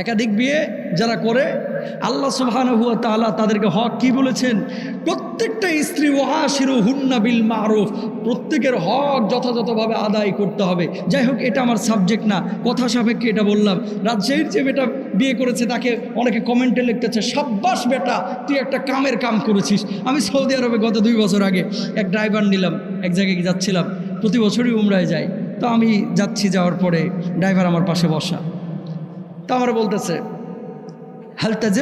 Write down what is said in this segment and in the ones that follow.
একাধিক বিয়ে যারা করে আল্লাহ সুবহানাহু ওয়া তাআলা তাদেরকে হক কি বলেছেন? প্রত্যেকটা স্ত্রী ওয়াশিরুহুন্না বিল মারুফ, প্রত্যেকের হক যথাযথভাবে আদায় করতে হবে। যাই হোক, এটা আমার সাবজেক্ট না, কথা সাপেক্ষে এটা বললাম। রাজশাহীর যে বেটা বিয়ে করেছে তাকে অনেকে কমেন্টে লিখতেছে, সাব্বাস বেটা, তুই একটা কামের কাম করেছিস। আমি সৌদি আরবে গত 2 বছর আগে এক ড্রাইভার নিলাম, এক জায়গায় যাচ্ছিলাম, প্রতি বছরই উমরায় যাই। তো আমি যাচ্ছি, যাওয়ার পরে ড্রাইভার আমার পাশে বসা, তা আমার বলতেছে, হালতা যে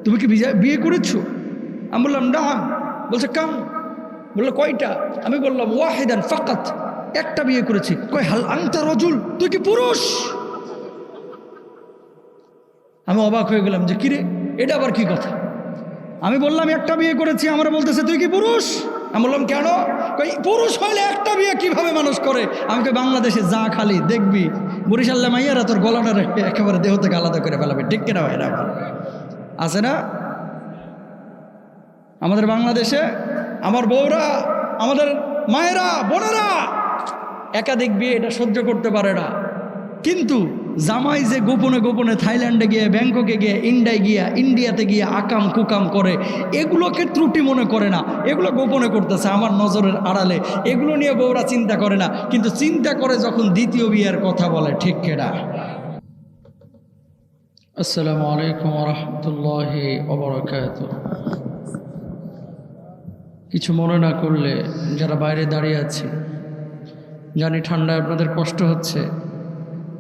তুমি কি বিয়ে করেছো? আমি বললাম না। বলছে কাম? বললো কয়টা? আমি বললাম ওয়াহিদান ফাকাত, একটা বিয়ে করেছি। কয় হাল আনতা রাজুল, তুই কি পুরুষ? আমি অবাক হয়ে গেলাম যে কিরে, এটা আবার কি কথা? আমি বললাম একটা বিয়ে করেছি, আমার বলতেছে তুই কি পুরুষ? আমি বললাম কেন? কই পুরুষ হইলে একটা বিয়ে কিভাবে মানুষ করে? আমি কই বাংলাদেশে যা খালি দেখবি বরিশাল্লা মাইয়ারা তোর গলাটা একেবারে দেহ থেকে আলাদা করে ফেলাবে, ঠিক কিনা ভাই? আছে না আমাদের বাংলাদেশে? আমার বউরা, আমাদের মায়েরা, বোনেরা একাধিক বিয়ে এটা সহ্য করতে পারে না। কিন্তু জামাই যে গোপনে গোপনে থাইল্যান্ডে গিয়ে, ব্যাংককে গিয়ে, ইন্ডিয়াতে গিয়ে আকাম কুকাম করে, এগুলোকে ত্রুটি মনে করে না, এগুলো গোপনে করতেছে আমার নজরের আড়ালে, এগুলো নিয়ে বউরা চিন্তা করে না। কিন্তু চিন্তা করে যখন দ্বিতীয় বিয়ের কথা বলে, ঠিক কেডা? আসসালামু আলাইকুম ওয়া রাহমাতুল্লাহি ওয়া বারাকাতুহু। কিছু মনে না করলে, যারা বাইরে দাঁড়িয়ে আছে, জানি ঠান্ডায় আপনাদের কষ্ট হচ্ছে,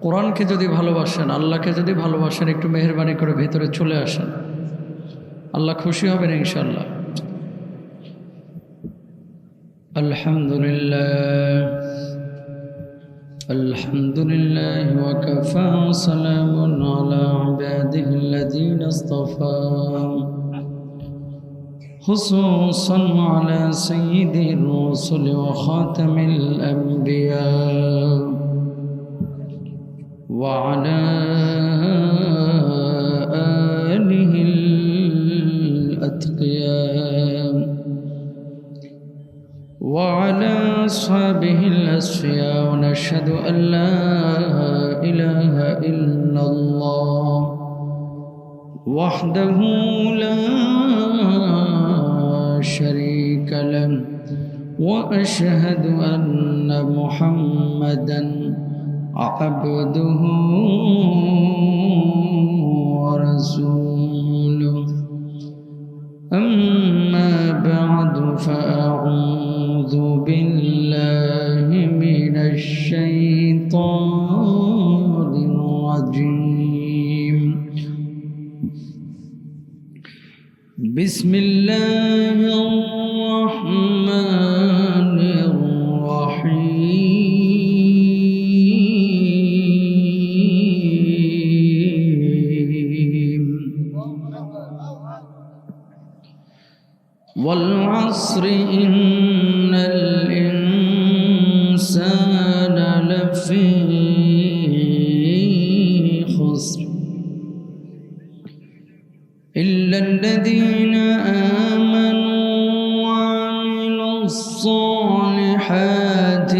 কোরআনকে যদি ভালোবাসেন, আল্লাহকে যদি ভালোবাসেন, একটু মেহেরবানি করে ভেতরে চলে আসেন, আল্লাহ খুশি হবেন ইনশাআল্লাহ। আলহামদুলিল্লাহ, আলহামদুলিল্লাহ ওয়া কাফা, সালামুন আলা ইবাদিহিল্লাযীনা ইসতাফা, خصوصا على سيد الرسل وخاتم الأنبياء وعلى آله الأتقياء وعلى أصحابه الأصفياء، ونشهد أن لا إله إلا الله وحده لا شريك له، وأشهد أن محمدا عبده ورسوله. أما بعد، فأعوذ بالله من الشيطان الرجيم. بسم الله الرحمن الرحيم. والعصر إن الإنسان لفي خسر إلا الذين آمنوا وعملوا الصالحات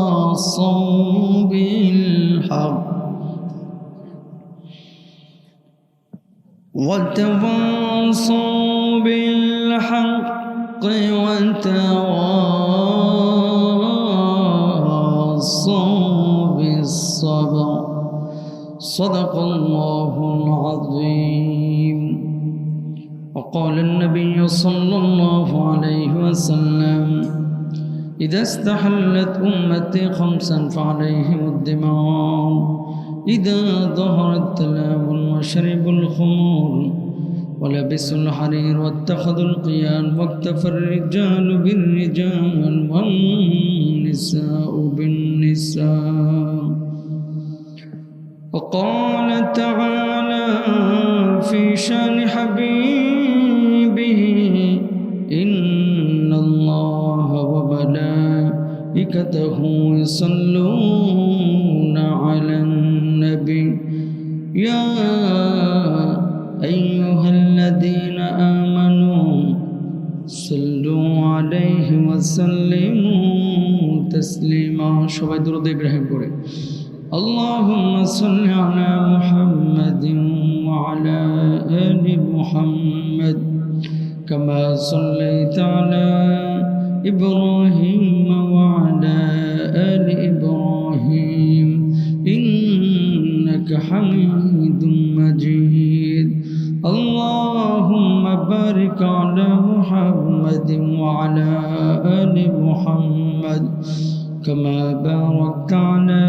وتواصوا بالحق وتواصوا وتواصوا بالصبر. صدق الله العظيم. وقال النبي صلى الله عليه وسلم: إذا استحلت أمتي خمسا فعليهم الدماء، إذا ظهر التلاعب وشربوا الخمور ولبسوا الحرير واتخذوا القيان، واكتفى الرجال بالرجال والنساء بالنساء. وقال تعالى في شان حبيبه: إن الله وملائكته يصلون على النبي يا أيها الذين آمنوا صلوا عليه وسلموا تسليما সবাই দরুদ ইব্রাহিম করে اللهم صل على محمد وعلى آل محمد كما صليت على إبراهيم وعلى آل إبراهيم إنك حميد مجيد اللهم بارك على محمد وعلى آل محمد كما باركت على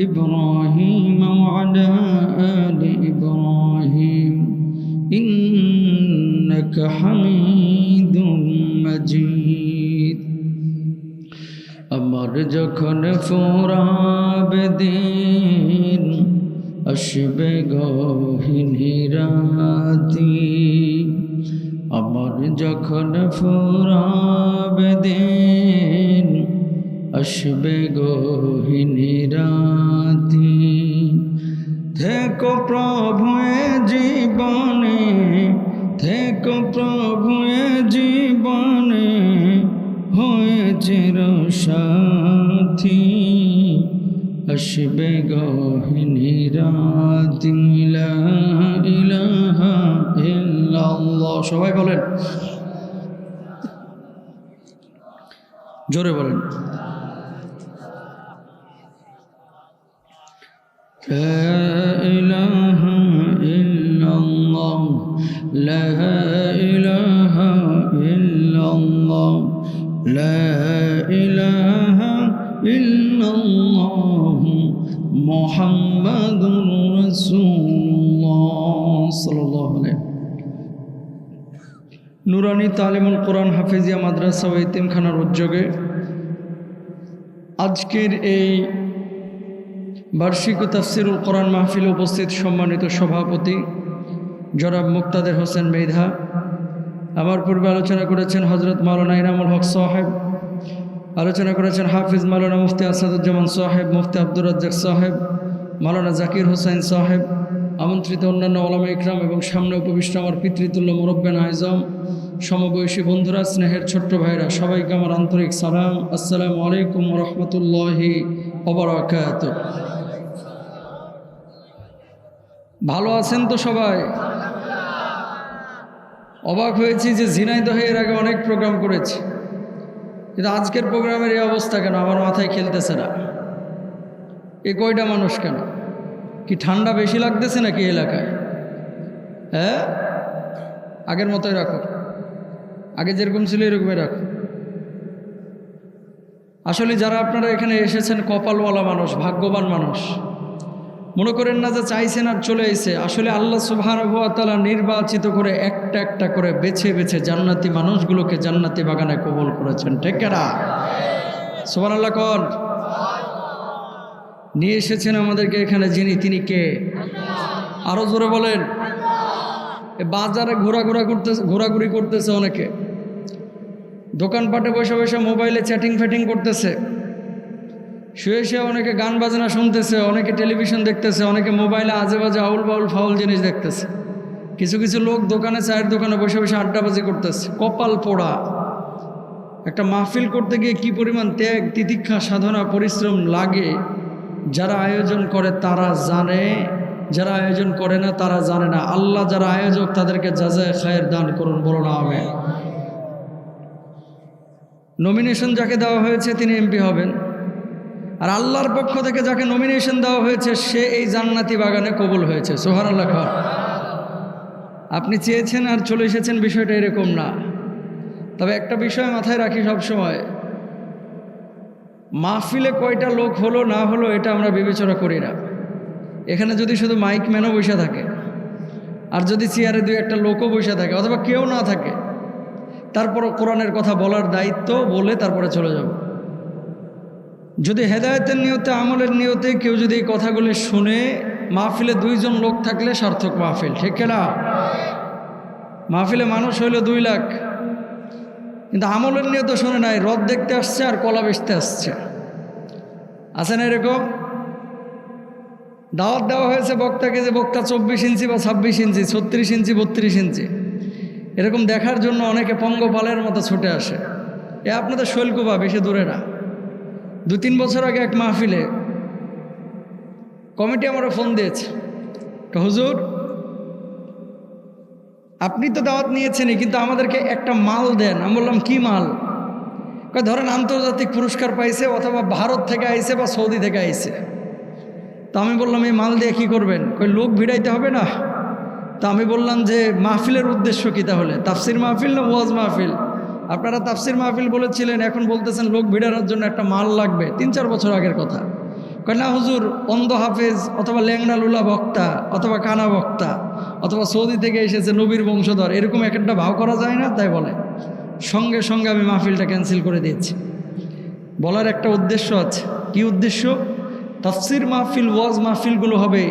إبراهيم وعلى آل إبراهيم إنك حميد مجيد আমার যখন ফুরাবে দিন আসবে গহীন রাতি আমার যখন ফুরাবে দিন আসবে গহীন রাতি থেকো প্রভু জীবনে থেকো প্রভু জীবনে হয়েছে সাথী আসবে গহীন রাতি লা ইলাহা ইল্লাল্লাহ সবাই বলেন জোরে বলেন لا إله إلا الله لا إله إلا الله لا إله إلا الله محمد رسول الله صلى الله عليه নুরানি তালিমুল কোরআন হাফিজিয়া মাদ্রাসা ও এতিমখানার উদ্যোগে আজকের এই বার্ষিক তাফসিরুল কোরআন মাহফিলে উপস্থিত সম্মানিত সভাপতি জনাব মুক্তাদের হোসেন মেধা, আমার পূর্বে আলোচনা করেছেন হজরত মাওলানা ইনামুল হক সাহেব, আলোচনা করেছেন হাফিজ মাওলানা মুফতি আসাদুজ্জামান সাহেব, মুফতি আব্দুর রাজ্জাক সাহেব, মাওলানা জাকির হোসেন সাহেব, আমন্ত্রিত অন্যান্য ওলামা ইকরাম এবং সামনে উপবিষ্ট আমার পিতৃতুল্য মুরব্বেন আজম, সমবয়সী বন্ধুরা, স্নেহের ছোট্ট ভাইরা, সবাইকে আমার আন্তরিক সালাম। আসসালামু আলাইকুম ওয়া রাহমাতুল্লাহি ওয়া বারাকাতুহু। ভালো আছেন তো সবাই? অবাক হয়েছি যে ঝিনাইদহে এর আগে অনেক প্রোগ্রাম করেছি, কিন্তু আজকের প্রোগ্রামের এই অবস্থা কেন? আমার মাথায় খেলতেছে না। এ কয়টা মানুষ কেন? কি ঠান্ডা বেশি লাগতেছে নাকি এলাকায়? হ্যাঁ, আগের মতোই রাখো, আগে যেরকম ছিল এরকমই রাখো। আসলে যারা আপনারা এখানে এসেছেন কপালওয়ালা মানুষ, ভাগ্যবান মানুষ। মনে করেন না যে চাইছেন আর চলে এসে, আসলে আল্লাহ সুবহানাহু ওয়া তাআলা নির্বাচিত করে একটা একটা করে বেছে বেছে জান্নাতি মানুষগুলোকে জান্নাতি বাগানে কবুল করেছেন। ঠিক না? সুবহানাল্লাহ কোন? নিয়ে এসেছেন আমাদেরকে এখানে যিনি, তিনি কে? আরো জোরে বলেন। বাজারে ঘোরাঘুরি করতেছে অনেকে, দোকানপাটে বসে বসে মোবাইলে চ্যাটিং ফ্যাটিং করতেছে, শুয়ে শুয়ে অনেকে গান বাজনা শুনতেছে, অনেকে টেলিভিশন দেখতেছে, অনেকে মোবাইলে আজে বাজে আউল বাউল ফাউল জিনিস দেখতেছে। কিছু কিছু লোক দোকানে, চায়ের দোকানে বসে বসে আড্ডাবাজি করতেছে। কপাল পোড়া। একটা মাহফিল করতে গিয়ে কি পরিমাণ ত্যাগ, তিতিক্ষা, সাধনা, পরিশ্রম লাগে, যারা আয়োজন করে তারা জানে, যারা আয়োজন করে না তারা জানে না। আল্লাহ যারা আয়োজক তাদেরকে জাযায়ে খায়ের দান করুন, বলুন আমিন। নমিনেশন যাকে দেওয়া হয়েছে তিনি এমপি হবেন, আর আল্লাহর পক্ষ থেকে যাকে নমিনেশন দেওয়া হয়েছে সে এই জান্নাতি বাগানে কবুল হয়েছে। সুবহানাল্লাহ। আপনি চেয়েছেন আর চলে এসেছেন, বিষয়টা এরকম না। তবে একটা বিষয় মাথায় রাখি সবসময়, মাহফিলে কয়টা লোক হলো না হলো এটা আমরা বিবেচনা করি না। এখানে যদি শুধু মাইক ম্যানও বসে থাকে, আর যদি চেয়ারে দুই একটা লোকও বসে থাকে, অথবা কেউ না থাকে, তারপরও কোরআনের কথা বলার দায়িত্ব বলে তারপরে চলে যাব। যদি হেদায়েতের নিয়তে, আমলের নিয়তে কেউ যদি এই কথাগুলি শুনে, মাহফিলে দুইজন লোক থাকলে সার্থক মাহফিল। ঠিক না? মাহফিলে মানুষ হইল 2 লাখ, কিন্তু আমলের নিয়তে শুনে নাই, রদ দেখতে আসছে আর কলা বেচতে আসছে। আছে না এরকম? দাওয়াত দেওয়া হয়েছে বক্তাকে যে বক্তা 24 ইঞ্চি বা 26 ইঞ্চি, 36 ইঞ্চি, 32 ইঞ্চি, এরকম দেখার জন্য অনেকে পঙ্গপালের মতো ছুটে আসে। আপনাদের শৈলকুপা, বেশি দূরে না। 2-3 বছর আগে এক মাহফিলে কমিটি আমারও ফোন দিয়েছে, হুজুর আপনি তো দাওয়াত নিয়েছেনই, কিন্তু আমাদেরকে একটা মাল দেন। আমি বললাম কি মাল? ধরেন আন্তর্জাতিক পুরস্কার পাইছে, অথবা ভারত থেকে আইছে বা সৌদি থেকে আইছে। তো আমি বললাম এই মাল দিয়ে কী করবেন? লোক ভিড়াইতে হবে না? তা আমি বললাম যে মাহফিলের উদ্দেশ্য কী তাহলে? তাফসির মাহফিল না ওয়াজ মাহফিল? আপনারা তাফসির মাহফিল বলেছিলেন, এখন বলতেছেন লোক ভিড়ানোর জন্য একটা মাল লাগবে। 3-4 বছর আগের কথা। না হুজুর, অন্ধ হাফেজ অথবা ল্যাংড়া লুলা বক্তা অথবা কানা বক্তা অথবা সৌদি থেকে এসেছে নবীর বংশধর, এরকম এক একটা ভাও করা যায় না, তাই বলে। সঙ্গে সঙ্গে আমি মাহফিলটা ক্যান্সেল করে দিয়েছি। বলার একটা উদ্দেশ্য আছে। কি উদ্দেশ্য? তাফসির মাহফিল ওয়াজ মাহফিলগুলো হবে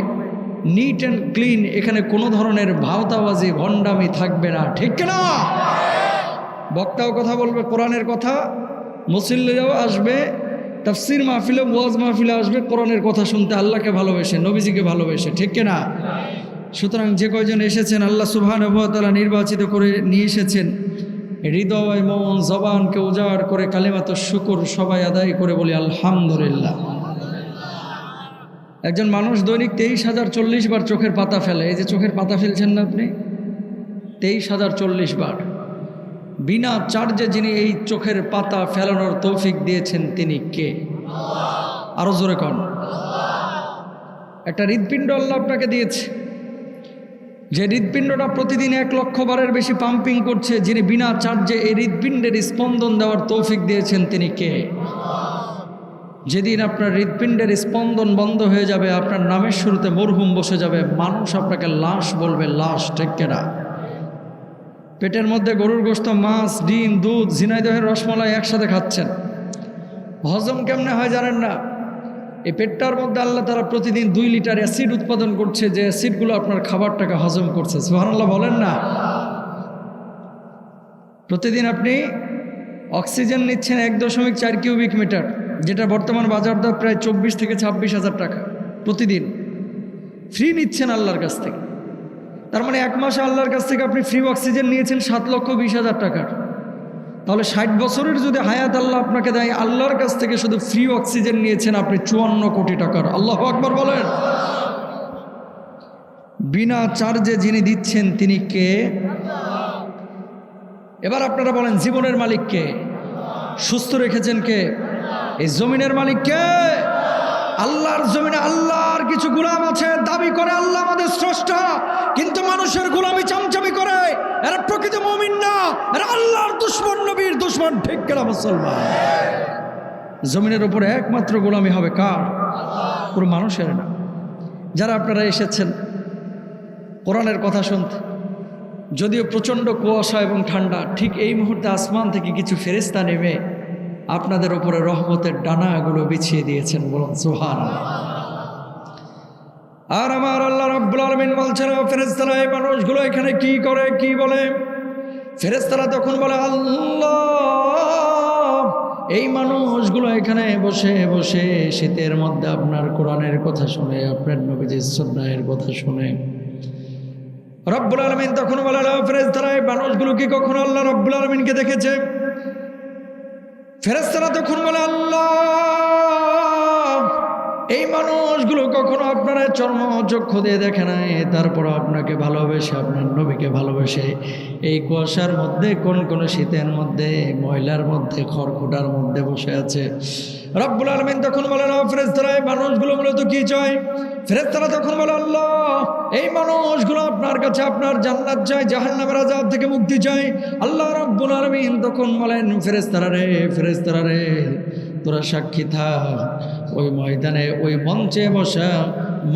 নিট অ্যান্ড ক্লিন, এখানে কোনো ধরনের ভাওতাবাজি ভণ্ডামি থাকবে না, ঠিক না? বক্তাও কথা বলবে কোরআনের কথা, মুসল্লিরাও আসবে তাফসির মাহফিলে ওয়াজ মাহফিলে আসবে কোরআনের কথা শুনতে, আল্লাহকে ভালোবেসে, নবীজিকে ভালোবেসে, ঠিক না? সুতরাং যে কয়জন এসেছেন আল্লাহ সুবহানাহু ওয়া তাআলা নির্বাচিত করে নিয়ে এসেছেন, হৃদয় মন জবানকে উজাড় করে কালিমাতুশ শুকর সবাই আদায় করে বলি আলহামদুলিল্লাহ। একজন মানুষ দৈনিক 23,040 বার চোখের পাতা ফেলে। এই যে চোখের পাতা ফেলছেন না আপনি, 23,040 বার। বিনা চার্জে যিনি এই চোখের পাতা ফেলানোর তৌফিক দিয়েছেন তিনি কে? আরো জোরে কন। একটা হৃৎপিণ্ড আল্লাহ আপনাকে দিয়েছে, যে হৃৎপিণ্ডটা প্রতিদিন 1 লক্ষ বারের বেশি পাম্পিং করছে, যিনি বিনা চার্জে এই হৃৎপিণ্ডের স্পন্দন দেওয়ার তৌফিক দিয়েছেন তিনি কে? যেদিন আপনার হৃৎপিণ্ডের স্পন্দন বন্ধ হয়ে যাবে, আপনার নামের শুরুতে মরহুম বসে যাবে, মানুষ আপনাকে লাশ বলবে, লাশ, ঠিক না? পেটের মধ্যে গরুর গোশত, মাছ, ডিম, দুধ, ঝিনাইদহের রসমালাই একসাথে খাচ্ছেন, হজম কেমনে হয় জানেন না? এই পেটটার মধ্যে আল্লাহ তাআলা প্রতিদিন 2 লিটার অ্যাসিড উৎপাদন করছে, যে অ্যাসিডগুলো আপনার খাবারটাকে হজম করছে। সুবহানাল্লাহ বলেন না? প্রতিদিন আপনি অক্সিজেন নিচ্ছেন 1.4 কিউবিক মিটার, যেটা বর্তমান বাজার দর প্রায় 24 থেকে 26 হাজার টাকা প্রতিদিন। ফ্রি নিচ্ছেন আল্লাহর কাছ থেকে। তার মানে 1 মাসে আল্লাহর কাছ থেকে আপনি ফ্রি অক্সিজেন নিয়েছেন 7,20,000 টাকার। তাহলে 60 বছরের যদি হায়াত আল্লাহ আপনাকে দেয়, আল্লাহর কাছ থেকে শুধু ফ্রি অক্সিজেন নিয়েছেন আপনি 54 কোটি টাকার। আল্লাহু আকবার বলেন। বিনা চার্জে যিনি দিচ্ছেন তিনি কে? এবার আপনারা বলেন, জীবনের মালিক কে? সুস্থ রেখেছেন কে? এই জমিনের মালিক কে? আল্লাহর জমিনে আল্লাহর কিছু গোলাম আছে, দাবি করে আল্লাহ আমাদের স্রষ্টা, কিন্তু মানুষের গোলামি চামচামি করে। এরা প্রকৃত মুমিন না, এরা আল্লাহর দুশমন, নবীর দুশমন, ঠিক কিনা মুসলমান? জমিনের উপরে একমাত্র গোলামি হবে কার? পুরো মানুষের না। যারা আপনারা এসেছেন কোরআনের কথা শুনতে, যদিও প্রচণ্ড কুয়াশা এবং ঠান্ডা, ঠিক এই মুহূর্তে আসমান থেকে কিছু ফেরেশতা নেমে আপনাদের উপরে রহমতের ডানাগুলো বিছিয়ে দিয়েছেন, বলুন সুবহানাল্লাহ। আর আমার আল্লাহ রাব্বুল আলামিন বলছেন, ফেরেশতারা এই মানুষগুলো এখানে কি করে, কি বলে? ফেরেশতারা তখন বলে, আল্লাহ এই মানুষগুলো এখানে বসে বসে শীতের মধ্যে আপনার কোরআনের কথা শুনে, আপনার নবীজির সুন্নাহের কথা শুনে। রব্বুল আলামিন তখন বলে, ফেরেশতারা এই মানুষগুলো কি কখনো আল্লাহ রব্বুল আলামিনকে দেখেছে? ফেরেশতারা তখন বলে, আল্লাহ এই মানুষগুলো কখনো আপনারা চর্মচক্ষু দিয়ে দেখে নাই, তারপর আপনাকে ভালোবেসে, আপনার নবীকে ভালোবেসে এই কুয়াশার মধ্যে, কোন শীতের মধ্যে, ময়লার মধ্যে, খড়কুটার মধ্যে বসে আছে। রব্বুল আলামিন তখন বলে, ফেরেশতারা এই মানুষগুলো মূলত কি চায়? ফেরেশতারা তখন বলে, আল্লাহ এই মানুষগুলো আপনার কাছে আপনার জান্নাত চায়, জাহান্নামের আযাব থেকে মুক্তি চায়। আল্লাহ রাব্বুল আলামিন তখন বলেন, ফেরেশতারা রে তোরা সাক্ষী থাক, ওই ময়দানে, ওই মঞ্চে বসা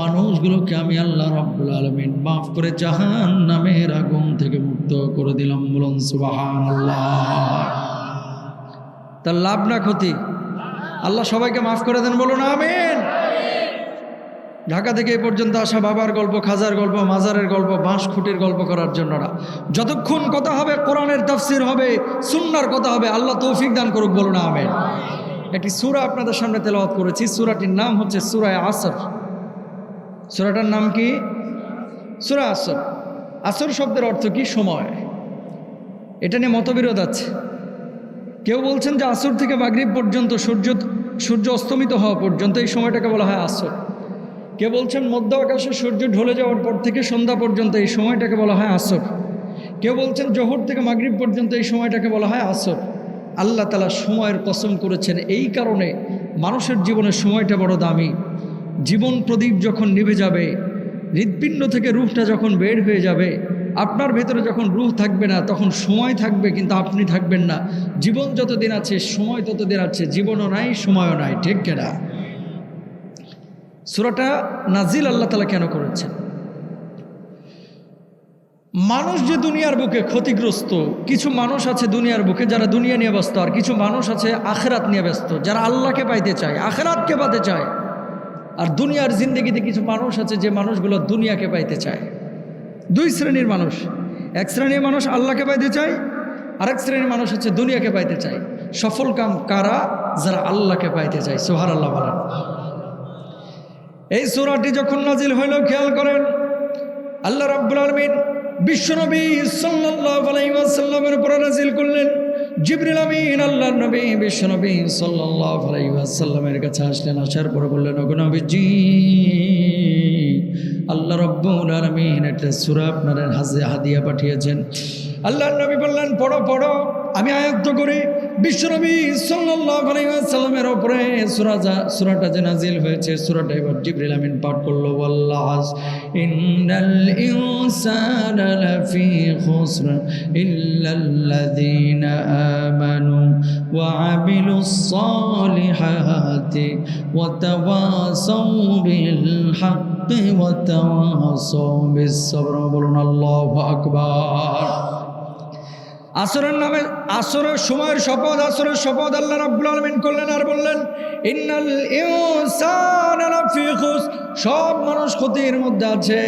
মানুষগুলোকে আমি আল্লাহ রাব্বুল আলামিন মাফ করে জাহান্নামের আগুন থেকে মুক্ত করে দিলাম, বলুন সুবহানাল্লাহ। তার লাভ না ক্ষতি? আল্লাহ সবাইকে মাফ করে দেন, বলুন আমিন। ঢাকা থেকে এই পর্যন্ত আসা বাবার গল্প, খাজার গল্প, মাজারের গল্প, বাঁশ খুঁটির গল্প করার জন্য না। যতক্ষণ কথা হবে কোরআনের তাফসীর হবে, সুন্নাহর কথা হবে, আল্লাহ তৌফিক দান করুক, বলুন আমিন। একটি সূরা আপনাদের সামনে তেলাওয়াত করেছি, সূরাটির নাম হচ্ছে সূরা আসর। সূরাটার নাম কি? সূরা আসর। আসর শব্দের অর্থ কি? সময়। এটা নিয়ে মতবিরোধ আছে। কেউ বলছেন যে আসর থেকে মাগরিব পর্যন্ত সূর্য সূর্য অস্তমিত হওয়া পর্যন্ত এই সময়টাকে বলা হয় আসর। কে বলছেন মধ্য আকাশে সূর্য ঢলে যাওয়ার পর থেকে সন্ধ্যা পর্যন্ত এই সময়টাকে বলা হয় আসর। কেউ বলছেন জোহর থেকে মাগরিব পর্যন্ত এই সময়টাকে বলা হয় আসর। আল্লাহ তাআলা সময়ের কসম করেছেন এই কারণে, মানুষের জীবনের সময়টা বড় দামি। জীবন প্রদীপ যখন নিভে যাবে, হৃৎপিণ্ড থেকে রূহটা যখন বের হয়ে যাবে, আপনার ভেতরে যখন রূহ থাকবে না, তখন সময় থাকবে কিন্তু আপনি থাকবেন না। জীবন যতদিন আছে সময় ততদিন আছে, জীবনও নাই সময়ও নাই, ঠিক কিনা? সূরাটা নাজিল আল্লাহ তাআলা কেন করেছেন? মানুষ যে দুনিয়ার বুকে ক্ষতিগ্রস্ত, কিছু মানুষ আছে দুনিয়ার বুকে যারা দুনিয়া নিয়ে ব্যস্ত, আর কিছু মানুষ আছে আখিরাত নিয়ে ব্যস্ত, যারা আল্লাহকে পাইতে চায়, আখিরাতকে পাইতে চায়। আর দুনিয়ার জিন্দেগিতে কিছু মানুষ আছে যে মানুষগুলো দুনিয়াকে পাইতে চায়। দুই শ্রেণীর মানুষ, এক শ্রেণীর মানুষ আল্লাহকে পাইতে চায়, আরেক শ্রেণীর মানুষ হচ্ছে দুনিয়াকে পাইতে চায়। সফল কাম কারা? যারা আল্লাহকে পাইতে চায়। সুবহানাল্লাহ বলেন। এই সূরাটি যখন নাজিল হইল, খেয়াল করেন আল্লাহ রাব্বুল আলামিন বিশ্বনবী সাল্লাল্লাহু আলাইহি ওয়াসাল্লামের উপর নাজিল করলেন। জিবরিল আমিন আল্লাহর নবী বিশ্বনবী সাল্লাল্লাহু আলাইহি ওয়াসাল্লামের কাছে আসলেন। আসার পর বললেন, ওগো নবীজি, আল্লাহ রাব্বুল আলামিন একটা সূরা আপনার হাদিয়া পাঠিয়েছেন। আল্লাহর নবী বললেন, পড়ো পড়ো। আমি আয়াত করে বিশ্বনবী সাল্লাল্লাহু আলাইহি ওয়াসাল্লামের উপরে সূরাটা যে নাজিল হয়েছে, সূরাটা এবার জিবরিল আমিন পাঠ করলো। ওয়াল্লাহ ইন্নাল ইনসানা লাফি খুসর ইল্লাল্লাযীনা আমানু ওয়া আমিলুস সালিহাতি ওয়া তাওয়াসাউ বিল হাক্কি ওয়া তাওয়াসাউ বিস সাবর। বলুন আল্লাহু আকবার। আসরের নামে, আসরের সময়ের শপথ, আসরের শপথ আল্লাহ রাব্বুল আলামিন করলেন আর বললেন, ইন্নাল ইনসানা লাফি খুসর। সব মানুষ ক্ষতির মধ্যে আছে,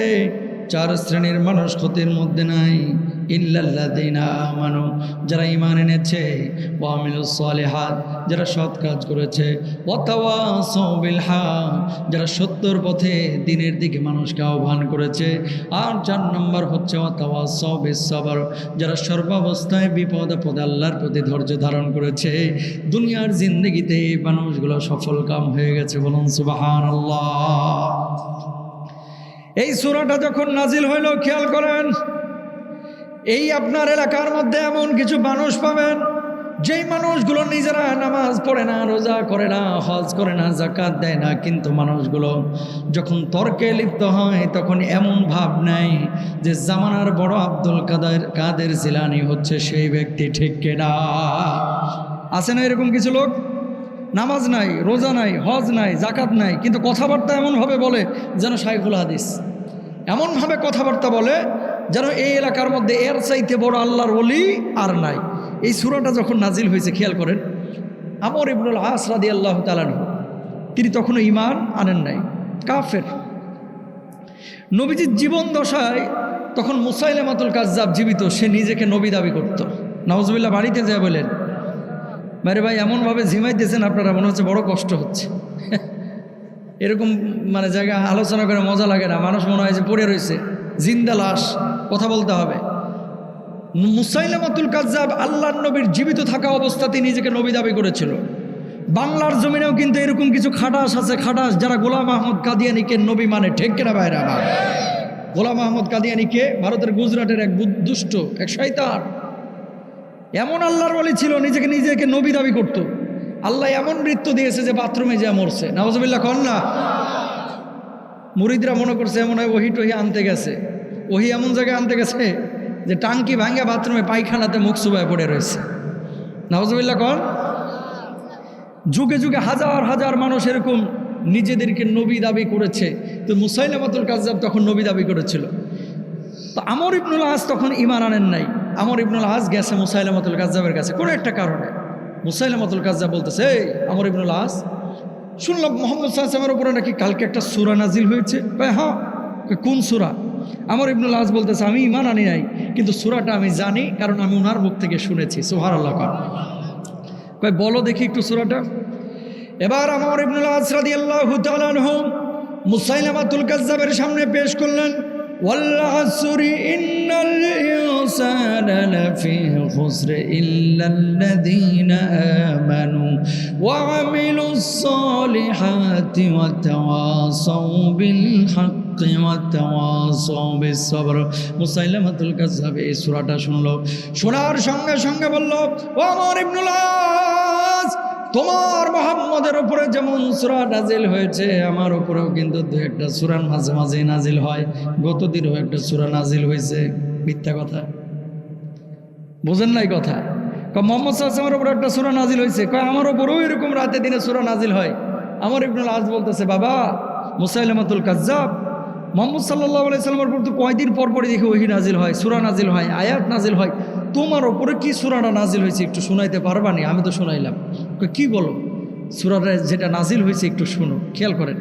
চার শ্রেণীর মানুষ ক্ষতির মধ্যে নাই। ইল্লাল্লাযীনা আমানু, যারা ঈমান এনেছে, ওয়া আমিলুস সালিহাত, যারা সৎ কাজ করেছে, ওয়া তাওয়াসাউ বিল হক, যারা সত্যর পথে দ্বীনের দিকে মানুষকে আহ্বান করেছে। আর 4 নম্বর হচ্ছে ওয়া তাওয়াসাউ বিস সাবর, যারা সর্বাবস্থায় বিপদ আপদে আল্লাহর প্রতি ধৈর্য ধারণ করেছে। দুনিয়ার জিন্দেগিতে এই মানুষগুলো সফল কাম হয়ে গেছে। বলুন সুবহানাল্লাহ। এই সূরাটা যখন নাজিল হইল, খেয়াল করেন, এই আপনার এলাকার মধ্যে এমন কিছু মানুষ পাবেন যেই মানুষগুলো নিজেরা নামাজ পড়ে না, রোজা করে না, হজ করে না, যাকাত দেয় না, কিন্তু মানুষগুলো যখন তর্কে লিপ্ত হয় তখন এমন ভাব নেয় যে জামানার বড় আব্দুল কাদের জিলানী হচ্ছে সেই ব্যক্তি, ঠিক কিনা? আছে না এরকম কিছু লোক? নামাজ নাই, রোজা নাই, হজ নাই, যাকাত নাই, কিন্তু কথাবার্তা এমনভাবে বলে যেন শাইখুল হাদিস। এমনভাবে কথাবার্তা বলে যেন এই এলাকার মধ্যে এর চাইতে বড় আল্লাহর ওলি আর নাই। এই সূরাটা যখন নাজিল হয়েছে, খেয়াল করেন, আমর ইবনুল আস রাদিয়াল্লাহু তাআলা আনহু, তিনি তখনও ঈমান আনেন নাই, কাফের। নবীজির জীবন দশায় তখন মুসাইলামাতুল কাজ্জাব জীবিত, সে নিজেকে নবী দাবি করত। নাউজুবিল্লাহ। বাড়িতে যায় বলেন, মেরে ভাই এমনভাবে ঝিমাইতেছেন আপনারা, মনে হচ্ছে বড় কষ্ট হচ্ছে। এরকম মানে জায়গা আলোচনা করে মজা লাগে না, মানুষ মনে হয় যে পড়ে রয়েছে, জিন্দা লাশ, কথা বলতে হবে। মুসাইলামাতুল কাজ্জাব আল্লাহর নবীর জীবিত থাকা অবস্থাতেই নিজেকে নবী দাবি করেছিল। বাংলার জমিনেও কিন্তু এরকম কিছু খাটাস আছে, খাটাস, যারা গোলাম আহমদ কাদিয়ানীকে নবী মানে, ঠিক কিনা ভাইরা আমার? গোলাম আহমদ কাদিয়ানীকে ভারতের গুজরাটের এক দুষ্ট, এক শয়তান, এমন আল্লাহর ওলি ছিল, নিজেকে নবী দাবি করত। আল্লাহ এমন মৃত্যু দিয়েছে যে বাথরুমে যা মরছে। নাউজুবিল্লাহ কন না। মুরিদরা মনে করছে এমন হয় ওহি টহি আনতে গেছে, ওহি এমন জায়গায় আনতে গেছে যে টাঙ্কি ভাঙ্গা বাথরুমে পায়খানাতে মুখ চুবায় পড়ে রয়েছে। নাউজুবিল্লাহ কন। যুগে যুগে হাজার হাজার মানুষ এরকম নিজেদেরকে নবী দাবি করেছে। তো মুসাইলামাতুল কাজ্জাব তখন নবী দাবি করেছিল। তো আমর ইবনুল আস তখন ঈমান আনেন নাই। আমর ইবনুল আস গেছে মুসাইলামাতুল কাজ্জাবের কাছে কোনো একটা কারণে। মুসাইলামাতুল কাজ্জাব বলতেছে, এই আমর ইবনুল আস, শুনলাম মুহাম্মদ সাল্লাল্লাহু আলাইহি ওয়াসাল্লামের উপরে নাকি কালকে একটা সূরা নাজিল হয়েছে। হ্যাঁ, কোন সূরা? আমর ইবনুল আস বলতেছে, আমি ঈমান আনি নাই, কিন্তু সূরাটা আমি জানি, কারণ আমি ওনার মুখ থেকে শুনেছি। সুবহানাল্লাহ। কয় বলো দেখি একটু সূরাটা। এবার আমর ইবনুল আস রাদিয়াল্লাহু তাআলা আনহু মুসাইলামাতুল কাজ্জাবের সামনে পেশ করলেন, ওয়াল আসরি ইন্নাল الإنسان لفي خسر إلا الذين آمنوا وعملوا الصالحات وتواصوا بالحق وتواصوا بالصبر মুসাইলামাতুল কাজ্জাব এই সূরাটা শুনলো, শোনার সঙ্গে সঙ্গে বলল, ও আমর ইবনুল আস, তোমার মুহাম্মদের উপরে যেমন সূরা নাজিল হয়েছে আমার উপরেও কিন্তু দু একটা সূরা মাঝে মাঝে নাজিল হয়। গতদিনও একটা সূরা নাজিল হয়েছে। মিথ্যা কথা, বুঝেন নাই কথা? মুহাম্মদ সাল্লাল্লাহু আলাইহি ওয়াসাল্লামের উপরে একটা সূরা নাজিল হয়েছে, কয় আমার উপরেও এরকম রাতে দিনে সূরা নাজিল হয়। আমর ইবনুল আস বলতেছে, বাবা মুসাইলামাতুল কাজ্জাব, মুহাম্মদ সাল্লাল্লাহু আলাইহি ওয়াসাল্লামের উপর তো কয়দিন পর পরই দেখি ওহী নাজিল হয়, সূরা নাজিল হয়, আয়াত নাজিল হয়। তোমার উপরে কি সূরাটা নাজিল হয়েছে একটু শোনাইতে পারবা নি? আমি তো শোনাইলাম। কি বলো? সূরাটা যেটা নাজিল হয়েছে একটু শুনো, খেয়াল করেন।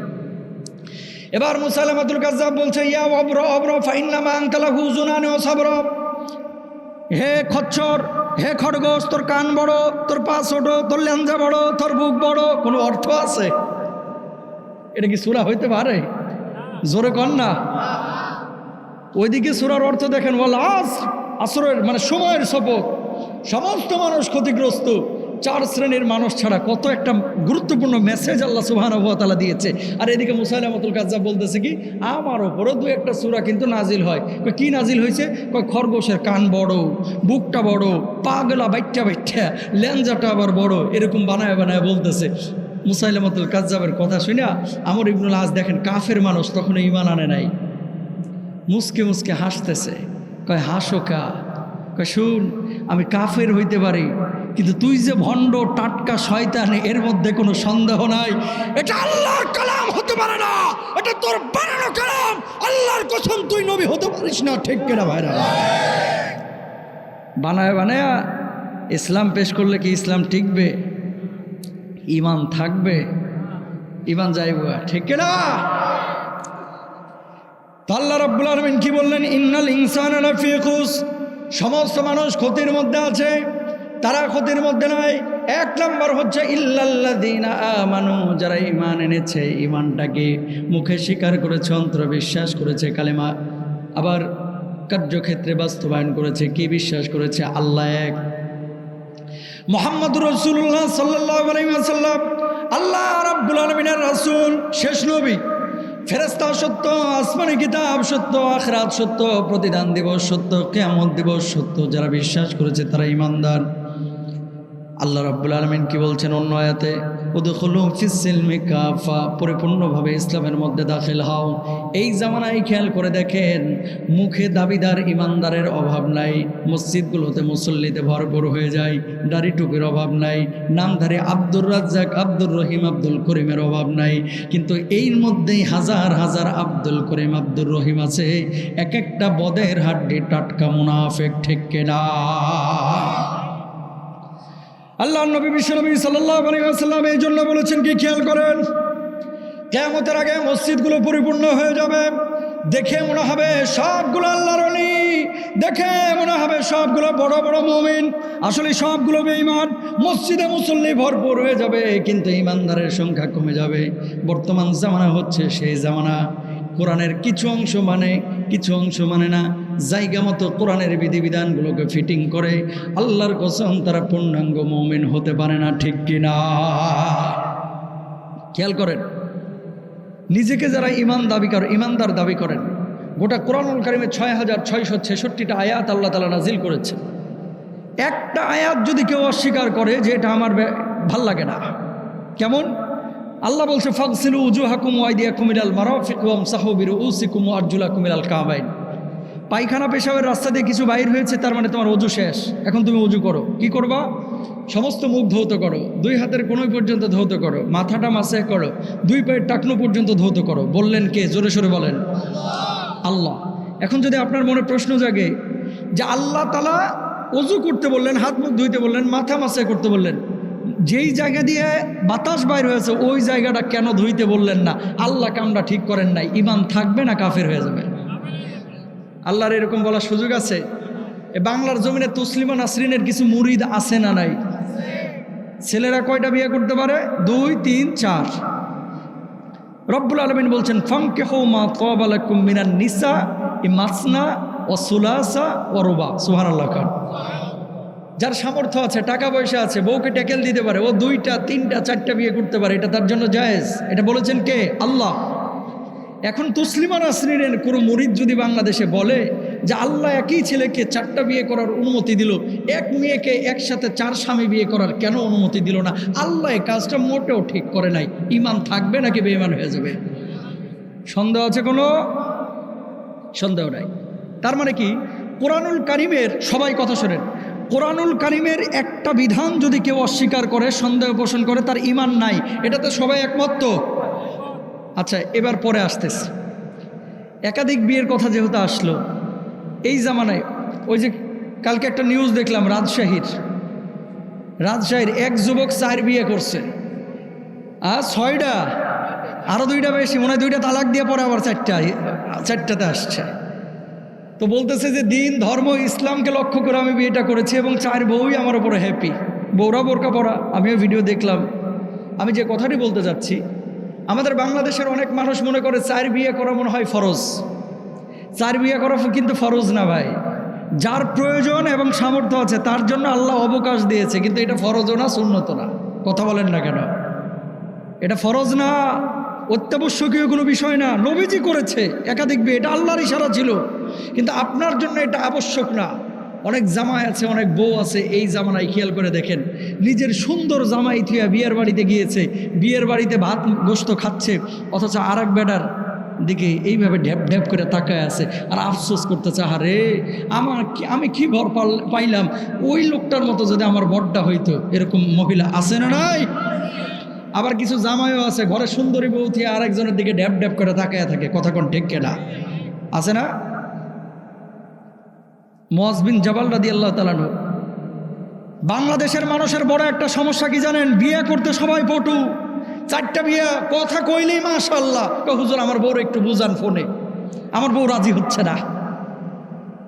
এবার মুসাইলামাতুল কাজ্জাব বলছে, ইয়া অব্র অব্র ফাইন্নামা আনতা লাহু যুনানি ওয়া সাবর, হে খচ্চর, হে খরগোশ, তোর কান বড়, তোর পা ছোট, তোর লেঞ্জা বড়, তোর বুক বড়, কোনো অর্থ আছে? এটা কি সূরা হইতে পারে? জোরে কন না। ওইদিকে সূরার অর্থ দেখেন, ওয়াল আসর, আসরের মানে সময়ের শপথ, সমস্ত মানুষ ক্ষতিগ্রস্ত, 4 শ্রেণীর মানুষ ছাড়া। কত একটা গুরুত্বপূর্ণ মেসেজ আল্লাহ সুবহানাহু ওয়া তাআলা দিয়েছে। আর এদিকে মুসাইলামাতুল কাজ্জাব বলতেছে কি, আমার ওপরও 2-1টা সূরা কিন্তু নাজিল হয়। কি নাজিল হয়েছে? কয় খরগোশের কান বড়, বুকটা বড়, পাগলা বাইট্টা বাইট্টা, লেঞ্জাটা আবার বড়, এরকম বানায় বানায় বলতেছে। মুসাইলামাতুল কাজ্জাবের কথা শুনে আমর ইবনুল আস দেখেন কাফের মানুষ, তখন ঈমান আনে নাই, মুসকে মুসকে হাসতেছে। কয় হাসো কা? কয় শুন, আমি কাফের হইতে পারি কিন্তু তুই যে ভণ্ড টাটকা শয়তান এর মধ্যে কোনো সন্দেহ নাই। এটা আল্লাহর কালাম হতে পারে না, এটা তোর বানানো কালাম। আল্লাহর কসম তুই নবী হতে পারিস না। ঠিক কিনা ভাইরা? বানায় বানায়া ইসলাম পেশ করলে কি ইসলাম টিকবে? ঈমান থাকবে? ঈমান যাইব? ঠিক কিনা? আল্লাহ রাব্বুল আলামিন কি বললেন? ইন্নাল ইনসানা লাফি খুসর, সমস্ত মানুষ ক্ষতির মধ্যে আছে। তারা ক্ষতির মধ্যে নয়। 1 নম্বর হচ্ছে ইল্লাল্লাযীনা আমানু, যারা ঈমান এনেছে, ঈমানটাকে মুখে স্বীকার করেছে, অন্তরে বিশ্বাস করেছে, কালেমা আবার কার্যক্ষেত্রে বাস্তবায়ন করেছে। কি বিশ্বাস করেছে? আল্লাহ এক, মুহাম্মদুর রাসূলুল্লাহ সাল্লাল্লাহু আলাইহি ওয়াসাল্লাম আল্লাহ রাব্বুল আলামিনের রাসূল, শেষ নবী। ফেরেশতা সত্য, আসমানি কিতাব সত্য, আখিরাত সত্য, প্রতিদান দিবস সত্য, কিয়ামত দিবস সত্য। যারা বিশ্বাস করেছে তারা ঈমানদার। আল্লাহ রাব্বুল আলামিন কি বলছেন অন্য আয়াতে? উদখুলু ফিস-সিলমি কাফা, পরিপূর্ণভাবে ইসলামের মধ্যে দাখিল হও। এই জামানায় খেয়াল করে দেখেন, মুখে দাবিদার ঈমানদারের অভাব নাই, মসজিদগুলোতে মুসল্লিতে ভরপুর হয়ে যায়, দাড়ি টুপির অভাব নাই, নামধারী আব্দুর রাজ্জাক, আব্দুর রহিম, আব্দুল করিমের অভাব নাই। কিন্তু এর মধ্যেই হাজার হাজার আব্দুল করিম, আব্দুর রহিম আছে, এক একটা বদের হাড্ডি টাটকা মুনাফিক। ঠিক কিনা? আল্লাহ নবী বিশ্বনবী সাল্লাল্লাহু আলাইহি ওয়াসাল্লাম এই জন্য বলেছেন কি, খেয়াল করেন, কিয়ামতের আগে মসজিদগুলো পরিপূর্ণ হয়ে যাবে। দেখে মনে হবে সবগুলো আল্লাহর ওলি, দেখে মনে হবে সবগুলো বড় বড় মুমিন, আসলে সবগুলো বেঈমান। মসজিদে মুসল্লি ভরপুর হয়ে যাবে কিন্তু ঈমানদারের সংখ্যা কমে যাবে। বর্তমান জামানা হচ্ছে সেই জামানা, কোরআনের কিছু অংশ মানে, কিছু অংশ মানে না, জায়গা মতো কোরআনের বিধিবিধানগুলোকে ফিটিং করে। আল্লাহর কসম তারা পূর্ণাঙ্গ মুমিন হতে পারে না। ঠিক কিনা? খেয়াল করেন, নিজেকে যারা ইমানদার দাবি করেন, গোটা কোরআনুল কারীমে 6666টা আয়াত আল্লাহ তাআলা নাজিল করেছে। একটা আয়াত যদি কেউ অস্বীকার করে যে এটা আমার ভাল লাগে না, কেমন? আল্লাহ বলছে ফাগসিলু উজুহাকুম ওয়া আইদিয়াকুম ইলাল মারাফিক ওয়ামসাহু বিরুউসিকুম ওয়া আরজুলাকুম ইলাল কাবাইন। পায়খানা পেশাবের রাস্তা দিয়ে কিছু বাইর হয়েছে, তার মানে তোমার ওযু শেষ, এখন তুমি ওযু করো। কি করবা? সমস্ত মুখ ধৌত করো, 2 হাতের কোণই পর্যন্ত ধৌত করো, মাথাটা মাসে করো, 2 পায়ের টাকনো পর্যন্ত ধৌত করো। বললেন কে? জোরে সোরে বলেন। আল্লাহ। এখন যদি আপনার মনে প্রশ্ন জাগে যে আল্লাহ তাআলা ওযু করতে বললেন, হাত মুখ ধুইতে বললেন, মাথা মাসে করতে বললেন, যেই জায়গা দিয়ে বাতাস বাইর হয়েছে ওই জায়গাটা কেন ধুইতে বললেন না? আল্লাহ কামটা ঠিক করেন নাই। ঈমান থাকবে না কাফের হয়ে যাবে? আল্লাহর এরকম বলার সুযোগ আছে? বাংলার জমিনে তসলিমা নাসরিনের কিছু মুরিদ আছে না নাই? ছেলেরা কয়টা বিয়ে করতে পারে? 2, 3, 4। রব্বুল আলামিন বলছেন ফামকিহু মা তাবা লাকুম মিনান নিসা মাসনা ও সুলাসা ও রুবা। সুবহানাল্লাহ খান। যার সামর্থ্য আছে, টাকা পয়সা আছে, বউকে ট্যাকেল দিতে পারে, ও 2টা 3টা 4টা বিয়ে করতে পারে, এটা তার জন্য জায়েজ। এটা বলেছেন কে? আল্লাহ। এখন তসলিমা নাসরিনের কোনো মুরিদ যদি বাংলাদেশে বলে যে আল্লাহ একই ছেলেকে 4টা বিয়ে করার অনুমতি দিল, এক মেয়েকে একসাথে 4 স্বামী বিয়ে করার কেন অনুমতি দিল না? আল্লাহ এই কাজটা মোটেও ঠিক করে নাই। ঈমান থাকবে নাকি বেঈমান হয়ে যাবে? সন্দেহ আছে? কোনো সন্দেহ নাই। তার মানে কি? কোরআনুল কারিমের, সবাই কথা শোনেন, কোরআনুল কারিমের একটা বিধান যদি কেউ অস্বীকার করে, সন্দেহ পোষণ করে, তার ঈমান নাই। এটাতে সবাই একমত তো? আচ্ছা, এবার পরে আসতেছে একাধিক বিয়ের কথা যেহেতু আসলো, এই জামানায় ওই যে কালকে একটা নিউজ দেখলাম, রাজশাহীর এক যুবক 4 বিয়ে করছে, আর 6টা, আরও 2টা বেশি, মনে হয় 2টা তালাক দিয়ে পরে আবার 4টাতে আসছে। তো বলতেছে যে দিন, ধর্ম, ইসলামকে লক্ষ্য করে আমি বিয়েটা করেছি এবং 4 বউই আমার উপরে হ্যাপি। বউরা বোরকা পরা, আমিও ভিডিও দেখলাম। আমি যে কথাটি বলতে যাচ্ছি, আমাদের বাংলাদেশের অনেক মানুষ মনে করে 4 বিয়ে করা মনে হয় ফরজ। 4 বিয়ে করা কিন্তু ফরজ না ভাই। যার প্রয়োজন এবং সামর্থ্য আছে তার জন্য আল্লাহ অবকাশ দিয়েছে, কিন্তু এটা ফরজও না, সুন্নত না। কথা বলেন না কেন? এটা ফরজ না, অত্যাবশ্যকীয় কোনো বিষয় না। নবীজি করেছে একাধিক বিয়ে, এটা আল্লাহর ইশারা ছিল, কিন্তু আপনার জন্য এটা আবশ্যক না। অনেক জামাই আছে, অনেক বউ আছে, এই জামানায় খেয়াল করে দেখেন, নিজের সুন্দর জামাই থুয়া বিয়ের বাড়িতে গিয়েছে, বিয়ের বাড়িতে ভাত গোস্ত খাচ্ছে, অথচ আর এক বেটার দিকে এইভাবে ঢ্যাপ ঢ্যাপ করে তাকায় আছে আর আফসোস করতেছে, আরে আমি কি ভর পাইলাম, ওই লোকটার মতো যদি আমার বরটা হইতো। এরকম মহিলা আছে না নাই? আবার কিছু জামাইও আছে, ঘরে সুন্দরী বউ থুয়া আরেকজনের দিকে ঢ্যাপ ঢ্যাপ করে তাকায় থাকে। কথা কোন ঠিক কেনা? আছে না? মুআয বিন জাবাল রাদিয়াল্লাহু তাআলা আনহু। বাংলাদেশের মানুষের বড় একটা সমস্যা কি জানেন? বিয়ে করতে সবাই পটু, 4টা বিয়ে, কথা কইলেই মাশাআল্লাহ, হুজুর আমার বউর একটু বুঝান ফোনে, আমার বউ রাজি হচ্ছে না।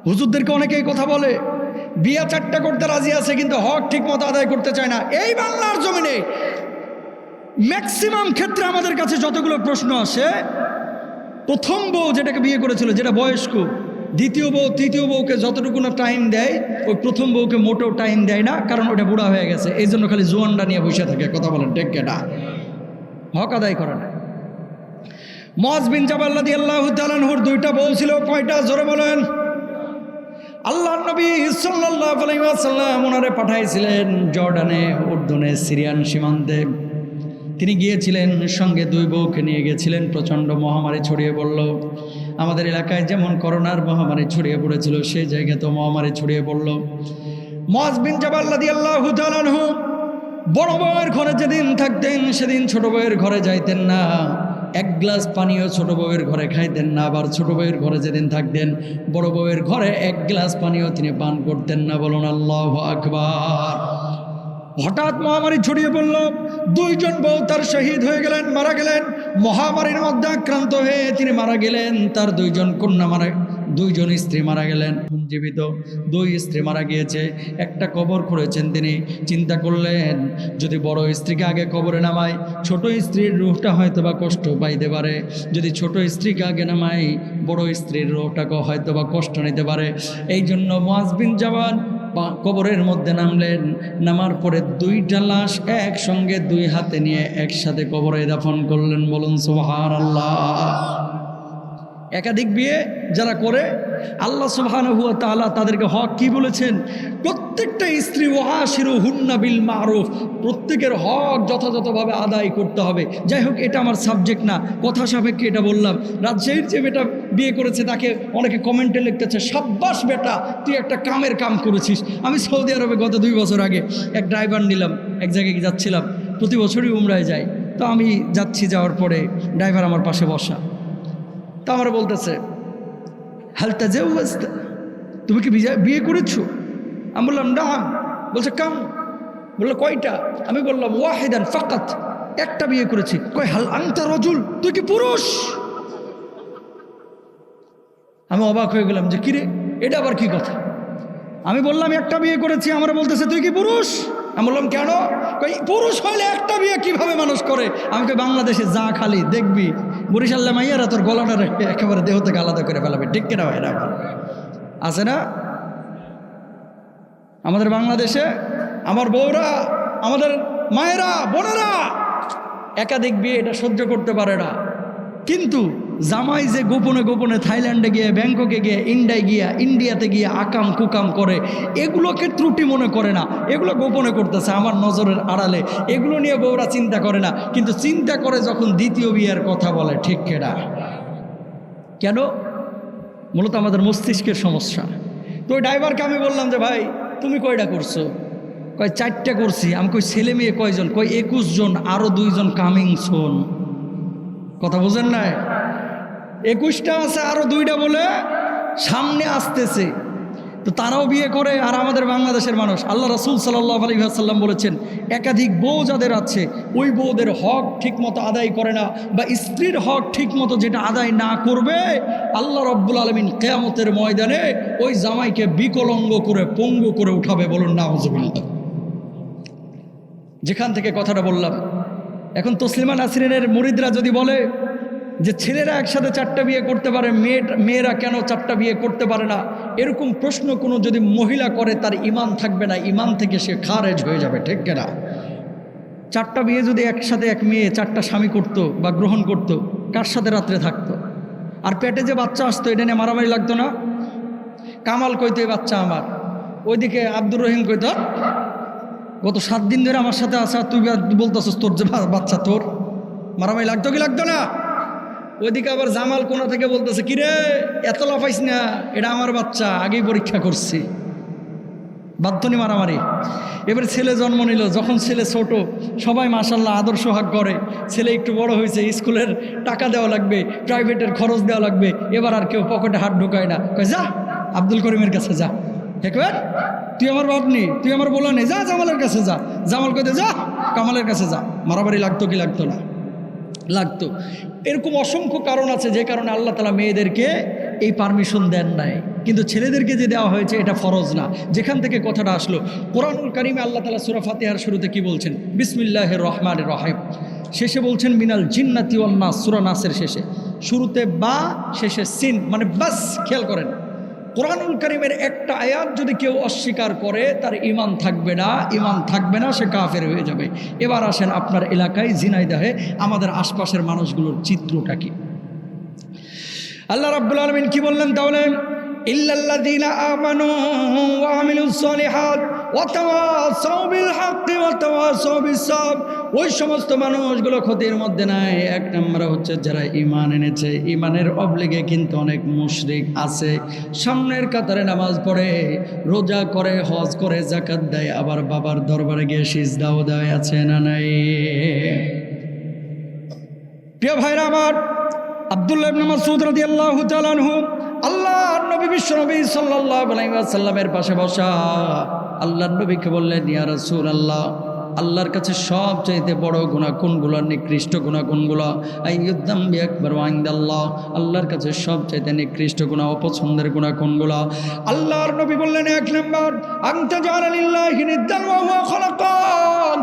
হুজুরদেরকে অনেকেই কথা বলে, বিয়ে 4টা করতে রাজি আছে কিন্তু হক ঠিক মতো আদায় করতে চায় না। এই বাংলার জমিনে ম্যাক্সিমাম ক্ষেত্রে আমাদের কাছে যতগুলো প্রশ্ন আসে, প্রথম বউ যেটাকে বিয়ে করেছিল, যেটা বয়স্ক, দ্বিতীয় বউ তৃতীয় বউকে যতটুকু না টাইম দেয়, ওই প্রথম বউকে মোটেও টাইম দেয় না, কারণ ওটা বুড়া হয়ে গেছে। এই জন্য খালি জোয়ানটা নিয়ে বসে থাকে। কথা বলেন ঠিক কেনা? হক আদায় করে না। মুআয বিন জাবাল রাদিয়াল্লাহু তাআলা আনহুর 2টা বউ ছিল। কয়টা? জোরে বলেন। আল্লাহর নবী সাল্লাল্লাহু আলাইহি ওয়াসাল্লাম ওনারে পাঠাইছিলেন জর্ডানে, উর্দুনে, সিরিয়ান সীমান্তে। তিনি গিয়েছিলেন, সঙ্গে 2 বউকে নিয়ে গিয়েছিলেন। প্রচণ্ড মহামারী ছড়িয়ে পড়ল। আমাদের এলাকায় যেমন করোনার মহামারী ছড়িয়ে পড়েছিল, সেই জায়গায় তো মহামারী ছড়িয়ে পড়ল। মুআয বিন জাবাল রাদিয়াল্লাহু তাআলা আনহু বড় বউয়ের ঘরে যেদিন থাকতেন, সেদিন ছোট বউয়ের ঘরে যাইতেন না। 1 গ্লাস পানিও ছোট বউয়ের ঘরে খাইতেন না। আবার ছোট বউয়ের ঘরে যেদিন থাকতেন, বড় বউয়ের ঘরে 1 গ্লাস পানিও তিনি পান করতেন না। বলুন আল্লাহু আকবার। হঠাৎ মহামারী ছড়িয়ে পড়ল। 2 জন বউ তার শহীদ হয়ে গেলেন, মারা গেলেন। মহামারীর মধ্যে আক্রান্ত হয়ে তিনি মারা গেলেন। তার 2 জন কন্যা 2 জন স্ত্রী মারা গেলেন। জীবিত 2 স্ত্রী মারা গিয়েছে। একটা কবর খুঁড়েছেন তিনি। চিন্তা করলেন, যদি বড় স্ত্রীকে আগে কবরে নামাই, ছোট স্ত্রীর রূহটা হয়তো বা কষ্ট পাইতে পারে। যদি ছোট স্ত্রীকে আগে নামাই, বড় স্ত্রীর রূহটাকে হয়তো বা কষ্ট নিতে পারে। এই জন্য মুআয বিন জাবাল কবরের মধ্যে নামলেন। নামার পরে 2টা লাশ একসঙ্গে 2 হাতে নিয়ে একসাথে কবরে দাফন করলেন। বলুন সুবহানাল্লাহ। একাধিক বিয়ে যারা করে, আল্লাহ সুবহানাহু ওয়া তাআলা তাদেরকে হক কি বলেছেন? প্রত্যেকটা স্ত্রী ওয়াশিরুহুন্না বিল মারুফ, প্রত্যেকের হক যথাযথভাবে আদায় করতে হবে। যাই হোক, এটা আমার সাবজেক্ট না, কথা সাপেক্ষে এটা বললাম। রাজশাহীর যে বেটা বিয়ে করেছে, তাকে অনেকে কমেন্টে লিখতেছে, সাব্বাস বেটা, তুই একটা কামের কাম করেছিস। আমি সৌদি আরবে গত 2 বছর আগে এক ড্রাইভার নিলাম, এক জায়গায় যাচ্ছিলাম। প্রতি বছরই উমরায় যাই। তো আমি যাচ্ছি, যাওয়ার পরে ড্রাইভার আমার পাশে বসা। তা আমার বলতেছে, হাল তাজাওয়াজতা, তুমি কি বিয়ে করেছো? আমি বললাম না। বলছে কাম? বললো কয়টা? আমি বললাম ওয়াহিদান ফাকাত, একটা বিয়ে করেছি। কয় হাল আনতা রাজুল, তুই কি পুরুষ? আমি অবাক হয়ে গেলাম যে কিরে, এটা আবার কি কথা? আমি বললাম একটা বিয়ে করেছি। আমার বলতেছে তুই কি পুরুষ? আমি বললাম কেন? কই পুরুষ হইলে একটা বিয়ে কিভাবে মানুষ করে? আমাকে বাংলাদেশে যা খালি দেখবি বরিশাল্লা মাইয়ারা তোর গলাটা একেবারে দেহ থেকে আলাদা করে ফেলাবে। ঠিক কিনা ভাই? আছে না? আমাদের বাংলাদেশে আমার বউরা, আমাদের মায়েরা, বোনেরা একাধিক বিয়ে এটা সহ্য করতে পারে না, কিন্তু জামাই যে গোপনে গোপনে থাইল্যান্ডে গিয়ে, ব্যাংককে গিয়ে, ইন্ডিয়াতে গিয়ে আকাম কুকাম করে, এগুলোকে ত্রুটি মনে করে না, এগুলো গোপনে করতেছে আমার নজরের আড়ালে, এগুলো নিয়ে বউরা চিন্তা করে না, কিন্তু চিন্তা করে যখন দ্বিতীয় বিয়ের কথা বলে। ঠিক কেনা? কেন? মূলত আমাদের মস্তিষ্কের সমস্যা। তো ওই ড্রাইভারকে আমি বললাম যে ভাই তুমি কয়টা করছো? কয় 4টা করছি। আমি কই ছেলে মেয়ে কয়জন? কয় 21 জন, আরও 2 জন কামিং সুন। কথা বোঝেন নাই? 21টা আছে, আরও 2টা বলে সামনে আসতেছে। তো তারাও বিয়ে করে। আর আমাদের বাংলাদেশের মানুষ, আল্লাহ রাসূল সাল্লাল্লাহু আলাইহি ওয়াসাল্লাম বলেছেন একাধিক বউ যাদের আছে ওই বউদের হক ঠিকমতো আদায় করে না, বা স্ত্রীর হক ঠিকমতো যেটা আদায় না করবে, আল্লাহ রাব্বুল আলামিন কিয়ামতের ময়দানে ওই জামাইকে বিকলাঙ্গ করে পঙ্গু করে উঠাবে। বলুন নাউজুবিল্লাহ। যেখান থেকে কথাটা বললাম, এখন তসলিমা নাসরিনের মুরিদরা যদি বলে যে ছেলেরা একসাথে 4টা বিয়ে করতে পারে, মেয়েরা কেন 4টা বিয়ে করতে পারে না, এরকম প্রশ্ন কোনো যদি মহিলা করে তার ইমান থাকবে না, ইমান থেকে সে খারেজ হয়ে যাবে। ঠিক কিনা? 4টা বিয়ে যদি একসাথে এক মেয়ে 4টা স্বামী করতো বা গ্রহণ করতো, কার সাথে রাত্রে থাকতো? আর পেটে যে বাচ্চা আসতো এটা নিয়ে মারামারি লাগতো না? কামাল কইতো এই বাচ্চা আমার, ওইদিকে আব্দুর রহিম কইতো গত 7 দিন ধরে আমার সাথে আছে, তুই বলতেছিস তোর যে বাচ্চা তোর। মারামারি লাগতো কি লাগতো না? ওইদিকে আবার জামাল কোনা থেকে বলতেছে কিরে এত লাফাইস না, এটা আমার বাচ্চা, আগেই পরীক্ষা করছি। বাধ্যনি মারামারি। এবারে ছেলে জন্ম নিল, যখন ছেলে ছোট সবাই মাশাল্লাহ আদর সোহাগ করে, ছেলে একটু বড় হয়েছে, স্কুলের টাকা দেওয়া লাগবে, প্রাইভেটের খরচ দেওয়া লাগবে, এবার আর কেউ পকেটে হাত ঢোকায় না, কয় যা আব্দুল করিমের কাছে যা, একবার তুই আমার বাপ নেই, তুই আমার বলা নেই, যা জামালের কাছে যা। জামাল কইতে যা কামালের কাছে যা। মারামারি লাগতো কি লাগতো না? লাগতো। এরকম অসংখ্য কারণ আছে যে কারণে আল্লাহ তাআলা মেয়েদেরকে এই পারমিশন দেন নাই, কিন্তু ছেলেদেরকে যে দেওয়া হয়েছে এটা ফরজ না। যেখান থেকে কথাটা আসলো, কোরআনুল কারীমে আল্লাহ তাআলা সূরা ফাতিহার শুরুতে কি বলছেন? বিসমিল্লাহির রহমানির রহিম। শেষে বলছেন মিনাল জিন্নাতি ওয়ান নাস। সূরা নাসের শেষে, শুরুতে বা শেষে সিন, মানে বাস। খেয়াল করেন, কোরআনুল কারীমের একটা আয়াত যদি কেউ অস্বীকার করে তার ঈমান থাকবে না, ঈমান থাকবে না, সে কাফের হয়ে যাবে। এবার আসেন আপনার এলাকায় ঝিনাইদহে আমাদের আশপাশের মানুষগুলোর চিত্রটা কি? আল্লাহ রাব্বুল আলামিন কি বললেন তাহলে? ইল্লাল্লাযীনা আমানু ওয়া আমিলুস সালিহাত ওয়া তাওয়াসাউ বিল হাক্কি ওয়া তাওয়াসাউ বিস সাবর। ওই সমস্ত মানুষগুলো ক্ষতির মধ্যে নাই। 1 নম্বর হচ্ছে যারা ঈমান এনেছে, ঈমানের অবলিগে কিন্তু অনেক মুশরিক আছে, সামনের কাতারে নামাজ পড়ে, রোজা করে, হজ করে, যাকাত দেয়, আবার বাবার দরবারে গিয়ে সিজদাও দেয়, আছে না নাই? প্রিয় ভাইরা আমার, আব্দুল্লাহ ইবনে মাসউদ রাদিয়াল্লাহু তাআলা আনহু আল্লাহর নবী বিশ্বনবী সাল্লাল্লাহু আলাইহি ওয়াসাল্লামের পাশে বসা আল্লাহর নবীকে বললেন, ইয়া রাসূলুল্লাহ, আল্লাহর কাছে সবচাইতে বড় গুনাহ কোনগুলো, নিকৃষ্ট গুনাহ কোনগুলো? আইয়ুদ্দামবি আকবার ইনদাল্লাহ, আল্লাহর কাছে সবচাইতে নিকৃষ্ট গুনাহ, অপছন্দের গুনাহ কোনগুলো? আল্লাহর নবী বললেন 1 নম্বর আনতা জাআলা লিল্লাহি নিদ্দান ওয়া হুয়া খালাকান।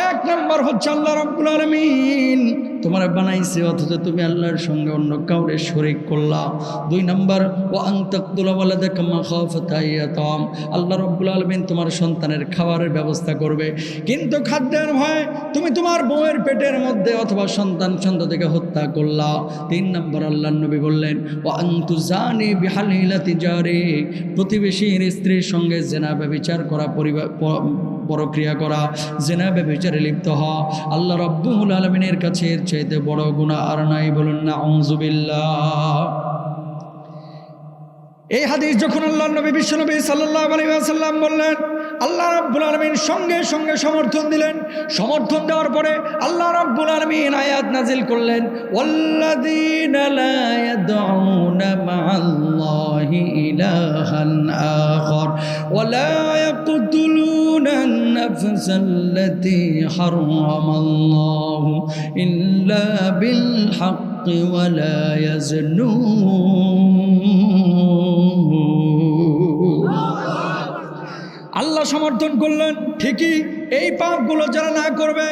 1 নম্বর হচ্ছে আল্লাহ রাব্বুল আলামিন তোমার বানাইছে অথচ তুমি আল্লাহর সঙ্গে অন্য কাউরে শরীক করলা। 2 নম্বর ওয়া আনতাকতুলা ওয়ালাদাকা মাখাফাতা ইয়াতাম, আল্লাহ রাব্বুল আলামিন তোমার সন্তানের খাবারের ব্যবস্থা করবে, কিন্তু খাদ্যের ভয়ে তুমি তোমার বউয়ের পেটের মধ্যে অথবা সন্ততিকে হত্যা করলা। 3 নম্বর আল্লাহর নবী বললেন ওয়া আনতুজানি বিহালিলাতি জারি, প্রতিবেশীর স্ত্রীর সঙ্গে জিনা ব্যভিচার করা, পরক্রিয়া করা, জিনা ব্যভিচারে লিপ্ত হওয়া আল্লাহ রাব্বুল আলামিনের কাছে এর চাইতে বড় গুনাহ আর নাই। বলুন নাউযুবিল্লাহ। এই হাদিস যখন আল্লাহর নবী বিশ্বনবী সাল্লাল্লাহু আলাইহি ওয়াসাল্লাম বললেন, আল্লাহ রাব্বুল আলামিন সঙ্গে সঙ্গে সমর্থন দিলেন। সমর্থন দেওয়ার পরে আল্লাহ রাব্বুল আলামিন আয়াত নাজিল করলেন, ওয়াল্লাযীনা লা ইয়াদউনা মা'আল্লাহি ইলাহান আখার ওয়া লা ইয়াকতুলুনা আন-নাফসাল্লাতী হারামাল্লাহু ইল্লা বিল হাক্কি ওয়া লা ইয়াজনুন। আল্লাহ সমর্থন করলেন ঠিকই, এই পাপগুলো যারা না করবে,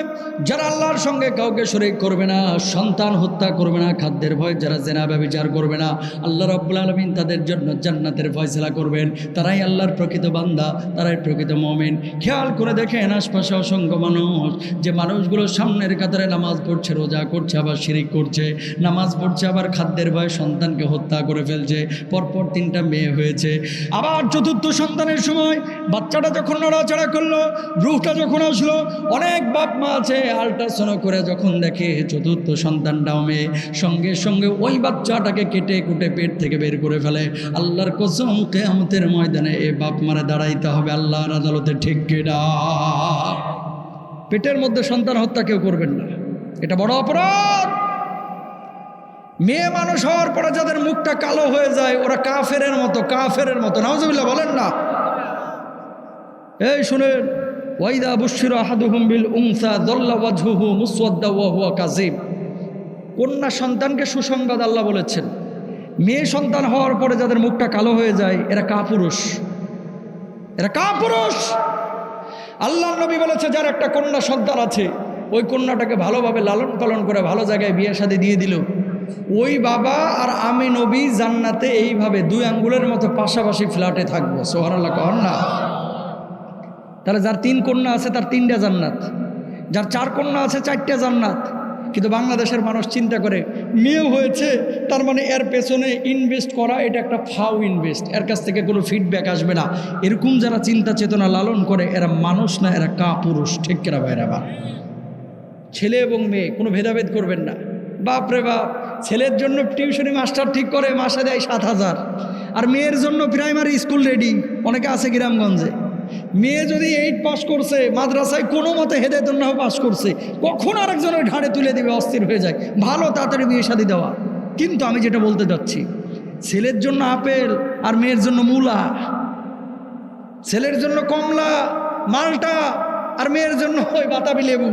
যারা আল্লাহর সঙ্গে কাউকে শরীক করবে না, সন্তান হত্যা করবে না, খাদ্যের ভয় যারা জেনা ব্যভিচার করবে না, আল্লাহ রাব্বুল আলামিন তাদের জন্য জান্নাতের ফয়সালা করবেন। তারাই আল্লাহর প্রকৃত বান্দা, তারাই প্রকৃত মুমিন। খেয়াল করে দেখেন আশপাশে অসংখ্য মানুষ, যে মানুষগুলো সামনের কাতারে নামাজ পড়ছে, রোজা করছে, আবার শিরিক করছে, নামাজ পড়ছে, আবার খাদ্যের ভয়ে সন্তানকে হত্যা করে ফেলছে, পরপর 3টা মেয়ে হয়েছে, আবার 4র্থ সন্তানের সময় বাচ্চাটা যখন নড়াচড়া করলো, রুহটা যখন আসলো, অনেক বাপ মা আছে আল্ট্রাসাউন্ড করে যখন দেখে 4র্থ সন্তানটাও মেয়ে, সঙ্গে সঙ্গে ওই বাচ্চাটাকে কেটে কুটে পেট থেকে বের করে ফেলে। আল্লাহর কসম, কিয়ামতের ময়দানে এ বাপ মারে দাঁড়াইতে হবে আল্লাহর আদালতে, ঠিক কিনা? পেটের মধ্যে সন্তান হত্যা কেউ করবেন না, এটা বড় অপরাধ। মেয়ে মানুষ হওয়ার পরে যাদের মুখটা কালো হয়ে যায়, ওরা কাফেরের মতো, নাউজুবিল্লাহ বলেন না। এই শুনেন, ওয়াইদা বুশিরা আহাদুহুম বিল উনসা যাল্লা ওয়াজহুহু মুসওয়াদ্দা ওয়া হুয়া কাযিব। কন্যা সন্তানকে সুসংবাদ আল্লাহ বলেছেন। মেয়ে সন্তান হওয়ার পরে যাদের মুখটা কালো হয়ে যায়, এরা কাপুরুষ, আল্লাহ নবী বলেছে, যার একটা কন্যা সন্তান আছে, ওই কন্যাটাকে ভালোভাবে লালন পালন করে ভালো জায়গায় বিয়ে শাদী দিয়ে দিল, ওই বাবা আর আমি নবী জান্নাতে এইভাবে 2 আঙ্গুলের মতো পাশাপাশি ফ্ল্যাটে থাকবো। সুবহানাল্লাহ কন না। তাহলে যার 3 কন্যা আছে তার 3টা জান্নাত, যার 4 কন্যা আছে 4টা জান্নাত। কিন্তু বাংলাদেশের মানুষ চিন্তা করে, মেয়ে হয়েছে তার মানে এর পেছনে ইনভেস্ট করা এটা একটা ফাউ ইনভেস্ট, এর কাছ থেকে কোনো ফিডব্যাক আসবে না। এরকম যারা চিন্তা চেতনা লালন করে, এরা মানুষ না, এরা কাপুরুষ, ঠিক কিনা ভাইরা? বা ছেলে এবং মেয়ে কোনো ভেদাভেদ করবেন না। বাপরে বাপ, ছেলের জন্য টিউশনি মাস্টার ঠিক করে মাসে দেয় 7,000, আর মেয়ের জন্য প্রাইমারি স্কুল রেডি। অনেকে আছে গ্রামগঞ্জে, মেয়ে যদি 8 পাস করছে, মাদ্রাসায় কোনো মতে হেদায়েতুন্নাহ পাস করছে, কখন আরেকজনের ঘাড়ে তুলে দিবে, অস্থির হয়ে যায়। ভালো তাড়াতাড়ি বিয়ে শাদী দেওয়া। কিন্তু আমি যেটা বলতে যাচ্ছি, ছেলের জন্য আপেল আর মেয়ের জন্য মূলা, ছেলের জন্য কমলা মালটা আর মেয়ের জন্য ওই বাতাবি লেবু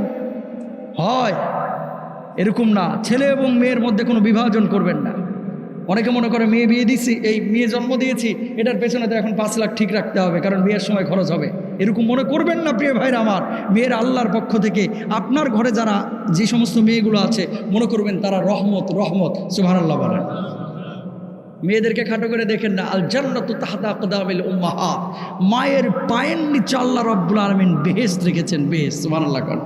হয়, এরকম না। ছেলে এবং মেয়ের মধ্যে কোনো বিভাজন করবেন না। অনেকে মনে করে মেয়ে বিয়ে দিচ্ছি, এই মেয়ে জন্ম দিয়েছি, এটার পেছনে তো এখন 5 লাখ ঠিক রাখতে হবে, কারণ বিয়ের সময় খরচ হবে। এরকম মনে করবেন না প্রিয় ভাইরা আমার। মেয়ের আল্লাহর পক্ষ থেকে আপনার ঘরে যারা যে সমস্ত মেয়েগুলো আছে, মনে করবেন তারা রহমত। সুবহানাল্লাহ বলেন। মেয়েদেরকে খাটো করে দেখেন না। আল জান্নাতু তাহতা আকদামিল উম্মাহাত, মায়ের পায়ের নিচে আল্লাহ রাব্বুল আলামিন বেহেশত রেখেছেন, বেহেশত। সুবহানাল্লাহ বলেন।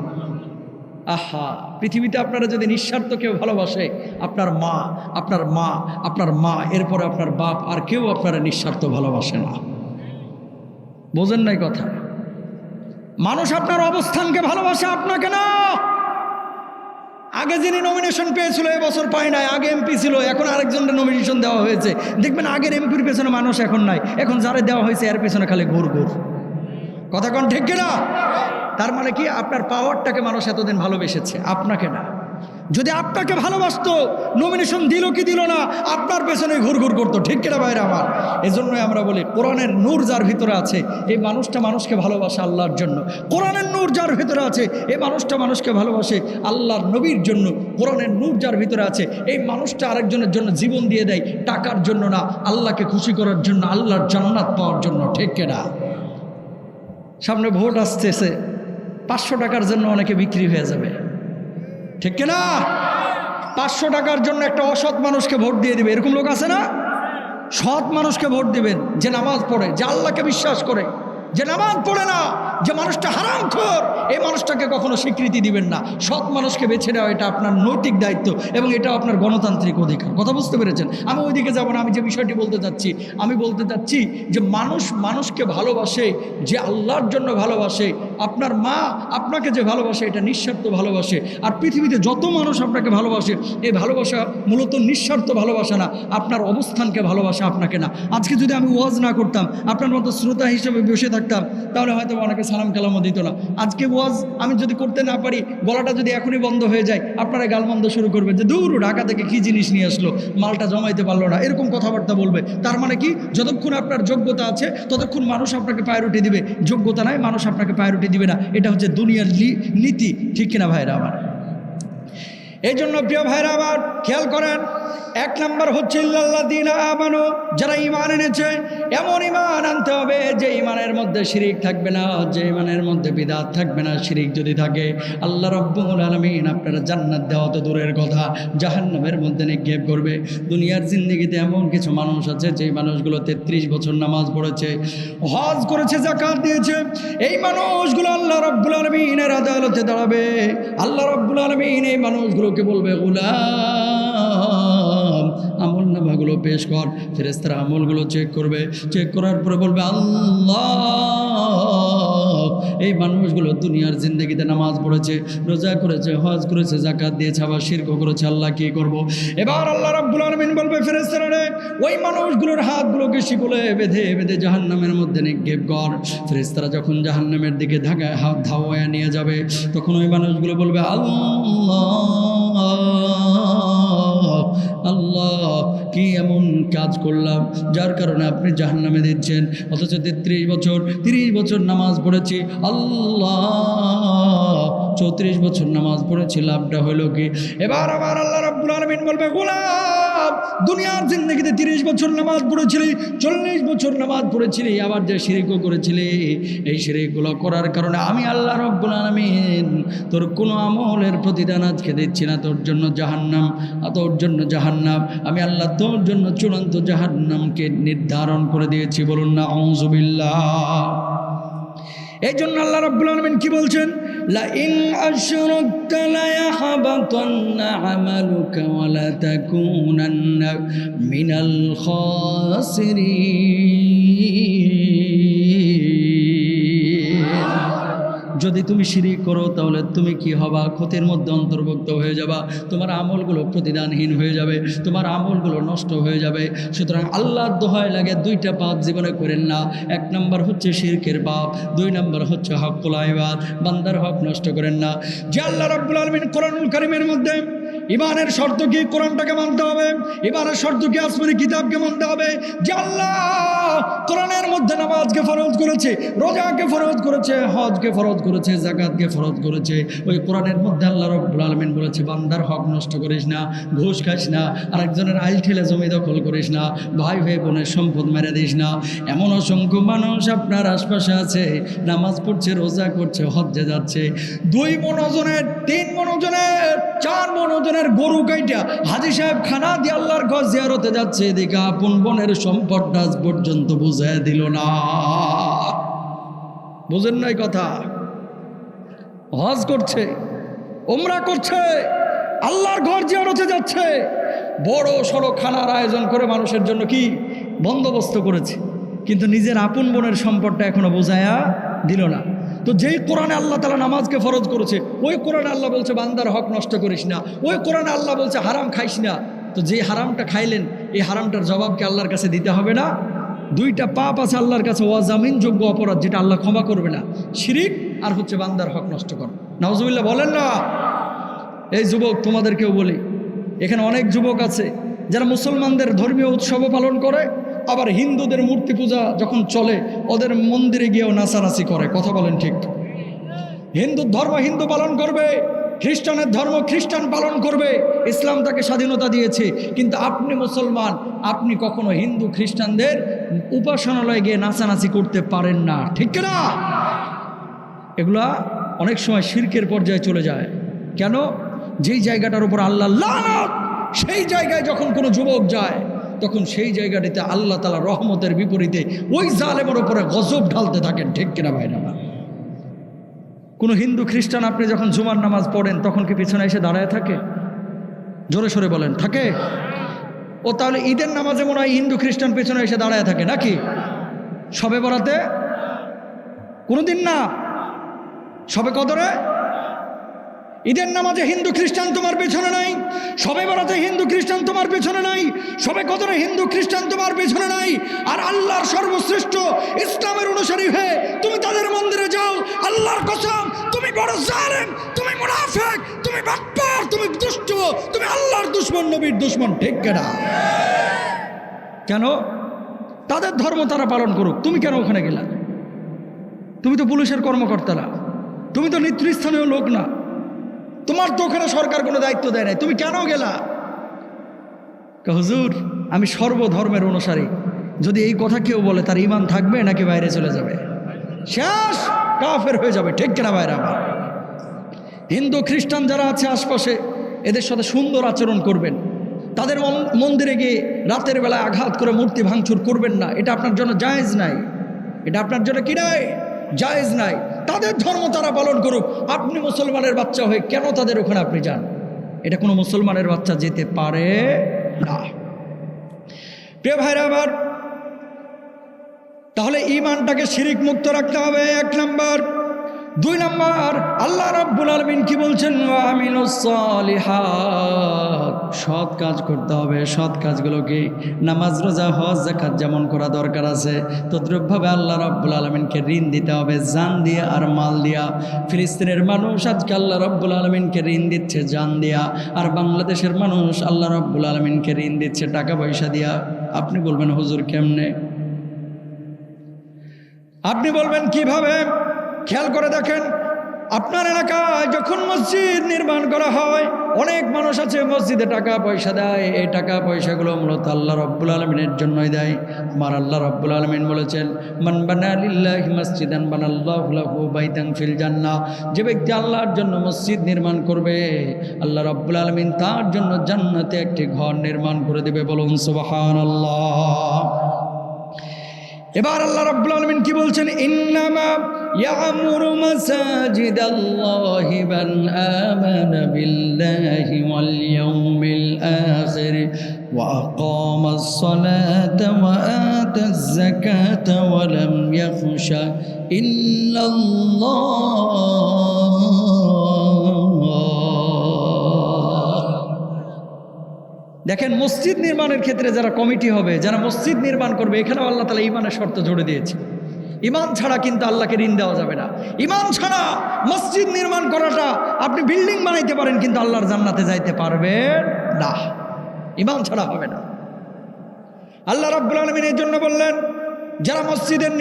আহা, পৃথিবীতে আপনারা যদি নিঃস্বার্থ কেউ ভালোবাসে, আপনার মা, এরপরে আপনার বাপ, আর কেউ আপনারা নিঃস্বার্থ ভালোবাসে না। বোঝেন নাই কথা? মানুষ আপনার অবস্থানকে ভালোবাসে, আপনাকে না। আগে যিনি নমিনেশন পেয়েছিল এবছর পায় নাই, আগে এমপি ছিল, এখন আরেকজনের নমিনেশন দেওয়া হয়েছে। দেখবেন আগের এমপির পেছনে মানুষ এখন নাই, এখন যারা দেওয়া হয়েছে এর পেছনে খালি ঘুর। কথা কোন ঠিক কিনা? তার মানে কি, আপনার পাওয়ারটাকে মানুষ এতদিন ভালোবেসেছে, আপনাকে না। যদি আপনাকে ভালোবাসতো, নমিনেশন দিল কি দিল না, আপনার পেছনে ঘুর করতো, ঠিক কিনা ভাইরা আমার? এজন্যই আমরা বলি, কোরআনের নূর যার ভিতরে আছে, এই মানুষটা মানুষকে ভালোবাসে আল্লাহর জন্য। কোরআনের নূর যার ভিতরে আছে, এই মানুষটা মানুষকে ভালোবাসে আল্লাহর নবীর জন্য। কোরআনের নূর যার ভিতরে আছে, এই মানুষটা আরেকজনের জন্য জীবন দিয়ে দেয়, টাকার জন্য না, আল্লাহকে খুশি করার জন্য, আল্লাহর জান্নাত পাওয়ার জন্য, ঠিক কিনা? সামনে ভোট আসতেছে, 500 টাকার জন্য অনেকে বিক্রি হয়ে যাবে, ঠিক কিনা? 500 টাকার জন্য একটা অসৎ মানুষকে ভোট দিয়ে দিবে, এরকম লোক আছে না? সৎ মানুষকে ভোট দিবেন, যে নামাজ পড়ে, যে আল্লাহকে বিশ্বাস করে। যে নামাজ পড়ে না, যে মানুষটা হারামখোর, এই মানুষটাকে কখনো স্বীকৃতি দিবেন না। সৎ মানুষকে বেছে নেওয়া এটা আপনার নৈতিক দায়িত্ব, এবং এটা আপনার গণতান্ত্রিক অধিকার। কথা বুঝতে পেরেছেন? আমি ওইদিকে যাব না। আমি যে বিষয়টি বলতে চাচ্ছি, আমি বলতে চাচ্ছি যে মানুষ মানুষকে ভালোবাসে, যে আল্লাহর জন্য ভালোবাসে। আপনার মা আপনাকে যে ভালোবাসে, এটা নিঃস্বার্থ ভালোবাসে। আর পৃথিবীতে যত মানুষ আপনাকে ভালোবাসে, এই ভালোবাসা মূলত নিঃস্বার্থ ভালোবাসা না, আপনার অবস্থানকে ভালোবাসা, আপনাকে না। আজকে যদি আমি ওয়াজ না করতাম, আপনার মতো শ্রোতা হিসেবে বসে থাকতাম, তাহলে হয়তো অনেকে সালাম কালামও দিত না। আজকে ওয়াজ আমি যদি করতে না পারি, গলাটা যদি এখনই বন্ধ হয়ে যায়, আপনারা গালমন্দ শুরু করবে যে দূর ঢাকা থেকে কি জিনিস নিয়ে আসলো, মালটা জমাইতে পারলো না, এরকম কথাবার্তা বলবে। তার মানে কি, যতক্ষণ আপনার যোগ্যতা আছে ততক্ষণ মানুষ আপনাকে প্রায়োরিটি দিবে, যোগ্যতা নাই মানুষ আপনাকে প্রায়োরিটি দিবে না। এটা হচ্ছে দুনিয়ার নীতি, ঠিক কিনা ভাইরা আমার? এই জন্য প্রিয় ভাইরা আবার খেয়াল করেন, এক নাম্বার হচ্ছে ইল্লাল্লাযীনা আমানু, যারা ঈমান এনেছে। এমন ঈমান আনতে হবে যে ঈমানের মধ্যে শিরিক থাকবে না, যে ঈমানের মধ্যে বিদআত থাকবে না। শিরিক যদি থাকে আল্লাহ রাব্বুল আলামিন আপনারা জান্নাত দেওয়া তো দূরের কথা, জাহান্নামের মধ্যে নিক্ষেপ করবে। দুনিয়ার জিন্দেগিতে এমন কিছু মানুষ আছে যে মানুষগুলো 33 বছর নামাজ পড়েছে, হজ করেছে, যাকাত দিয়েছে। এই মানুষগুলো আল্লাহ রাব্বুল আলামিনের আদালতে দাঁড়াবে। আল্লাহ রাব্বুল আলামিন এই মানুষগুলোকে বলবে, গোলাম আমল নামাগুলো পেশ কর। ফেরেশতারা আমলগুলো চেক করবে, চেক করার পরে বলবে, আল্লাহ এই মানুষগুলো দুনিয়ার জিন্দেগিতে নামাজ পড়েছে, রোজা করেছে, হজ করেছে, যাকাত দিয়েছে, আবার শিরক করেছে, আল্লাহ কি করব? এবার আল্লাহ রাব্বুল আলামিন বলবে, ফেরেশতারা রে ওই মানুষগুলোর হাতগুলোকে শিকলে বেঁধে বেঁধে জাহান্নামের মধ্যে নিক্ষেপ কর। ফেরেশতারা যখন জাহান্নামের দিকে হাত ধাওয়া নিয়ে যাবে, তখন ওই মানুষগুলো বলবে, আল্লাহ কি এমন কাজ করলাম যার কারণে আপনি জাহান্নামে দিচ্ছেন? অথচ 30 বছর নামাজ পড়েছি, আল্লাহ 34 বছর নামাজ পড়েছি, লাভটা হলো কি? এবার আবার আল্লাহ রাব্বুল আলামিন বলবে, গোলাম দুনিয়ার জিন্দেগিতে 30 বছর নামাজ পড়েছিলি, 40 বছর নামাজ পড়েছিলি, আবার যে শিরকও করেছিলি, এই শিরকগুলো করার কারণে আমি আল্লাহ রাব্বুল আলামিন তোর কোনো আমলের প্রতিদান আজকে দিচ্ছি না, তোর জন্য জাহান্নাম, তোর জন্য জাহান্নাম। আমি আল্লাহ তোর জন্য চূড়ান্ত জাহান্নামকে নির্ধারণ করে দিয়েছি। বলুন না আউযুবিল্লাহ। এই জন্য আল্লাহ রাব্বুল আলামিন কি বলছেন? লা ইন আশরাকতা লা ইয়াহবাতান্না আমালুকা ওয়া লা তাকুনান্না মিনাল খাসিরিন। যদি তুমি শিরিক করো তাহলে তুমি কি হবা? ক্ষতির মধ্যে অন্তর্ভুক্ত হয়ে যাবা, তোমার আমলগুলো প্রতিদানহীন হয়ে যাবে, তোমার আমলগুলো নষ্ট হয়ে যাবে। সুতরাং আল্লাহর দোহাই লাগে, 2টা পাপ জীবনে করেন না। 1 নম্বর হচ্ছে শিরকের পাপ, 2 নম্বর হচ্ছে হকুল ইবাদ, বান্দার হক নষ্ট করেন না। যে আল্লাহ রাব্বুল আলামিন কোরআনুল কারীমের মধ্যে ইমানের শর্ত কি? কোরআনটাকে মানতে হবে। ইমানের শর্ত কি? আসমানি কিতাবকে মানতে হবে। যে আল্লাহ কোরআনের মধ্যে নামাজকে ফরজ করেছে, রোজাকে ফরজ করেছে, হজকে ফরজ করেছে, যাকাতকে ফরজ করেছে, ওই কোরআনের মধ্যে আল্লাহ রাব্বুল আলামিন বলেছে, বান্দার হক নষ্ট করিস না, ঘুষ খাস না, আরেকজনের আইল ঠেলে জমি দখল করিস না, ভাই ভাই বোনের সম্পদ মেরে দিস না। এমন অসংখ্য মানুষ আপনার আশপাশে আছে, নামাজ পড়ছে, রোজা করছে, হজ্জে যাচ্ছে, 2 মণ ওজনের, 3 মণ ওজনের, 4 মণ ওজনের গরু কাইটা হাজী সাহেব খানা দিয়ে আল্লাহর ঘর জিয়ারতে যাচ্ছে, এদিকে আপন বোনের সম্পদটা আজ পর্যন্ত বুঝায় দিল না। বুঝেন নাই কথা? হজ করছে, উমরা করছে, আল্লাহর ঘর জিয়ারতে যাচ্ছে, বড় সড়ো খানার আয়োজন করে মানুষের জন্য কি বন্দোবস্ত করেছে, কিন্তু নিজের আপন বোনের সম্পদটা এখনো বোঝায়া দিল না। তো যেই কোরআনে আল্লাহ তাআলা নামাজকে ফরজ করেছে, ওই কোরআনে আল্লাহ বলছে বান্দার হক নষ্ট করিস না, ওই কোরআনে আল্লাহ বলছে হারাম খাইস না। তো যে হারামটা খাইলেন, এই হারামটার জবাবকে আল্লাহর কাছে দিতে হবে না? 2টা পাপ আছে আল্লাহর কাছে, অজামিনযোগ্য অপরাধ, যেটা আল্লাহ ক্ষমা করবে না, শিরিক আর হচ্ছে বান্দার হক নষ্ট করা। নাউজুবিল্লাহ বলেন না? এই যুবক তোমাদেরকেও বলি, এখানে অনেক যুবক আছে যারা মুসলমানদের ধর্মীয় উৎসবও পালন করে, আবার হিন্দুদের মূর্তি পূজা যখন চলে ওদের মন্দিরে গিয়েও নাচানাচি করে। কথা বলেন ঠিক? হিন্দুর ধর্ম হিন্দু পালন করবে, খ্রিস্টানের ধর্ম খ্রিস্টান পালন করবে, ইসলাম তাকে স্বাধীনতা দিয়েছে। কিন্তু আপনি মুসলমান, আপনি কখনো হিন্দু খ্রিস্টানদের উপাসনালয়ে গিয়ে নাচানাচি করতে পারেন না, ঠিক না? এগুলা অনেক সময় শিরকের পর্যায়ে চলে যায়। কেন? যেই জায়গাটার উপর আল্লাহ লানত, সেই জায়গায় যখন কোনো যুবক যায়, তখন সেই জায়গাটিতে আল্লাহ তাআলা রহমতের বিপরীতে ওই জালেমের উপরে গজব ঢালতে থাকেন, ঠিক কিনা ভাইরা? কোনো হিন্দু খ্রিস্টান আপনি যখন জুমার নামাজ পড়েন, তখন কি পিছনে এসে দাঁড়ায় থাকে? জোরে সোরে বলেন, থাকে? ও তাহলে ঈদের নামাজে মনে হয় হিন্দু খ্রিস্টান পেছনে এসে দাঁড়ায় থাকে নাকি? শবে বরাতে কোনোদিন না, শবে কদরে, ঈদের নামাজে হিন্দু খ্রিস্টান তোমার পেছনে নাই, শবে বরাতে হিন্দু খ্রিস্টান তোমার পেছনে নাই, শবে কদরে হিন্দু খ্রিস্টান তোমার পেছনে নাই। আর আল্লাহর সর্বশ্রেষ্ঠ ইসলামের অনুসারী হয়ে তুমি তাদের মন্দিরে যাও, আল্লাহর কসম তুমি বড় জালেম, তুমি মুনাফিক, তুমি বাটপার, তুমি দুষ্ট, তুমি আল্লাহর দুশমন, নবীর দুশমন, ঠিক কিনা? কেন? তাদের ধর্ম তারা পালন করুক, তুমি কেন ওখানে গেলা? তুমি তো পুলিশের কর্মকর্তা না, তুমি তো নেতৃস্থানীয় লোক না, তোমার তো ওখানে সরকার কোনো দায়িত্ব দেয় নাই, তুমি কেন গেলা? হুজুর আমি সর্বধর্মের অনুসারী, যদি এই কথা কেউ বলে তার ঈমান থাকবে নাকি বাইরে চলে যাবে? শেষ, কাফের হয়ে যাবে। ঠিক কিনা ভাইরা আমার? হিন্দু খ্রিস্টান যারা আছে আশপাশে, এদের সাথে সুন্দর আচরণ করবেন। তাদের মন্দিরে গিয়ে রাতের বেলায় আঘাত করে মূর্তি ভাঙচুর করবেন না, এটা আপনার জন্য জায়েজ নাই। এটা আপনার জন্য কি নাই? জায়েজ নাই। তাদের ধর্ম তারা পালন করুক, আপনি মুসলমানের বাচ্চা হয়ে কেন তাদের ওখানে আপনি যান? এটা কোনো মুসলমানের বাচ্চা যেতে পারে না। প্রিয় ভাইরা আমার, তাহলে ঈমানটাকে শিরিক মুক্ত রাখতে হবে, 1 নাম্বার। 2 নাম্বার, আল্লাহ রাব্বুল আলামিন কি বলছেন? ওয়া আমিলুস সালিহাত, সৎ কাজ করতে হবে। সৎ কাজগুলো কি? নামাজ, রোজা, হজ, যাকাত যেমন করা দরকার আছে, তদ্রূপভাবে আল্লাহ রাব্বুল আলামিনকে ঋণ দিতে হবে, জান দিয়া আর মাল দিয়া। ফিলিস্তিনের মানুষ আজকে আল্লাহ রাব্বুল আলামিনকে ঋণ দিচ্ছে জান দিয়া, আর বাংলাদেশের মানুষ আল্লাহ রাব্বুল আলামিনকে ঋণ দিচ্ছে টাকা পয়সা দিয়া। আপনি বলবেন হুজুর কেমনে? আপনি বলবেন কিভাবে? খেয়াল করে দেখেন, আপনার এলাকায় যখন মসজিদ নির্মাণ করা হয়, অনেক মানুষ আছে মসজিদে টাকা পয়সা দেয়। এই টাকা পয়সাগুলো মূলত আল্লাহ রাব্বুল আলামিনের জন্যই দেয়। আমার আল্লাহ রাব্বুল আলামিন বলেছেন, মান বানা লিল্লাহি মসজিদান বানাল্লাহু লাহু বাইতান ফিল জান্নাহ, যে ব্যক্তি আল্লাহর জন্য মসজিদ নির্মাণ করবে, আল্লাহ রাব্বুল আলামিন তার জন্য জান্নাতে একটি ঘর নির্মাণ করে দেবে। বলুন সুবহানাল্লাহ। এবার আল্লাহ রাব্বুল আলামিন কি বলছেন? ইন্নামা ইয়ামুরু মাসাজিদাল্লাহি মান আমানা বিল্লাহি ওয়াল ইয়াউমিল আখির ওয়া আকামাস সালাতা ওয়া আতাজ যাকাতা ওয়া লাম ইয়াখশা ইল্লাল্লাহ। দেখেন, মসজিদ নির্মাণের ক্ষেত্রে যারা কমিটি হবে, যারা মসজিদ নির্মাণ করবে, এখানেও আল্লাহ তাআলা ঈমানের শর্ত জুড়ে দিয়েছে। ঈমান ছাড়া কিন্তু আল্লাহকে ঋণ দেওয়া যাবে না। ঈমান ছাড়া মসজিদ নির্মাণ করাটা, আপনি বিল্ডিং বানাইতে পারেন কিন্তু আল্লাহর জান্নাতে যাইতে পারবেন না, ঈমান ছাড়া হবে না। আল্লাহ রাব্বুল আলামিন এর জন্য বললেন, যারা মসজিদের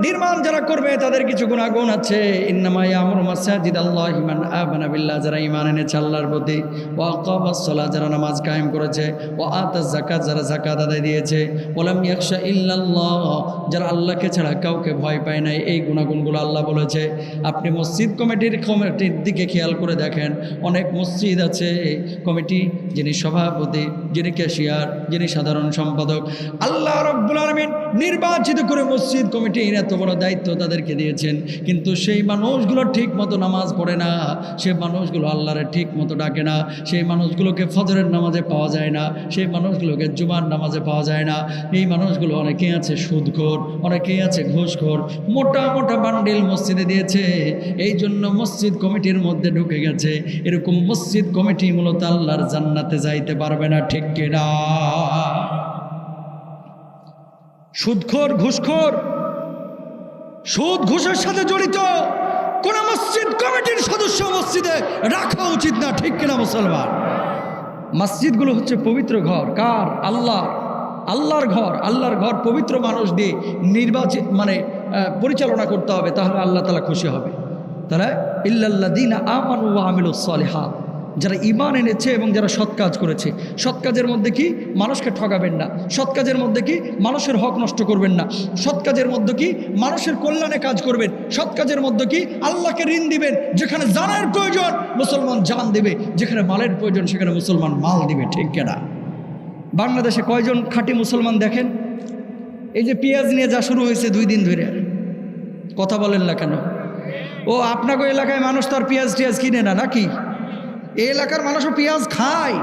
নির্মাণ যারা করবে তাদের কিছু গুনাহগুণ আছে। ইন্নামা ইয়ামুরু মাসাজিদাল্লাহি মান আমানা বিল্লাহ, যারা ঈমান এনেছে আল্লাহর প্রতি, ওয়া আকামাস সালাত, যারা নামাজ কায়েম করেছে, ওয়া আতাজ যাকাত, যারা যাকাত আদায় দিয়েছে, ওয়া লাম ইয়াখশা ইল্লাল্লাহ, যারা আল্লাহকে ছাড়া কাউকে ভয় পায় নাই। এই গুনাহগুণগুলো আল্লাহ বলেছে। আপনি মসজিদ কমিটির দিকে খেয়াল করে দেখেন, অনেক মসজিদ আছে কমিটি, যিনি সভাপতি, যিনি ক্যাশিয়ার, যিনি সাধারণ সম্পাদক, আল্লাহ রাব্বুল আলামিন নির্বাচিত করে মসজিদ কমিটি এত বড় দায়িত্ব তাদেরকে দিয়েছেন, কিন্তু সেই মানুষগুলো ঠিক মতো নামাজ পড়ে না, সেই মানুষগুলো আল্লাহরে ঠিক মতো ডাকে না, সেই মানুষগুলোকে ফজরের নামাজে পাওয়া যায় না, সেই মানুষগুলোকে জুমার নামাজে পাওয়া যায় না। এই মানুষগুলো অনেকেই আছে সুদখোর, অনেকেই আছে ঘুষখোর, মোটা মোটা বান্ডিল মসজিদে দিয়েছে, এই জন্য মসজিদ কমিটির মধ্যে ঢুকে গেছে। এরকম মসজিদ কমিটি মূলত আল্লাহর জান্নাতে যাইতে পারবে না। ঠিক কিনা? সুদখোর, ঘুষখোর, সুদ ঘুষের সাথে জড়িত কোন মসজিদ কমিটির সদস্য মসজিদে রাখা উচিত না। ঠিক কিনা মুসলমান? মসজিদগুলো হচ্ছে পবিত্র ঘর। কার? আল্লাহর। আল্লাহর ঘর। আল্লাহর ঘর পবিত্র মানুষ দিয়ে পরিচালনা করতে হবে, তাহলে আল্লাহ তাআলা খুশি হবে। তাহলে ইল্লাল্লাযীনা আমানু ওয়া আমিলুস সালিহাত, যারা ঈমান এনেছে এবং যারা সৎ কাজ করেছে। সৎ কাজের মধ্যে কি? মানুষকে ঠকাবেন না। সৎ কাজের মধ্যে কি? মানুষের হক নষ্ট করবেন না। সৎ কাজের মধ্যে কি? মানুষের কল্যাণে কাজ করবেন। সৎ কাজের মধ্যে কি? আল্লাহকে ঋণ দিবেন। যেখানে জানের প্রয়োজন মুসলমান জান দিবে, যেখানে মালের প্রয়োজন সেখানে মুসলমান মাল দিবে। ঠিক কিনা? বাংলাদেশে কয়জন খাঁটি মুসলমান দেখেন? এই যে পেঁয়াজ নিয়ে যা শুরু হয়েছে 2 দিন ধরে, কথা বলেন না কেন? ও আপনাকে এলাকায় মানুষ তো আর পেঁয়াজ টিয়াজ কিনে না নাকি? এই এলাকার মানুষও পেঁয়াজ খায়।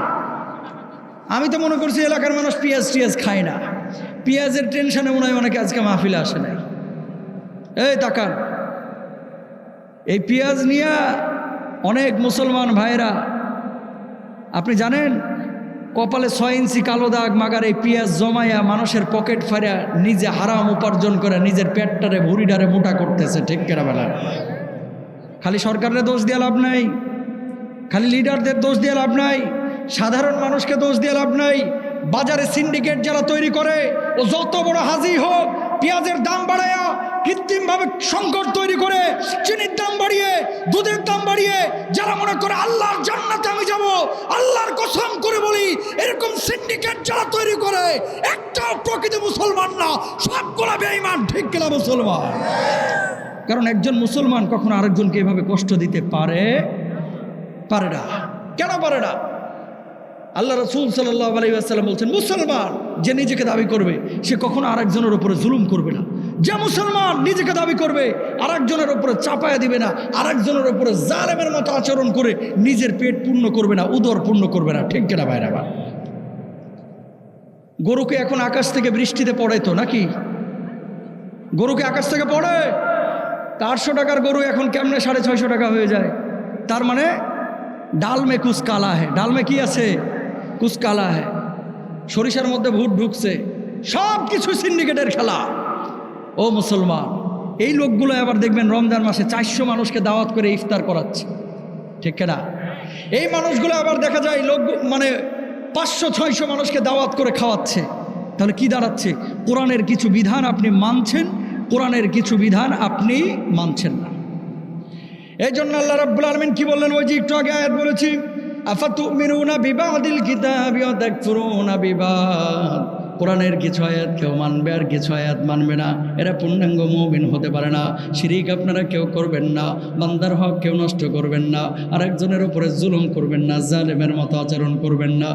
আমি তো মনে করছি এলাকার মানুষ পেঁয়াজ টিয়াজ খায় না। পেঁয়াজের টেনশনে মনে হয় অনেকে আজকে মাহফিলে আসে নাই। এই তাকান, এই পেঁয়াজ নিয়ে অনেক মুসলমান ভাইরা, আপনি জানেন কপালে 6 ইঞ্চি কালো দাগ মাগার এই পেঁয়াজ জমাইয়া মানুষের পকেট ফাড়া নিজে হারাম উপার্জন করে নিজের পেটটারে ভুড়িটারে মোটা করতেছে। ঠিক কেনা বেলা? খালি সরকারের দোষ দিয়ে লাভ নাই, খালি লিডারদের দোষ দিয়ে লাভ নাই, সাধারণ মানুষকে দোষ দিয়ে লাভ নাই। বাজারে সিন্ডিকেট যারা তৈরি করে, ও যত বড় হাজি হোক, পেঁয়াজের দাম বাড়ায়া কৃত্রিমভাবে সংকট তৈরি করে চিনির দাম বাড়িয়ে, দুধের দাম বাড়িয়ে যারা মনে করে আল্লাহর জান্নাতে আমি যাব, আল্লাহর কসম করে বলি এরকম সিন্ডিকেট যারা তৈরি করে একটাও প্রকৃত মুসলমান না, সবগুলা বেঈমান। ঠিক কিনা মুসলমান? কারণ একজন মুসলমান কখনো আরেকজনকে এভাবে কষ্ট দিতে পারে না। কেন পারে না? আল্লাহ রাসূল সাল্লাল্লাহু আলাইহি ওয়াসাল্লাম বলছেন, মুসলমান যে নিজেকে দাবি করবে সে কখনো আরেকজনের উপরে জুলুম করবে না। যে মুসলমান নিজেকে দাবি করবে আরেকজনের উপরে চাপায়া দিবে না, আরেকজনের উপরে জালেমের মতো আচরণ করে নিজের পেট পূর্ণ করবে না, উদর পূর্ণ করবে না। ঠিক কিনা ভাইরা? গরুকে এখন আকাশ থেকে বৃষ্টিতে পড়ে তো নাকি? গরুকে আকাশ থেকে পড়ে? 800 টাকার গরু এখন কেমনে 650 টাকা হয়ে যায়? তার মানে ডাল মে কুছ কালা হ্যায়। ডাল মে কি আছে? কুছ কালা হ্যায়। সরিষার মধ্যে ভূত ঢুকছে। সব কিছু সিন্ডিকেটের খেলা। ও মুসলমান, এই লোকগুলো আবার দেখবেন রমজান মাসে 400 মানুষকে দাওয়াত করে ইফতার করাচ্ছে। ঠিক না? এই মানুষগুলো আবার দেখা যায় লোক মানে 500-600 মানুষকে দাওয়াত করে খাওয়াচ্ছে। তাহলে কি দাঁড়াচ্ছে? কোরআনের কিছু বিধান আপনি মানছেন, কোরআনের কিছু বিধান আপনি মানছেন না। এই জন্য আল্লাহ রাব্বুল আলামিন কি বললেন? ওই যে একটু আগে আয়াত বলেছি, আফাতুমিনুনা বিবাদিল কিতাবি ওয়া তাকফুরুনা বিবাদ। কোরআনের কিছু আয়াত কেউ মানবে আর কিছু আয়াত মানবে না। এরা পূর্ণাঙ্গ মুমিন হতে পারে না। শিরিক আপনারা কেউ করবেন না, বান্দার হক কেউ নষ্ট করবেন না, আরেকজনের উপরে জুলুম করবেন না, জালেমের মতো আচরণ করবেন না।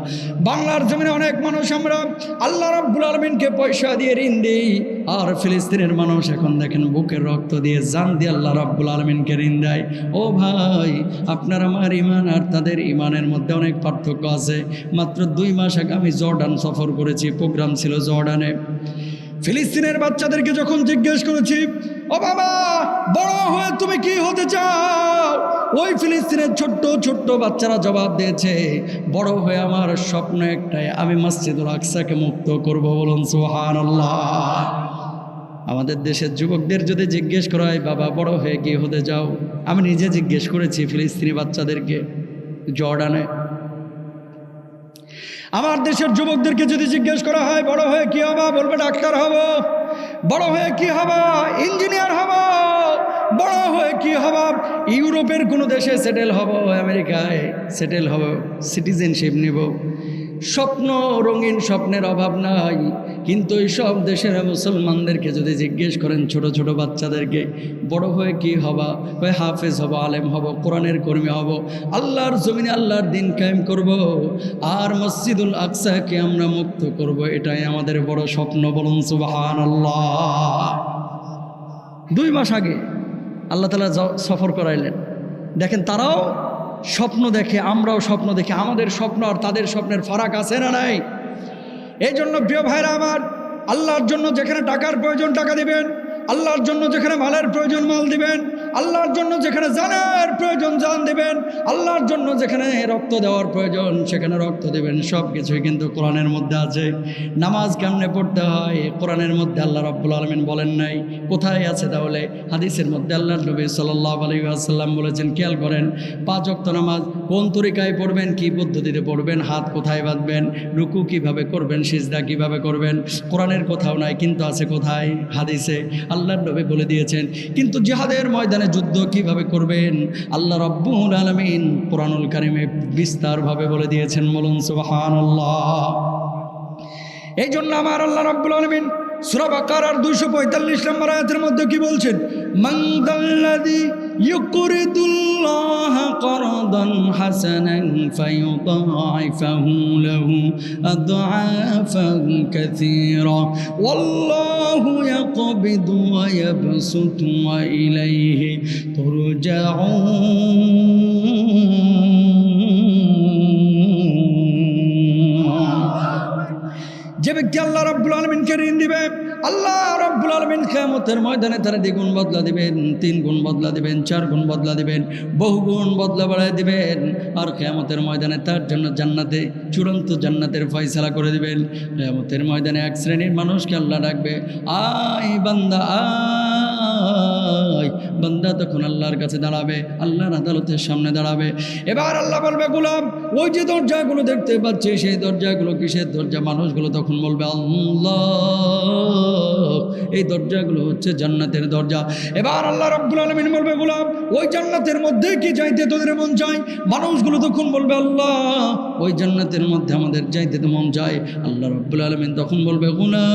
বাংলার জমিনে অনেক মানুষ আমরা আল্লাহ রাব্বুল আলামিনকে পয়সা দিয়ে ঋণ দিই, আর ফিলিস্তিনের মানুষ এখন দেখেন বুকের রক্ত দিয়ে জান দিয়ে আল্লাহ রাব্বুল আলামিনকে ঋণ দেয়। ও ভাই, আপনার আমার ইমান আর তাদের ইমানের মধ্যে অনেক পার্থক্য আছে। মাত্র 2 মাস আগে আমি জর্ডান সফর করেছি, প্রোগ্রাম ছিল জর্ডানে। ফিলিস্তিনের বাচ্চাদেরকে যখন জিজ্ঞেস করেছি, ও বাবা বড় হয়ে তুমি কি হতে চাও, ওই ফিলিস্তিনের ছোট্ট ছোট্ট বাচ্চারা জবাব দিয়েছে, বড় হয়ে আমার স্বপ্ন একটাই, আমি মসজিদুল আকসাকে মুক্ত করব। বলুন সুবহানাল্লাহ। আমাদের দেশের যুবকদের যদি জিজ্ঞেস করা হয় বাবা বড় হয়ে কি হতে চাও, আমি নিজে জিজ্ঞেস করেছি ফিলিস্তিনি বাচ্চাদেরকে জর্ডানে। আমার দেশের যুবকদেরকে যদি জিজ্ঞেস করা হয় বড় হয়ে কি হবা, বলবে ডাক্তার হব। বড় হয়ে কি হবা? ইঞ্জিনিয়ার হব। বড় হয়ে কি হবা? ইউরোপের কোনো দেশে সেটেল হব, আমেরিকায় সেটেল হব, সিটিজেনশিপ নেব। স্বপ্ন, রঙিন স্বপ্নের অভাব নাই। কিন্তু এই সব দেশের মুসলমানদেরকে যদি জিজ্ঞেস করেন, ছোট ছোট বাচ্চাদেরকে বড় হয়ে কি হবা, ওই হাফেজ হব, আলেম হব, কোরআনের কর্মী হব, আল্লাহর জমিনে আল্লাহর দিন কায়েম করব, আর মসজিদুল আকসাকে আমরা মুক্ত করব, এটাই আমাদের বড় স্বপ্ন। বলুন সুবহানাল্লাহ। 2 মাস আগে আল্লাহ তাআলা সফর করাইলেন। দেখেন তারাও স্বপ্ন দেখে, আমরাও স্বপ্ন দেখি। আমাদের স্বপ্ন আর তাদের স্বপ্নের ফারাক আছে না নাই? এই জন্য প্রিয় ভাইরা আমার, আল্লাহর জন্য যেখানে টাকার প্রয়োজন টাকা দিবেন, আল্লাহর জন্য যেখানে মালের প্রয়োজন মাল দিবেন, আল্লাহর জন্য যেখানে জানের প্রয়োজন জান দিবেন, আল্লাহর জন্য যেখানে রক্ত দেওয়ার প্রয়োজন সেখানে রক্ত দেবেন। সব কিছুই কিন্তু কোরআনের মধ্যে আছে। নামাজ কেমনে পড়তে হয় কোরআনের মধ্যে আল্লাহ রাব্বুল আলামিন বলেন নাই। কোথায় আছে তাহলে? হাদিসের মধ্যে আল্লাহর নবী সাল্লাল্লাহু আলাইহি ওয়াসাল্লাম বলেছেন। খেয়াল করেন, 5 ওয়াক্ত নামাজ কোন তরিকায় পড়বেন, কি পদ্ধতিতে পড়বেন, হাত কোথায় বাঁধবেন, রুকু কিভাবে করবেন, সিজদা কিভাবে করবেন, কোরআনের কোথাও নাই, কিন্তু আছে কোথায়? হাদিসে। আল্লাহর নবী বলে দিয়েছেন। কিন্তু জিহাদের ময়দানে যুদ্ধ কিভাবে করবেন আল্লাহ রাব্বুল আলামিন কোরআনুল কারীমে বিস্তারভাবে বলে দিয়েছেন। বলুন সুবহানাল্লাহ। এই জন্য আমার আল্লাহ রাব্বুল আলামিন সূরা বাকারার 245 নম্বর আয়াতের মধ্যে কি বলছেন? মান দাল্লাযী ইউকরিদুল্লাহ করদান হাসানান ফায়ুদাইফাহু লাহু আদআফান কাসীরা ওয়াল্লাহু ইয়াকবিদু ওয়া ইয়াবসুতু ওয়া ইলাইহি তুরজাউন। যে ব্যক্তি আল্লাহ রাব্বুল আলামিনকে ঋণ দিবে, আল্লাহ রাব্বুল আলামিন কিয়ামতের ময়দানে তার 2 গুণ বদলা দিবেন, 3 গুণ বদলা দিবেন, 4 গুণ বদলা দিবেন, বহু গুণ বদলা বাড়ায় দিবেন। আর কিয়ামতের ময়দানে তার জন্য জান্নাতে, চূড়ান্ত জান্নাতের ফয়সালা করে দিবেন। কিয়ামতের ময়দানে এক শ্রেণীর মানুষকে আল্লাহ ডাকবে, আয় বান্দা আয়। বান্দা তখন আল্লাহর কাছে দাঁড়াবে, আল্লাহর আদালতের সামনে দাঁড়াবে। এবার আল্লাহ বলবে, গোলাম ওই যে দরজাগুলো দেখতে পাচ্ছি সেই দরজাগুলো কিসের দরজা? মানুষগুলো তখন বলবে, আল্লাহ এই দরজাগুলো হচ্ছে জান্নাতের দরজা। এবার আল্লাহ রাব্বুল আলামিন বলবে, গোলাম ওই জান্নাতের মধ্যে কি যাইতে তোদের মন চায়? মানুষগুলো তখন বলবে, আল্লাহ ওই জান্নাতের মধ্যে আমাদের যাইতে তো মন চায়। আল্লাহ রাব্বুল আলামিন তখন বলবে, গোলাম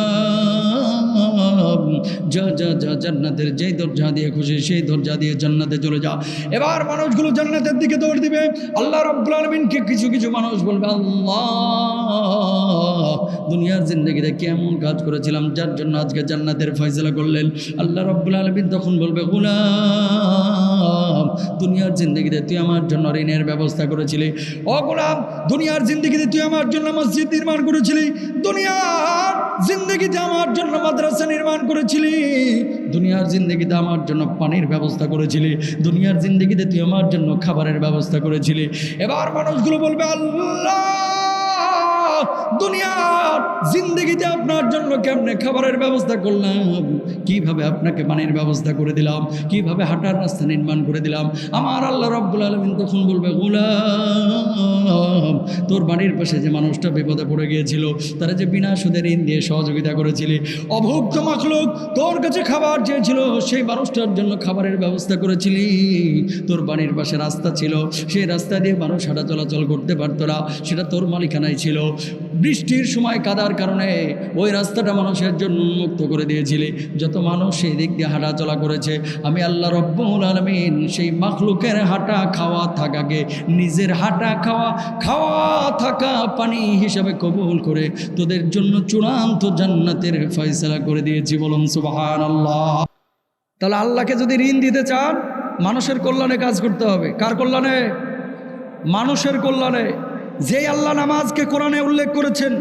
যা যা যা, জান্নাতের যেই দরজা দিয়ে খুশি সেই দরজা দিয়ে জান্নাতে চলে যা। এবার মানুষগুলো জান্নাতের দিকে দৌড় দিবে। আল্লাহ রাব্বুল আলামিনকে কিছু কিছু মানুষ বলবে, আল্লাহ দুনিয়ার জিন্দেগিতে কেমন কাজ করেছিলাম যার জন্য আজকে জান্নাতের ফয়সালা করলেন। আল্লাহ রাব্বুল আলামিন তখন বলবে, গোলাম দুনিয়ার জিন্দেগিতে তুই আমার জন্য ঋণের ব্যবস্থা করেছিলি। ও গোলাম দুনিয়ার জিন্দেগিতে তুই আমার জন্য মসজিদ নির্মাণ করেছিলি, দুনিয়ার জিন্দেগিতে আমার জন্য মাদ্রাসা নির্মাণ করেছিলি, দুনিয়ার জিন্দেগিতে আমার জন্য পানির ব্যবস্থা করেছিলি, দুনিয়ার জিন্দেগিতে তুই আমার জন্য খাবারের ব্যবস্থা করেছিলি। এবার মানুষগুলো বলবে, আল্লাহ দুনিয়ার জিন্দেগিতে আপনার জন্য কেমনে খাবারের ব্যবস্থা করলাম, কিভাবে আপনাকে পানির ব্যবস্থা করে দিলাম, কিভাবে হাঁটার রাস্তা নির্মাণ করে দিলাম। আমার আল্লাহ রাব্বুল আলামিন তখন বলবে, গোলাম তোর বাড়ির পাশে যে মানুষটা বিপদে পড়ে গিয়েছিল, তারা যে বিনা সুদে ঋণ দিয়ে সহযোগিতা করেছিলি, অভুক্ত মাখলুক তোর কাছে খাবার চেয়েছিল, সেই মানুষটার জন্য খাবারের ব্যবস্থা করেছিলি। তোর বাড়ির পাশে রাস্তা ছিল, সেই রাস্তা দিয়ে মানুষ হাঁটা চলাচল করতে পারতো না, সেটা তোর মালিকানায় ছিল। বৃষ্টির সময় কাদার কারণে ওই রাস্তাটা মানুষের জন্য উন্মুক্ত করে দিয়েছিলি। যত মানুষ সেই দিক দিয়ে হাঁটা চলা করেছে, আমি আল্লাহ রাব্বুল আলামিন সেই মাখলুকের হাঁটা খাওয়া থাকাকে নিজের হাঁটা খাওয়া থাকা পানি হিসাবে কবুল করে তোদের জন্য চূড়ান্ত জান্নাতের ফয়সালা করে দিয়েছি। বলুন সুবহানাল্লাহ। তাহলে আল্লাহকে যদি ঋণ দিতে চান, মানুষের কল্যাণে কাজ করতে হবে। কার কল্যাণে? মানুষের কল্যাণে। যেই আল্লাহ নামাজকে কোরআনে উল্লেখ করেছেন,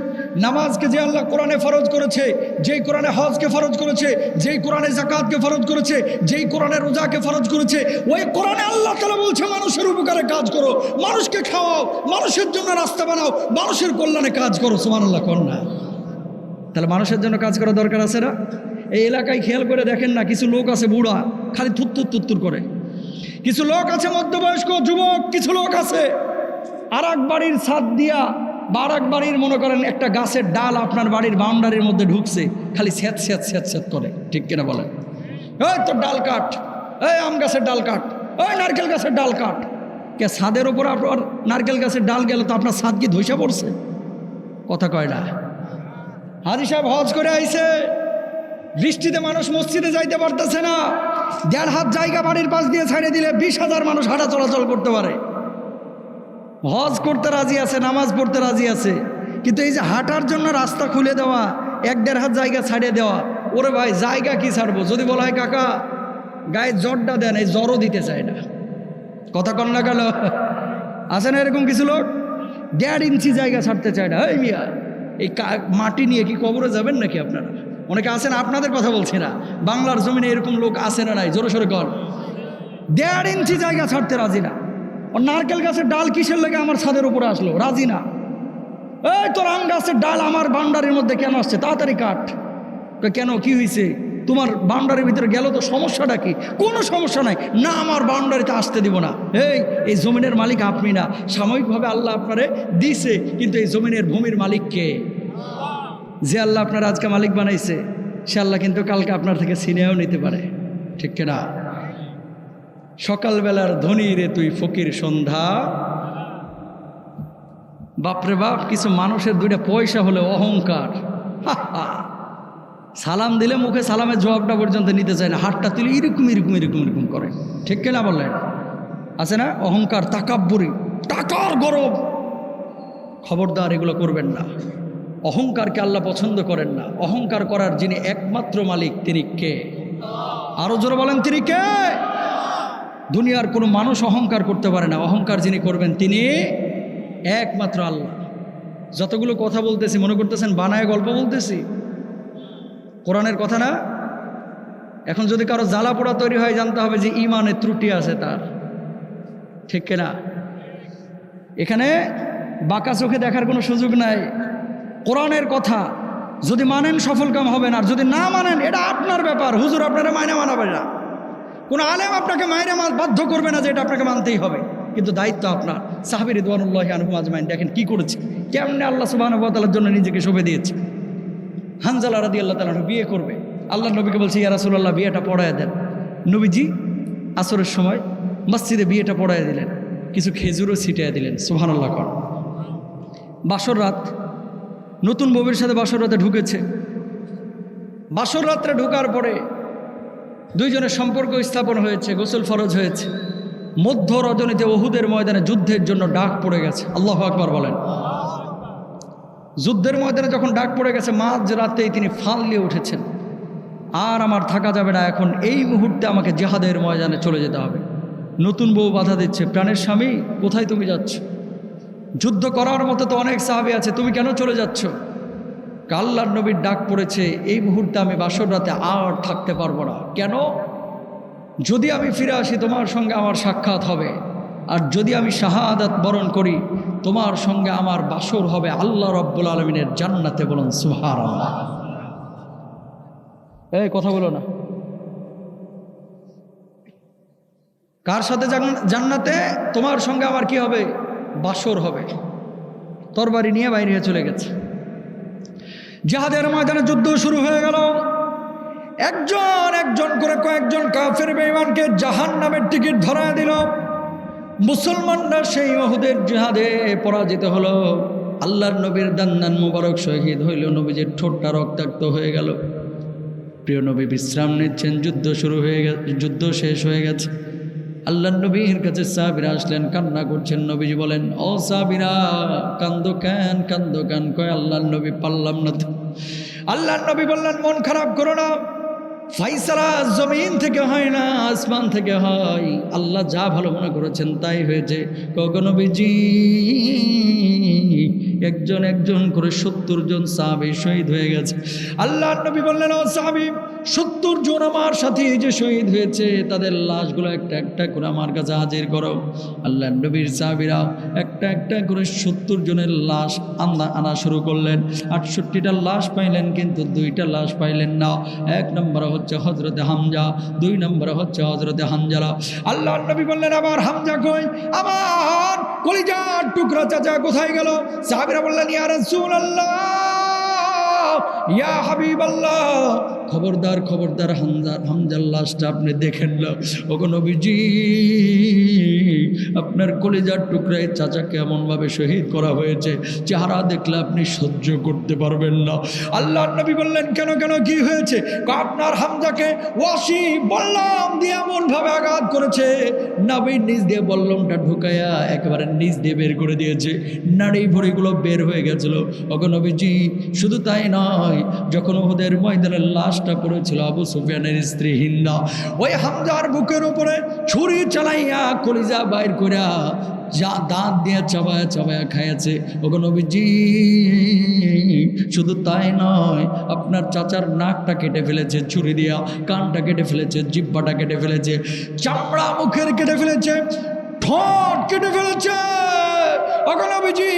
নামাজকে যে আল্লাহ কোরআনে ফরজ করেছে, যেই কোরআনে হজকে ফরজ করেছে, যেই কোরআনে যাকাতকে ফরজ করেছে, যেই কোরআনে রোজাকে ফরজ করেছে, ওই কোরআনে আল্লাহ তাআলা বলছে মানুষের উপকারে কাজ করো, মানুষকে খাওয়াও, মানুষের জন্য রাস্তা বানাও, মানুষের কল্যাণে কাজ করো। সুবহানাল্লাহ কোন না? তাহলে মানুষের জন্য কাজ করা দরকার আছে না? এই এলাকায় খেয়াল করে দেখেন না, কিছু লোক আছে বুড়া, খালি থুত্তুর করে, কিছু লোক আছে মধ্যবয়স্ক যুবক, কিছু লোক আছে আর এক বাড়ির ছাদ দিয়া বা আর এক বাড়ির মনে করেন একটা গাছের ডাল আপনার বাড়ির বাউন্ডারির মধ্যে ঢুকছে, খালি স্যাঁত করে। ঠিক কিনা বলেন? এই তোর ডাল কাট, এই আম গাছের ডাল কাট, ওই নারকেল গাছের ডাল কাট। কে ছাদের ওপর আপনার নারকেল গাছের ডাল গেল তো আপনার ছাদ কি ধসে পড়ছে? কথা কয় না। হাজী সাহেব হজ করে আইছে, বৃষ্টিতে মানুষ মসজিদে যাইতে পারতেছে না, 1.5 হাত জায়গা বাড়ির পাশ দিয়ে ছাড়িয়ে দিলে 20,000 মানুষ হাঁটা চলাচল করতে পারে। হজ করতে রাজি আছে, নামাজ পড়তে রাজি আছে, কিন্তু এই যে হাঁটার জন্য রাস্তা খুলে দেওয়া, 1-1.5 হাত জায়গা ছাড়িয়ে দেওয়া, ওরে ভাই জায়গা কি ছাড়বো? যদি বলা হয় কাকা গায়ে জ্বরটা দেন, এই জ্বরও দিতে চায় না। কথা কন না গেল? আছে না এরকম কিছু লোক? 1.5 ইঞ্চি জায়গা ছাড়তে চায় না। এই মিয়া এই মাটি নিয়ে কি কবরে যাবেন নাকি আপনারা? অনেকে আছেন, আপনাদের কথা বলছি না, বাংলার জমিনে এরকম লোক আছে না নাই? জোরে সোরে কর। 1.5 ইঞ্চি জায়গা ছাড়তে রাজি না। ওর নারকেল গাছের ডাল কিসের লেগে আমার ছাদের উপরে আসলো? রাজি না। এই তোর আম গাছের ডাল আমার বাউন্ডারির মধ্যে কেন আসছে? তাড়াতাড়ি কাট। কেন, কি হয়েছে? তোমার বাউন্ডারির ভিতরে গেল তো সমস্যাটা কি? কোনো সমস্যা নাই, না আমার বাউন্ডারিতে আসতে দিব না। এই জমিনের মালিক আপনি না, সাময়িকভাবে আল্লাহ আপনারে দিছে, কিন্তু এই জমিনের ভূমির মালিক কে? যে আল্লাহ আপনার আজকে মালিক বানাইছে, সে আল্লাহ কিন্তু কালকে আপনার থেকে ছিনিয়েও নিতে পারে। ঠিক কিনা? সকালবেলার ধনী রে তুই ফকির সন্ধ্যা। বাপরে বাপ, কিছু মানুষের 2টা পয়সা হলে অহংকার। সালাম দিলে মুখে সালামের জবাবটা পর্যন্ত নিতে চায় না, হাতটা তুলে এরকম করে। ঠিক কিনা বললেন? আছে না অহংকার, তাকাব্বুরি, টাকার গরব। খবরদার, এগুলো করবেন না। অহংকারকে আল্লাহ পছন্দ করেন না। অহংকার করার যিনি একমাত্র মালিক, তিনি কে? আরো জোরে বলেন, তিনি কে? দুনিয়ার কোনো মানুষ অহংকার করতে পারে না। অহংকার যিনি করবেন তিনি একমাত্র আল্লাহ। যতগুলো কথা বলতেছি মনে করতেছেন বানায় গল্প বলতেছি? কোরআনের কথা না? এখন যদি কারো জ্বালা পোড়া তৈরি হয়, জানতে হবে যে ইমানের ত্রুটি আছে তার। ঠিক কিনা? এখানে বাঁকা চোখে দেখার কোনো সুযোগ নাই। কোরআনের কথা যদি মানেন সফল কাম হবেন, আর যদি না মানেন এটা আপনার ব্যাপার। হুজুর আপনারা মাইনা মানাবে না, কোনো আলেম আপনাকে মাইনে বাধ্য করবে না যে এটা আপনাকে মানতেই হবে, কিন্তু দায়িত্ব আপনার। সাহাবী রিদওয়ানুল্লাহি আনহুম আজমাইন দেখেন কি করেছে, কেমনে আল্লাহ সুবহানাহু ওয়া তাআলার জন্য নিজেকে সঁপে দিয়েছে। হানজালা রাদিয়াল্লাহু তাআলা বিয়ে করবে। আল্লাহ নবীকে বলছে, ইয়া রাসূলুল্লাহ বিয়েটা পড়ায় দেন। নবীজি আসরের সময় মসজিদে বিয়েটা পড়ায় দিলেন, কিছু খেজুরও ছিটিয়ে দিলেন। সুবহানাল্লাহ। বাসর রাত, নতুন বউয়ের সাথে বাসর রাতে ঢুকেছে। বাসর রাত্রে ঢোকার পরে দুইজনের সম্পর্ক স্থাপন হয়েছে, গোসল ফরজ হয়েছে। মধ্য রজনীতে উহুদের ময়দানে যুদ্ধের জন্য ডাক পড়ে গেছে। আল্লাহু আকবার বলেন। যুদ্ধের ময়দানে যখন ডাক পড়ে গেছে, মাঝ রাতেই তিনি ফাল দিয়ে উঠেছেন, আর আমার থাকা যাবে না, এখন এই মুহূর্তে আমাকে জিহাদের ময়দানে চলে যেতে হবে। নতুন বউ বাধা দিচ্ছে, প্রাণের স্বামী কোথায় তুমি যাচ্ছ? যুদ্ধ করার মতো তো অনেক সাহাবী আছে, তুমি কেন চলে যাচ্ছ? আল্লাহর নবীর ডাক পড়েছে, এই মুহূর্তে আমি বাসর রাতে আর থাকতে পারবো না। কেন? যদি আমি ফিরে আসি তোমার সঙ্গে আমার সাক্ষাৎ হবে, আর যদি আমি শাহাদাত বরণ করি তোমার সঙ্গে আমার বাসর হবে আল্লাহ রাব্বুল আলামিনের জান্নাতে। বলুন সুবহানাল্লাহ। এই কথা বলো না, কার সাথে জান্নাতে? তোমার সঙ্গে আমার কি হবে? বাসর হবে। তরবারি নিয়ে বাইরে চলে গেছে। জিহাদের ময়দানে যুদ্ধ শুরু হয়ে গেল। একজন একজন করে কয়েকজন কাফের বেঈমানকে জাহান্নামের টিকিট ধরায় দিল। মুসলমানরা সেই উহুদের জিহাদে পরাজিত হলো। আল্লাহর নবীর দান্নান মুবারক শহীদ হইল, নবীজির ঠোঁটটা রক্তাক্ত হয়ে গেল। প্রিয় নবী বিশ্রাম নিচ্ছেন, যুদ্ধ শুরু হয়ে গেছে, যুদ্ধ শেষ হয়ে গেছে। আল্লাহর নবীর কাছে সাহাবীরা আসলেন, কান্না করছেন। নবীজি বলেন, ও সাহাবীরা কান্দো কেন, কান্দো কেন? কয় আল্লাহর নবী পারলাম না তো। আল্লাহর নবী বললেন, মন খারাপ করো না, ফাইসালা জমিন থেকে হয় না, আসমান থেকে হয়। আল্লাহ যা ভালো মনে করেছেন তাই হয়েছে। নবীজি একজন একজন করে 70 জন সাহাবী শহীদ হয়ে গেছে। আল্লাহর নবী বললেন, ও সাহাবী 70 জন আমার সাথে যে শহীদ হয়েছে তাদের লাশগুলো একটা একটা করে আমার কাছে হাজির করো। আল্লাহর নবীর সাহাবীরা একটা একটা করে 70 জনের লাশ আনা শুরু করলেন। 68টা লাশ পাইলেন, কিন্তু 2টা লাশ পাইলেন না। এক নম্বর হচ্ছে হযরতে হামজা, 2 নম্বর হচ্ছে হযরতে হানজালা। আল্লাহর নবী বললেন, আবার হামজা কই? আমার কলিজার টুকরা চাচা কোথায় গেল? সাহাবীরা বললেন, ইয়া রাসূলুল্লাহ, ইয়া হাবিবাল্লাহ, খবরদার খবরদার, হামজার লাশটা আপনি দেখেন না। ওগো নবীজি, আপনার কলিজার টুকরায় চাচাকে এমনভাবে শহীদ করা হয়েছে, চেহারা দেখলে আপনি সহ্য করতে পারবেন না। আল্লাহর নবী বললেন, কেন কেন, কি হয়েছে? আপনার হামজাকে ওয়াসি বললাম দিয়ে এমনভাবে আঘাত করেছে, নাবির নিচ দিয়ে বল্লমটা ঢুকাইয়া একেবারে নিচ দিয়ে বের করে দিয়েছে, নাড়ি ভুঁড়িগুলো বের হয়ে গেছিল। ওগো নবীজি, শুধু তাই নয়, যখন ওদের ময়দানের লাশটা পড়েছিল আবু সুফিয়ানের স্ত্রী হিন্দা, ওই হামজার বুকের উপরে ছুরি চালাইয়া কলিজা বাইর কইরা যা দাঁত দিয়ে চাবায়া চাবায়া খাইয়াছে। ওগো নবীজি, শুধু তাই নয়, আপনার চাচার নাকটা কেটে ফেলেছে ছুরি দিয়া, কানটা কেটে ফেলেছে, জিহ্বাটা কেটে ফেলেছে, চামড়া মুখের কেটে ফেলেছে, ঠোঁট কেটে ফেলেছে। ওগো নবীজি,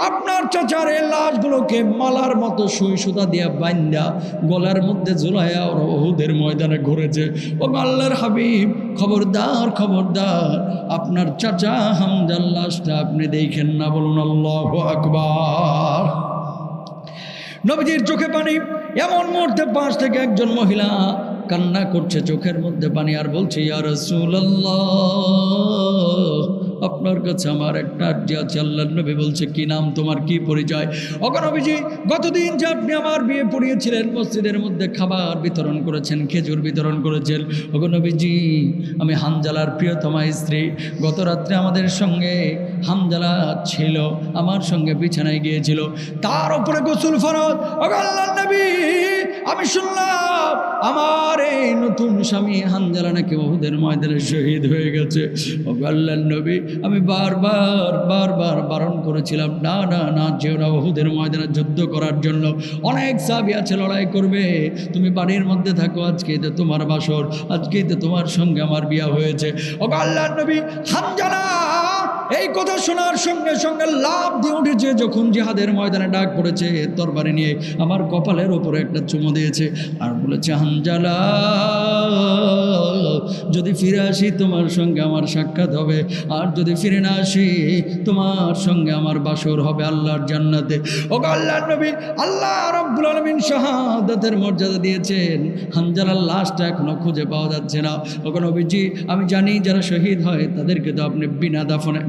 আপনার চাচার এই লাশগুলোকে মালার মতো সুই সুতা দিয়া বাইন্দা গলার মধ্যে ঝুলাইয়া ওরা উহুদের ময়দানে ঘুরেছে। ও আল্লাহর হাবিব, খবরদার খবরদার, আপনার চাচা হামজার লাশটা আপনি দেখেন না। বলুন আল্লাহু আকবার। নবীজির চোখে পানি। এমন মুহূর্তে পাশ থেকে একজন মহিলা কান্না করছে, চোখের মধ্যে পানি, আর বলছে, ইয়া রাসূলুল্লাহ, আপনার কাছে আমার একটা আর্জি আছে। আল্লাহর নবী বলছে, কি নাম তোমার, কি পরিচয়? ওগো নবীজি, গতদিন যে আপনি আমার বিয়ে পড়িয়েছিলেন, মসজিদের মধ্যে খাবার বিতরণ করেছেন, খেজুর বিতরণ করেছেন। ওগো নবীজি, আমি হানজালার প্রিয়তমা স্ত্রী। গত রাত্রে আমাদের সঙ্গে হানজালা ছিল, আমার সঙ্গে বিছানায় গিয়েছিল, তার উপরে গোসল ফরজ। ওগো আল্লাহর নবী, আমি শুনলাম আমার এই নতুন স্বামী হানজালা নাকি উহুদের ময়দানে শহীদ হয়ে গেছে। ওগো আল্লাহর নবী, আমি বারবার বারবার বারণ করেছিলাম, না না না, যেও না উহুদের ময়দানে যুদ্ধ করার জন্য। অনেক সাহাবী আছে লড়াই করবে, তুমি বাড়ির মধ্যে থাকো, আজকেই তো তোমার বাসর, আজকেই তো তোমার সঙ্গে আমার বিয়ে হয়েছে। ওগো আল্লাহর নবী, হানজালা এই কথা শোনার সঙ্গে সঙ্গে লাফ দিয়ে উঠেছে। যখন জিহাদের ময়দানে ডাক পড়েছে, তরবারি নিয়ে আমার কপালের ওপরে একটা চুমো দিয়েছে আর বলেছে, হানজালা যদি ফিরে আসি তোমার সঙ্গে আমার সাক্ষাৎ হবে, আর যদি ফিরে না আসি তোমার সঙ্গে আমার বাসর হবে আল্লাহর জান্নাতে। ও আল্লাহর নবী, আল্লাহ রাব্বুল আলামিন শাহাদাতের মর্যাদা দিয়েছেন, হানজালার লাশটা এখনো খুঁজে পাওয়া যাচ্ছে না। ও নবীজি, আমি জানি যারা শহীদ হয় তাদেরকে তো আপনি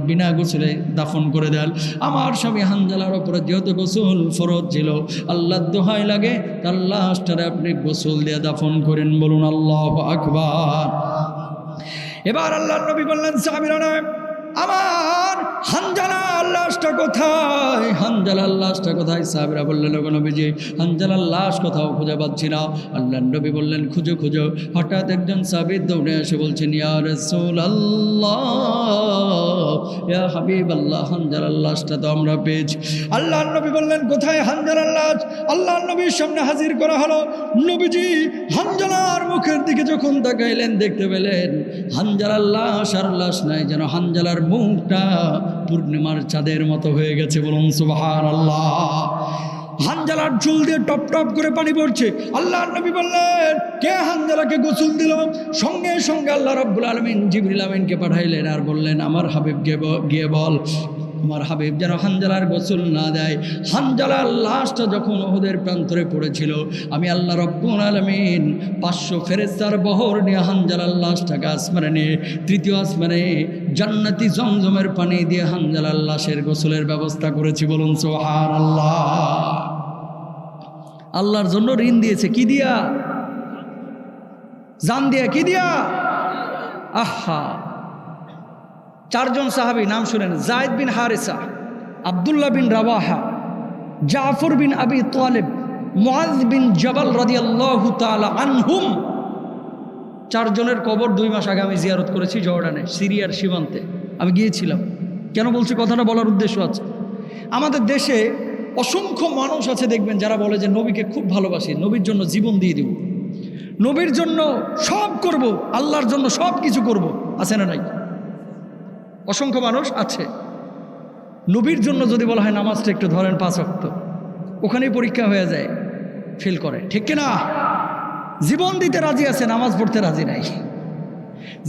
বিনা গোসলে দাফন করে দেন। আমার স্বামী হানজালার ওপরে যেহেতু গোসল ফরজ ছিল, আল্লাহর দোহাই লাগে তার লাশটারে আপনি গোসল দিয়ে দাফন করেন। বলুন আল্লাহু আকবার। এবার আল্লাহর নবী বললেন, সাহাবীরা আমার হানজালার লাশটা কোথায়? হানজালার লাশটা কোথায়? সাহাবীরা বললেন, ওগো নবীজি, হানজালার লাশ কোথাও খুঁজে পাচ্ছি না। আল্লাহর নবী বললেন, খুঁজো খুঁজো। হঠাৎ একজন সাহাবী দৌড়ে এসে বলছেন, ইয়া রাসূলুল্লাহ, ইয়া হাবিবাল্লাহ, হানজালার লাশটা তো আমরা পেয়েছি। আল্লাহর নবী বললেন, কোথায় হানজালার লাশ? আল্লাহর নবীর সামনে হাজির করা হলো। নবীজি হানজালার মুখের দিকে যখন তাকাইলেন, দেখতে পেলেন হানজালার লাশ আর লাশ নাই, যেন হানজালার মুখটা পূর্ণিমার চাঁদের মতো হয়ে গেছে। বলুন সুবহানাল্লাহ। হানজালার চুল দিয়ে টপ টপ করে পানি পড়ছে। আল্লাহর নবী বললেন, কে হানজালাকে গোসল দিল? সঙ্গে সঙ্গে আল্লাহ রাব্বুল আলামিন জিবরিল আমিনকে পাঠাইলেন আর বললেন, আমার হাবিবকে গিয়ে বল, আমার হাবিব যেন হানজালার গোসল না দেয়। হানজালার লাশটা যখন উহুদের প্রান্তরে পড়েছিল, আমি আল্লাহ রাব্বুল আলামিন 500 ফেরেশতার বহর নিয়ে হানজালার লাশটাকে আসমানে নিয়ে তৃতীয় আসমানে জান্নাতি জমজমের পানি দিয়ে হানজালার লাশের গোসলের ব্যবস্থা করেছি। বলুন সুবহানাল্লাহ। আল্লাহর জন্য ঋণ দিয়েছে কি দিয়া? জান দিয়া। কি দিয়া? আহা। 4 জন সাহাবী নাম শুনেন, যায়েদ বিন হারিসা, আব্দুল্লাহ বিন রাওয়াহা, জাফর বিন আবি তালিব, মুআয বিন জাবাল রাদিয়াল্লাহু তাআলা আনহুম। 4 জনের কবর 2 মাস আগে আমি জিয়ারত করেছি জর্ডানে, সিরিয়ার সীমান্তে আমি গিয়েছিলাম। কেন বলছি কথাটা? বলার উদ্দেশ্য আছে। আমাদের দেশে অসংখ্য মানুষ আছে দেখবেন যারা বলে যে নবীকে খুব ভালোবাসি, নবীর জন্য জীবন দিয়ে দিব, নবীর জন্য সব করব, আল্লাহর জন্য সব কিছু করব। আছে না নাই? অসংখ্য মানুষ আছে। নবীর জন্য যদি বলা হয় নামাজটা একটু ধরেন 5 ওয়াক্ত, ওখানেই পরীক্ষা হয়ে যায়, ফেল করে। ঠিক কিনা? জীবন দিতে রাজি আছে, নামাজ পড়তে রাজি নাই।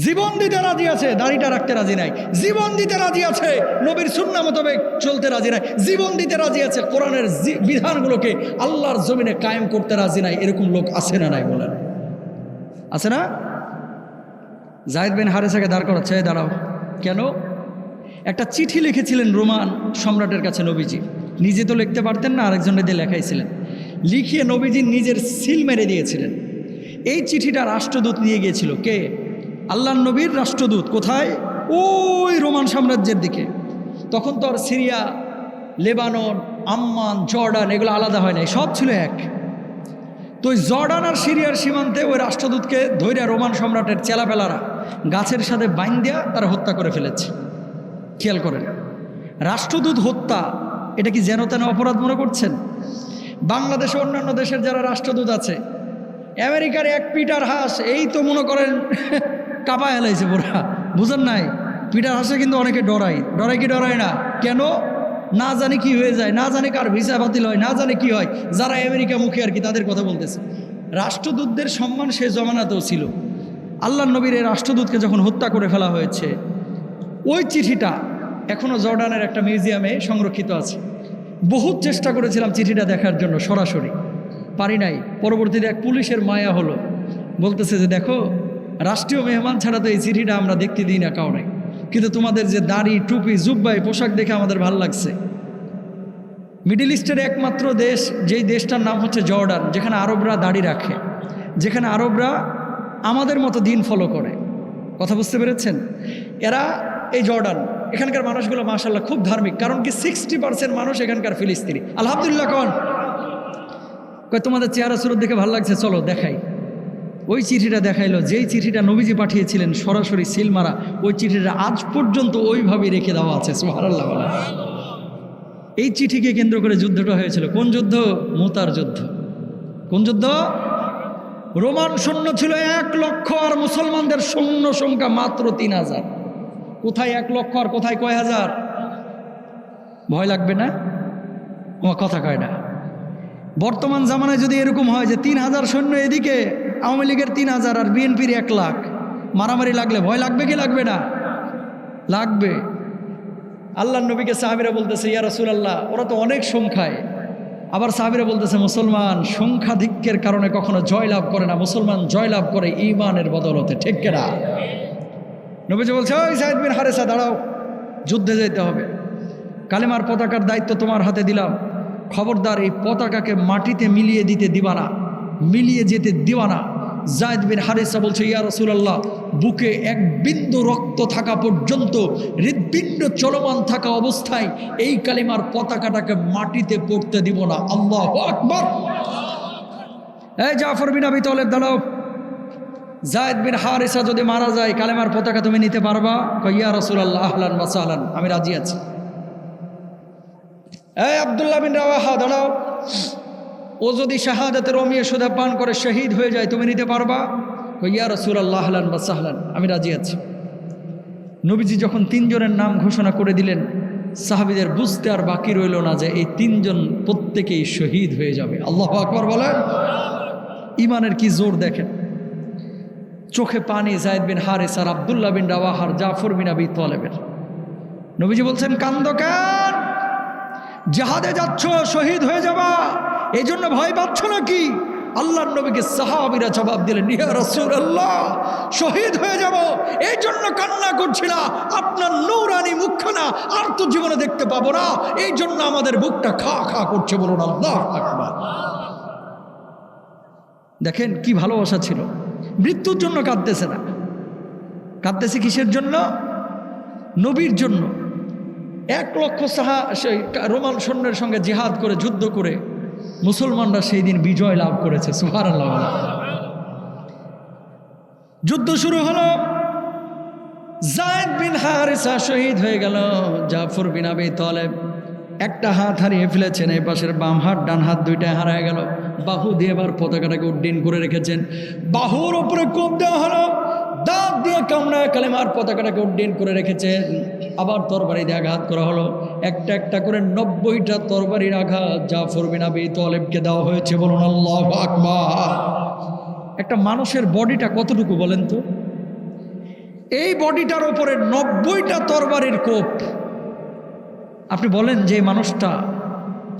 জীবন দিতে রাজি আছে, দাড়িটা রাখতে রাজি নাই। জীবন দিতে রাজি আছে, নবীর সুন্নাহ মোতাবেক চলতে রাজি নাই। জীবন দিতে রাজি আছে, কোরআনের বিধানগুলোকে আল্লাহর জমিনে কায়েম করতে রাজি নাই। এরকম লোক আছে না নাই? বলেন আছে না? যায়েদ বিন হারিসাকে দাঁড় করাচ্ছে, দাঁড়াও। কেন? একটা চিঠি লিখেছিলেন রোমান সম্রাটের কাছে নবীজি। নিজে তো লিখতে পারতেন না, আরেকজনের দিয়ে লেখাইছিলেন। লিখিয়ে নবীজি নিজের সিল মেরে দিয়েছিলেন। এই চিঠিটা রাষ্ট্রদূত নিয়ে গিয়েছিল। কে? আল্লাহর নবীর রাষ্ট্রদূত। কোথায়? ওই রোমান সাম্রাজ্যের দিকে। তখন তো আর সিরিয়া, লেবানন, আম্মান, জর্ডান এগুলো আলাদা হয় নাই, সব ছিল এক। তো ওই জর্ডান আর সিরিয়ার সীমান্তে ওই রাষ্ট্রদূতকে ধৈর্য রোমান সম্রাটের চেলাপেলারা গাছের সাথে বাইন্দিয়া তারা হত্যা করে ফেলেছে। খেয়াল করেন, রাষ্ট্রদূত হত্যা এটা কি যেন তেন অপরাধ মনে করছেন? বাংলাদেশে অন্যান্য দেশের যারা রাষ্ট্রদূত আছে, আমেরিকার 1 পিটার হাঁস এই তো মনে করেন কাঁপায় হেলাইছে পুরা। বুঝেন নাই? পিটার হাঁসে কিন্তু অনেকে ডরায় কি ডরায় না? কেন? না জানি কি হয়ে যায়, না জানি কার ভিসা বাতিল হয়, না জানি কি হয়। যারা আমেরিকা মুখী আর কি তাদের কথা বলতেছে। রাষ্ট্রদূতদের সম্মান সে জমানাতেও ছিল। আল্লাহর নবীর এই রাষ্ট্রদূতকে যখন হত্যা করে ফেলা হয়েছে, ওই চিঠিটা এখনও জর্ডানের একটা মিউজিয়ামে সংরক্ষিত আছে। বহুত চেষ্টা করেছিলাম চিঠিটা দেখার জন্য, সরাসরি পারি নাই। পরবর্তীতে এক পুলিশের মায়া হলো, বলতেছে যে দেখো, রাষ্ট্রীয় মেহমান ছাড়া তো এই চিঠিটা আমরা দেখতে দিই না কাউরে, কিন্তু তোমাদের যে দাড়ি, টুপি, জুব্বাই, পোশাক দেখে আমাদের ভাল লাগছে। মিডল ইস্টের একমাত্র দেশ, যেই দেশটার নাম হচ্ছে জর্ডান, যেখানে আরবরা দাড়ি রাখে, যেখানে আরবরা আমাদের মতো দিন ফলো করে। কথা বুঝতে পেরেছেন? এরা এই জর্ডান, এখানকার মানুষগুলো মাশাআল্লাহ খুব ধার্মিক। কারণ কি 60% মানুষ এখানকার ফিলিস্তিনি। আলহামদুলিল্লাহ। কয় তোমাদের চেহারা সুরত দেখে ভালো লাগছে, চলো দেখাই। ওই চিঠিটা দেখাইলো, যেই চিঠিটা নবীজি পাঠিয়েছিলেন সরাসরি সিল মারা। ওই চিঠিটা আজ পর্যন্ত ওইভাবেই রেখে দেওয়া আছে। সুবহানাল্লাহ। এই চিঠিকে কেন্দ্র করে যুদ্ধটা হয়েছিল। কোন যুদ্ধ? মুতার যুদ্ধ। কোন যুদ্ধ? রোমান সৈন্য ছিল 1 লক্ষ আর মুসলমানদের সৈন্য সংখ্যা মাত্র 3000। কোথায় 1 লক্ষ আর কোথায় কয় হাজার? ভয় লাগবে না? ও কথা কয় না। বর্তমান জামানায় যদি এরকম হয় যে 3000 সৈন্য এদিকে, আওয়ামী লীগের 3000 আর বিএনপির 1 লাখ, মারামারি লাগলে ভয় লাগবে কি লাগবে না? লাগবে। আল্লাহর নবীকে সাহাবীরা বলতেছে, ইয়া রাসূলুল্লাহ, ওরা তো অনেক সংখ্যায়। আবার সাহাবীরা বলতেছে, মুসলমান সংখ্যাধিক্যের কারণে কখনো জয়লাভ করে না, মুসলমান জয়লাভ করে ঈমানের বদৌলতে, ঠিক কিনা? নবীজি বলছে, ওই যায়েদ বিন হারেসা, দাঁড়াও, যুদ্ধে যেতে হবে, কালেমার পতাকার দায়িত্ব তোমার হাতে দিলাম, খবরদার এই পতাকাকে মাটিতে মিলিয়ে দিতে দিবা না, মিলিয়ে যেতে দিবা না। যায়েদ বিন হারেসা বলছে, ইয়া রাসূলুল্লাহ, বুকে এক বিন্দু রক্ত থাকা পর্যন্ত, হৃৎপিণ্ড চলমান থাকা অবস্থায় এই কালিমার পতাকাটাকে মাটিতে পড়তে দিব না। আল্লাহু আকবার। এই জাফর বিন আবি তালেব, দাঁড়াও, যায়েদ বিন হারেসা যদি মারা যায় কালেমার পতাকা তুমি নিতে পারবা? ইয়া রাসূলুল্লাহ, আহলান ওয়া সাহলান, আমি রাজি আছি। এই আব্দুল্লাহ বিন রাওয়াহা, দাঁড়াও, ও যদি শাহাদাতের অমিয়ে সুধা পান করে শহীদ হয়ে যায় তুমি নিতে পারবা? ইয়া রাসূলুল্লাহ, আহলান ওয়া সাহলান, আমি রাজি আছি। নবীজি যখন তিনজনের নাম ঘোষণা করে দিলেন, সাহাবীদের বুঝতে আর বাকি রইল না যে এই তিনজন প্রত্যেকেই শহীদ হয়ে যাবে। আল্লাহু আকবার বলেন। ইমানের কি জোর দেখেন। চোখে পানি যায়েদ বিন হারেসার, আব্দুল্লাহ বিন রাওয়াহার, জাফর বিন আবি তালেবের। নবীজি বলছেন, কান্দো কেন? জিহাদে যাচ্ছ, শহীদ হয়ে যাবা, এই জন্য ভয় পাচ্ছ নাকি? আল্লাহর নবীকে সাহাবীরা জবাব দিলেন, ইয়া রাসূলুল্লাহ, শহীদ হয়ে যাব এই জন্য কান্না করছি না, আপনার নূরানি মুখখানা আর তো জীবনে দেখতে পাবো না, এই জন্য আমাদের বুকটা খা খা করছে। বলুন আল্লাহু আকবার। দেখেন কি ভালোবাসা ছিল। মৃত্যুর জন্য কাঁদতেছে না, কাঁদতেছে কিসের জন্য? নবীর জন্য। 1 লক্ষ রোমান সৈন্যের সঙ্গে জিহাদ করে, যুদ্ধ করে মুসলমানরা সেই দিন বিজয় লাভ করেছে। সুবহানাল্লাহ। যুদ্ধ শুরু হলো, যায়েদ বিন হারেসা শহীদ হয়ে গেল, জাফর বিন আবি তালেব একটা হাত হারিয়ে ফেলেছেন, এই পাশের বাম হাত ডান হাত দুইটাই হারায় গেল। বাহু দিয়ে এবার পতাকাটাকে উড্ডীন করে রেখেছেন, বাহুর উপরে কোপ দেওয়া হলো, দাঁত দিয়ে কামড়ায় কালেমার পতাকাটাকে উড্ডীন করে রেখেছেন। আবার তরবারি দিয়ে আঘাত করা হলো, একটা একটা করে 90টা তরবারির আঘাত জাফর বিন আবি তালেবকে দেওয়া হয়েছে। বলুন আল্লাহু আকবার। একটা মানুষের বডিটা কতটুকু বলেন তো? এই বডিটার উপরে 90টা তরবারির কোপ। আপনি বলেন যে মানুষটা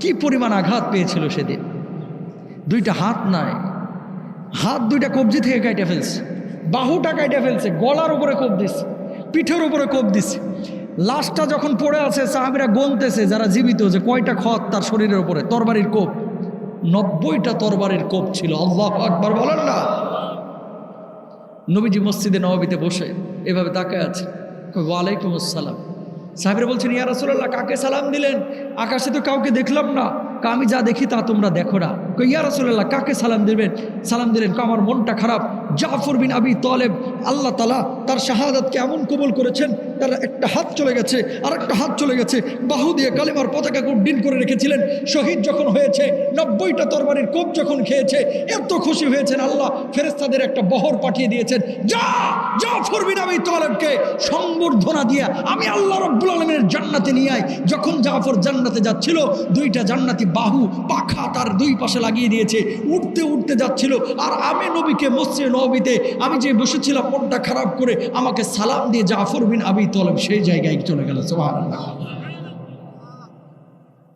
কি পরিমাণ আঘাত পেয়েছিল সেদিন। দুইটা হাত নাই, হাত দুইটা কবজি থেকে কাটে ফেলছে, বাহুটা কাটে ফেলছে, গলার উপরে কোপ দিচ্ছে, পিঠের উপরে কোপ দিচ্ছে। লাশটা যখন পড়ে আছে সাহাবীরা গুনতেছে যারা জীবিত যে কয়টা ক্ষত তার শরীরের উপরে, তরবারির কোপ 90টা তরবারির কোপ ছিল। আল্লাহু আকবার বলেন না। নবীজি মসজিদে নববীতে বসে এভাবে তাকায় আছে, ওয়ালাইকুম আসসালাম। সাহাবীরা বলছেন, ইয়া রাসূলুল্লাহ, কাকে সালাম দিলেন? আকাশে তো কাউকে দেখলাম না। আমি যা দেখি তা তোমরা দেখো না। ইয়া রাসূলুল্লাহ, কাকে সালাম দিবেন? সালাম দিলেন, আমার মনটা খারাপ, জাফর বিন আবি তালেব আল্লাহ তাআলা তার শাহাদাতকে এমন কবুল করেছেন, তার একটা হাত চলে গেছে, আর একটা হাত চলে গেছে, বাহু দিয়ে কালেমার পতাকাকে উড্ডীন করে রেখেছিলেন। শহীদ যখন হয়েছে, 90টা তরবারির কোপ যখন খেয়েছে, এত খুশি হয়েছেন, আল্লাহ ফেরেশতাদের একটা বহর পাঠিয়ে দিয়েছেন, যা জাফর বিন আবি তালেবকে সংবর্ধনা দিয়া আমি আল্লাহ রাব্বুল আলামিনের জান্নাতে নিয়ে আই। যখন জাফর জান্নাতে যাচ্ছিল, 2টা জান্নাতি বাহু পাখা তার দুই পাশে লাগিয়ে দিয়েছে, উঠতে উঠতে যাচ্ছিল। আর আমি নবীকে মসজিদে নববীতে আমি যে বসেছিলাম মনটা খারাপ করে, আমাকে সালাম দিয়ে জাফর বিন আবি তালেব সেই জায়গায় চলে গেল। সুবহানাল্লাহ।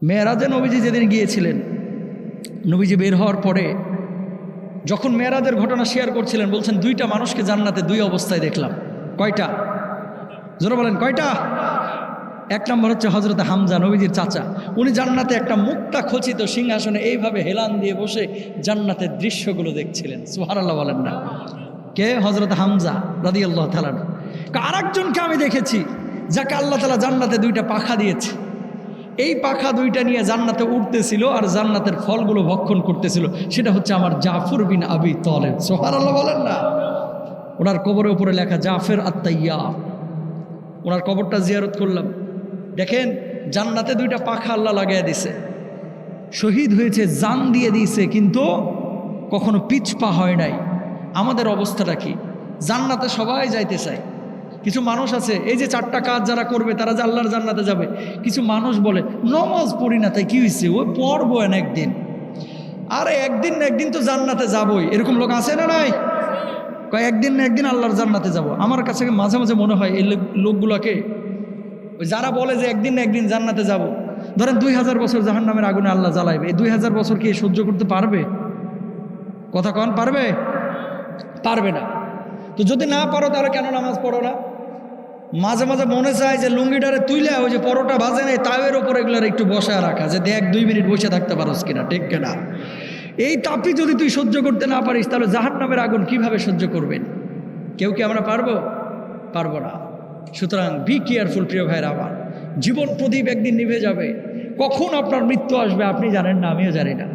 মেরাজে নবীজি যেদিন গিয়েছিলেন, নবীজি বের হওয়ার পরে যখন মেরাজের ঘটনা শেয়ার করছিলেন, বলছেন 2টা মানুষকে জান্নাতে 2 অবস্থায় দেখলাম। কয়টা? জোরে বলেন, কয়টা? 1 নম্বর হচ্ছে হযরত হামজা, নবীজির চাচা। উনি জান্নাতে একটা মুক্তা খচিত সিংহাসনে এইভাবে হেলান দিয়ে বসে জান্নাতের দৃশ্যগুলো দেখছিলেন। সুবহানাল্লাহ বলেন না। কে? হযরত হামজা রাদিয়াল্লাহু তাআলা। আরেকজনকে আমি দেখেছি, যাকে আল্লাহ তাআলা জান্নাতে 2টা পাখা দিয়েছে। এই পাখা 2টা নিয়ে জান্নাতে উঠতেছিল আর জান্নাতের ফলগুলো ভক্ষণ করতেছিল। সেটা হচ্ছে আমার জাফর বিন আবি তালেব। সুবহানাল্লাহ বলেন না। ওনার কবরের উপরে লেখা জাফর আত-তাইয়ার। ওনার কবরটা জিয়ারত করলাম। দেখেন, জান্নাতে 2টা পাখা আল্লাহ লাগাইয়া দিছে। শহীদ হয়েছে, জান দিয়ে দিয়েছে, কিন্তু কখনো পিছপা হয় নাই। আমাদের অবস্থাটা কি? জান্নাতে সবাই যাইতে চায়। কিছু মানুষ আছে, এই যে 4টা কাজ যারা করবে তারা যে আল্লাহর জান্নাতে যাবে। কিছু মানুষ বলে নমাজ পড়ি না, তাই কি হয়েছে, ওই পড়বো একদিন। আরে একদিন না একদিন তো জান্নাতে যাবই, এরকম লোক আছে না নাই? কয় একদিন না একদিন আল্লাহর জান্নাতে যাব। আমার কাছে মাঝে মাঝে মনে হয় এই লোকগুলোকে, ওই যারা বলে যে একদিন না একদিন জান্নাতে যাব, ধরেন 2000 বছর জাহান্নামের আগুনে আল্লাহ জ্বালাইবে, এই 2000 বছর কি সহ্য করতে পারবে? কথা কন, পারবে? পারবে না। তো যদি না পারো তাহলে কেন নামাজ পড়ো না? মাঝে মাঝে মনে চায় যে লুঙ্গিটারে তুইলে ওই যে পরোটা ভাজে নেই তাওয়ের ওপর এগুলোর একটু বসায় রাখা, যে দেখ 2 মিনিট বসে থাকতে পারোস কিনা, ঠিক কিনা? এই তাপই যদি তুই সহ্য করতে না পারিস তাহলে জাহান্নামের আগুন কিভাবে সহ্য করবেন? কেউ কি আমরা পারবো? পারবো না। সুতরাং বি কেয়ারফুল প্রিয় ভাইয়ের আমার, জীবন প্রদীপ একদিন নিভে যাবে। কখন আপনার মৃত্যু আসবে আপনি জানেন না, আমিও জানি না।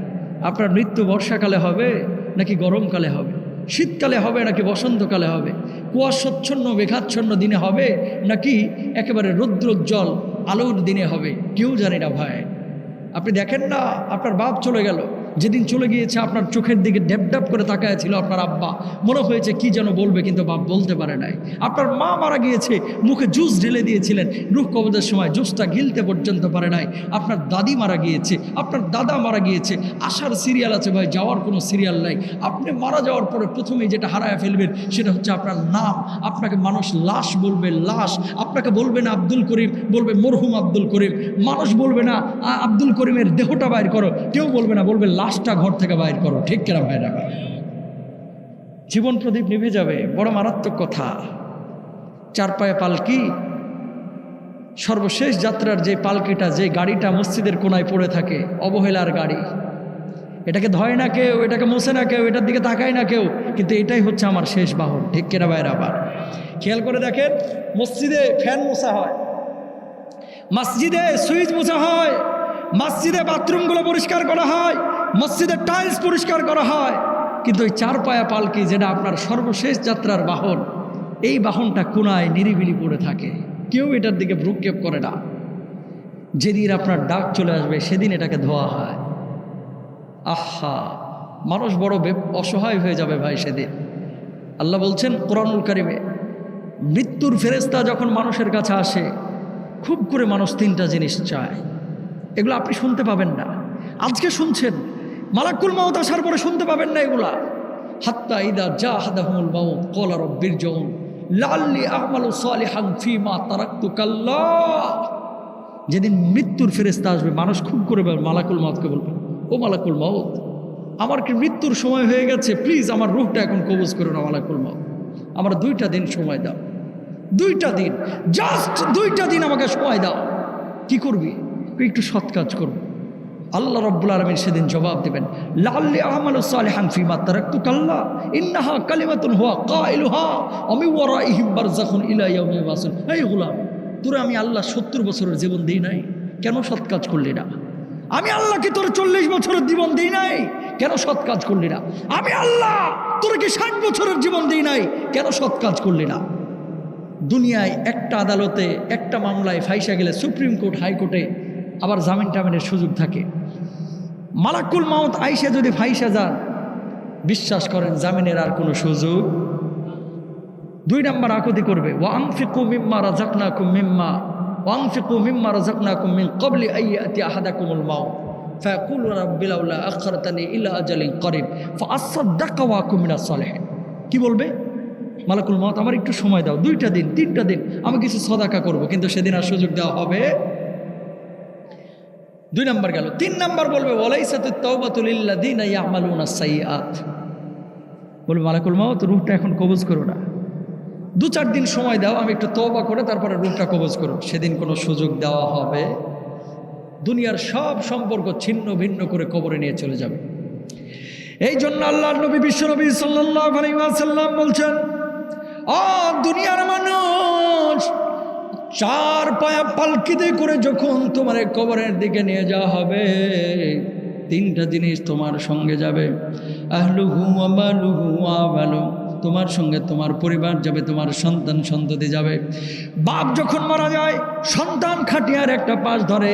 আপনার মৃত্যু বর্ষাকালে হবে নাকি গরমকালে হবে, শীতকালে হবে নাকি বসন্তকালে হবে, কুয়াশাচ্ছন্ন মেঘাচ্ছন্ন দিনে হবে নাকি একেবারে রৌদ্রোজ্জ্বল আলোর দিনে হবে, কেউ জানি না ভাই। আপনি দেখেন না, আপনার বাপ চলে গেল, যেদিন চলে গিয়েছে আপনার চোখের দিকে ড্যাপ করে তাকায় ছিল আপনার আব্বা, মনে হয়েছে কি যেন বলবে কিন্তু বাপ বলতে পারে নাই। আপনার মা মারা গিয়েছে, মুখে জুস ঢেলে দিয়েছিলেন, রুহ কবজের সময় জুসটা গিলতে পর্যন্ত পারে নাই। আপনার দাদি মারা গিয়েছে, আপনার দাদা মারা গিয়েছে, আসার সিরিয়াল আছে ভাই, যাওয়ার কোনো সিরিয়াল নাই। আপনি মারা যাওয়ার পরে প্রথমেই যেটা হারায় ফেলবেন সেটা হচ্ছে আপনার নাম। আপনাকে মানুষ লাশ বলবে, লাশ। আপনাকে বলবে না আব্দুল করিম, বলবে মরহুম আব্দুল করিম। মানুষ বলবে না আব্দুল করিমের দেহটা বাইর করো, কেউ বলবে না, বলবে লাশটা ঘর থেকে বাইর করো, ঠিক কেনা ভাইরা? জীবন প্রদীপ নিভে যাবে, বড় মারাত্মক কথা। 4 পায়ে পালকি, সর্বশেষ যাত্রার যে পালকিটা, যে গাড়িটা মসজিদের কোনায় পড়ে থাকে, অবহেলার গাড়ি, এটাকে ধয় না কেউ, এটাকে মোছে না কেউ, এটার দিকে তাকায় না কেউ, কিন্তু এটাই হচ্ছে আমার শেষ বাহন, ঠিক কেনা ভাইরা? আবার খেয়াল করে দেখেন, মসজিদে ফ্যান মোছা হয়, মসজিদে সুইচ মোছা হয়, মসজিদে বাথরুমগুলো পরিষ্কার করা হয়, মসজিদের টাইলস পরিষ্কার করা হয়, কিন্তু ওই 4 পায়া পালকি যেটা আপনার সর্বশেষ যাত্রার বাহন, এই বাহনটা কোনায় নিরিবিলি পড়ে থাকে, কেউ এটার দিকে ভ্রুক্ষেপ করে না। যেদিন আপনার ডাক চলে আসবে সেদিন এটাকে ধোয়া হয়। আহা, মানুষ বড় অসহায় হয়ে যাবে ভাই সেদিন। আল্লাহ বলছেন কোরআনুল কারিমে, মৃত্যুর ফেরেশতা যখন মানুষের কাছে আসে, খুব করে মানুষ 3টা জিনিস চায়। এগুলো আপনি শুনতে পাবেন না, আজকে শুনছেন, মালাকুল মাউত আসার পরে শুনতে পাবেন না এগুলা। হাত্তা ইদা জাহাদাহুল মাউত ক্বালা রাব্বিরজিউন লাআল্লি আ'মালু সালিহান ফীমা তারাকতু কাল্লা। যেদিন মৃত্যুর ফেরেশতা আসবে, মানুষ খুব করে মালাকুল মাউতকে বলবে, ও মালাকুল মাউত, আমার কি মৃত্যুর সময় হয়ে গেছে, প্লিজ আমার রূহটা এখন কবজ করো না মালাকুল মাউত, আমার 2টা দিন সময় দাও, 2টা দিন, জাস্ট 2টা দিন আমাকে সময় দাও। কি করবি? একটু সৎ কাজ করবো। আল্লাহ রাব্বুল আলামিন সেদিন জবাব দেবেন, লাআল্লি আ'মালু সালিহান ফীমা তারাকতু কাল্লা ইন্নাহা কালিমাতুন হুয়া কাইলুহা ওয়া মিন ওয়ারাইহিম বারযাখুন ইলা ইয়াউমি ইউবাসুন। এই গোলাম, তোরে আমি আল্লাহ 70 বছরের জীবন দিই নাই, কেন সৎ কাজ করলি না? আমি আল্লাহ কি তোর 40 বছরের জীবন দিই নাই, কেন সৎ কাজ করলি না? আমি আল্লাহ তোর কি 60 বছরের জীবন দিই নাই, কেন সৎ কাজ করলি না? দুনিয়ায় একটা আদালতে একটা মামলায় ফাইসা গেলে সুপ্রিম কোর্ট, হাইকোর্টে আবার জামিন টামিনের সুযোগ থাকে। মালাকুল মাউত আইসা যদি ফাইসা যান, বিশ্বাস করেন জামিনের আর কোনো সুযোগ। 2 নম্বর আকুতি করবে, ওয়ানফিকু মিম্মা রাযাকনাকুম মিন ক্বাবলি আইয়াতি আহাদাকুমুল মাউত ফায়াকুলু রাব্বি লাউলা আখখারতানি ইলা আজালিন করিব ফাআসাদদাকা ওয়া আকুম মিনাস সালিহিন। কি বলবে? মালাকুল মাউত, আমার একটু সময় দাও, 2টা দিন 3টা দিন, আমি কিছু সদাকা করব, কিন্তু সেদিন আর সুযোগ দেওয়া হবে। 2 নম্বর গেল। 3 নম্বর বলবে, ওয়ালাইসাতুত তাওবাতু লিল্লাযিনা ইয়ামালুনাস সাইয়্যাত। বলবে মালাকুল মাউত, রূহটা এখন কবজ করো না, 2-4 দিন সময় দাও, আমি একটু তওবা করে তারপরে রূহটা কবজ করো। সেদিন কোনো সুযোগ দেওয়া হবে? দুনিয়ার সব সম্পর্ক ছিন্ন ভিন্ন করে কবরে নিয়ে চলে যাবে। এই জন্য আল্লাহর নবী বিশ্বনবী সাল্লাল্লাহু আলাইহি ওয়াসাল্লাম বলছেন, ও দুনিয়ার মানুষ, 4 পায়া পালকিতে করে যখন তোমার কবরের দিকে নিয়ে যাওয়া হবে, 3টা জিনিস তোমার সঙ্গে যাবে। আহলুহু ওয়া মালুহু ওয়া আমালু, তোমার সঙ্গে তোমার পরিবার যাবে, তোমার সন্তান সন্ততি যাবে। বাপ যখন মারা যায়, সন্তান খাটিয়ার একটা পাশ ধরে,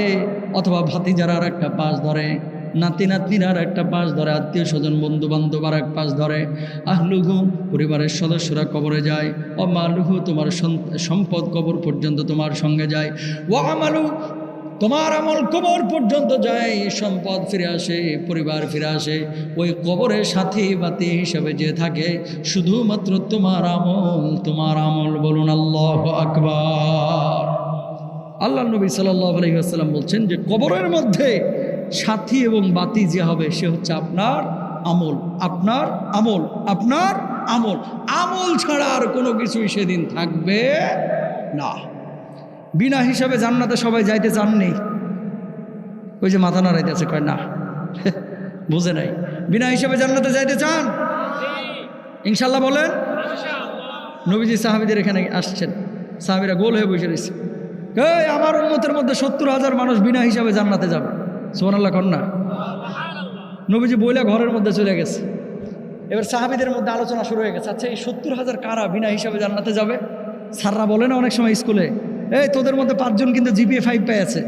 অথবা ভাতিজারা আর একটা পাশ ধরে, নাতি নাতনিরা আর একটা পাশ ধরে, আত্মীয় স্বজন বন্ধু বান্ধব আর এক পাশ ধরে। আহলুহু, পরিবারের সদস্যরা কবরে যায়। মালুহু, তোমার সম্পদ কবর পর্যন্ত তোমার সঙ্গে যায়। ওয়া আমালু, তোমার আমল কবর পর্যন্ত যায়, সম্পদ ফিরে আসে, পরিবার ফিরে আসে, ওই কবরের সাথী বাতি হিসাবে যে থাকে শুধুমাত্র তোমার আমল। বলুন আল্লাহু আকবার। আল্লাহ নবী সাল্লাল্লাহু আলাইহি ওয়াসাল্লাম বলছেন যে কবরের মধ্যে সাথী এবং বাতি যে হবে সে হচ্ছে আপনার আমল, আপনার আমল, আপনার আমল। আমল ছাড়া আর কোনো কিছুই সেদিন থাকবে না। বিনা হিসাবে জান্নাতে সবাই যাইতে চাননি? ওই যে মাথা নাড়াইতেছে, কয় না, বুঝে নাই। বিনা হিসাবে জান্নাতে যাইতে চান? ইনশাল্লাহ বলেন। নবীজি সাহাবীদের এখানে আসছেন, সাহাবীরা গোল হয়ে বসে রয়েছে। এই আমার উম্মতের মধ্যে 70,000 মানুষ বিনা হিসাবে জান্নাতে যাবে, সুবহানাল্লাহ কর না। নবীজি বইলা ঘরের মধ্যে চলে গেছে। এবার সাহাবীদের মধ্যে আলোচনা শুরু হয়ে গেছে, আচ্ছা এই 70,000 কারা বিনা হিসাবে জান্নাতে যাবে? স্যাররা বলে না অনেক সময় স্কুলে, এই তোদের মধ্যে 5 জন কিন্তু জিপিএ 5 পেয়েছে,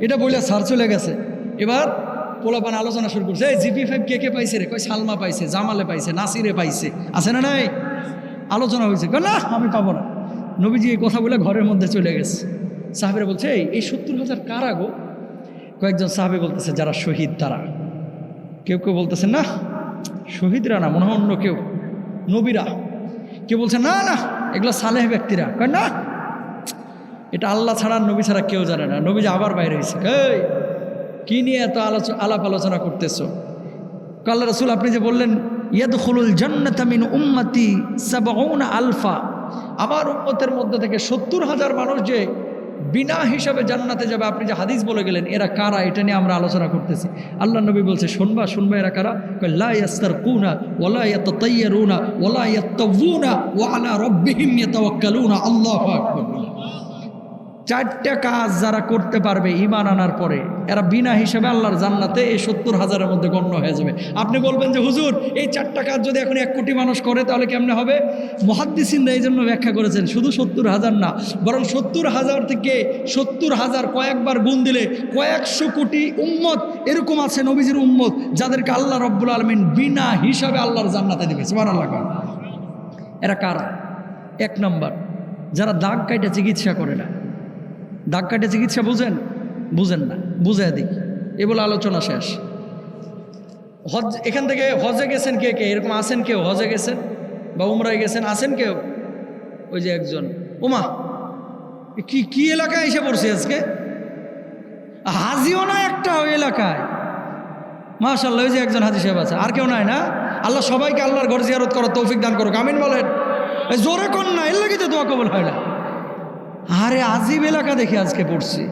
এটা বইলা স্যার চলে গেছে। এবার পোলাপান আলোচনা শুরু করছে, এই জিপিএ 5 কে কে পাইছে রে? কয় সালমা পাইছে, জামালে পাইছে, নাসিরে পাইছে, আছে না নাই? আলোচনা হয়েছে, না আমি পাবো না। নবীজি এই কথা বলে ঘরের মধ্যে চলে গেছে। সাহাবীরা বলছে, এই 70,000 কারা গো? কয়েকজন সাহাবী বলতেছে, যারা শহীদ তারা। কেউ কেউ বলতেছে, না শহীদরা না, মনে হয় অন্য কেউ, নবীরা। কেউ বলছে, না না এগুলো সালেহ ব্যক্তিরা। কয় না, এটা আল্লাহ ছাড়া নবী ছাড়া কেউ জানে না। নবীজি আবার বাইরে হয়েছে, এই কি নিয়ে এত আলাপ আলোচনা করতেছো? আল্লাহ রাসূল আপনি যে বললেন ইয়াদখুলুল জান্নাতা মিন উম্মতি ৭০ আলফা, আমার উম্মতের মধ্যে থেকে ৭০,000 মানুষ যে বিনা হিসাবে জান্নাতে যাবে, আপনি যে হাদিস বলে গেলেন, এরা কারা? এটা নিয়ে আমরা আলোচনা করতেছি। আল্লাহ নবী বলছে, শুনবা এরা কারা? লা ইয়াস্তারকুনা ওয়ালা ইয়াতাতায়্যারুনা ওয়ালা ইয়াত্তাউনা ওয়া আলা রাব্বিহিম ইয়াতাওয়াক্কালুনা। আল্লাহু আকবার। 4টা কাজ যারা করতে পারবে ঈমান আনার পরে, এরা বিনা হিসাবে আল্লাহর জান্নাতে এই 70,000-এর মধ্যে গণ্য হয়ে যাবে। আপনি বলবেন যে হুজুর এই 4টা কাজ যদি এখন 1 কোটি মানুষ করে তাহলে কেমনে হবে? মুহাদ্দিসিনরা এই জন্য ব্যাখ্যা করেছেন, শুধু 70,000 না, বরং 70,000 থেকে 70,000 কয়েকবার গুণ দিলে কয়েকশো কোটি উম্মত এরকম আছে, নবীজির উম্মত, যাদেরকে আল্লাহ রব্বুল আলামিন বিনা হিসাবে আল্লাহর জান্নাতে দেবে। সুবহানাল্লাহ। এরা কারা? 1 নম্বর, যারা দাগ কাইটা চিকিৎসা করে না। দাগ কাটে চিকিৎসা বুঝেন না, বুঝে দিই, এ বলে আলোচনা শেষ। হজ, এখান থেকে হজে গেছেন কে কে? এরকম আছেন কেউ? হজে গেছেন বা উমরায় গেছেন, আছেন কেউ? ওই যে একজন, ওমা কি এলাকায় এসে পড়ছে আজকে, হাজিও না একটা ওই এলাকায়, মাশাআল্লাহ। ওই যে একজন হাজি সাহেব আছে, আর কেউ নাই না? আল্লাহ সবাইকে আল্লাহর ঘর জিয়ারত করার তৌফিক দান করুক, আমিন বলেন। জোরে কোন না, এর লাগি তো দোয়া কবুল হয় না। আরে আজিব এলাকা দেখে আজকে পড়ছি,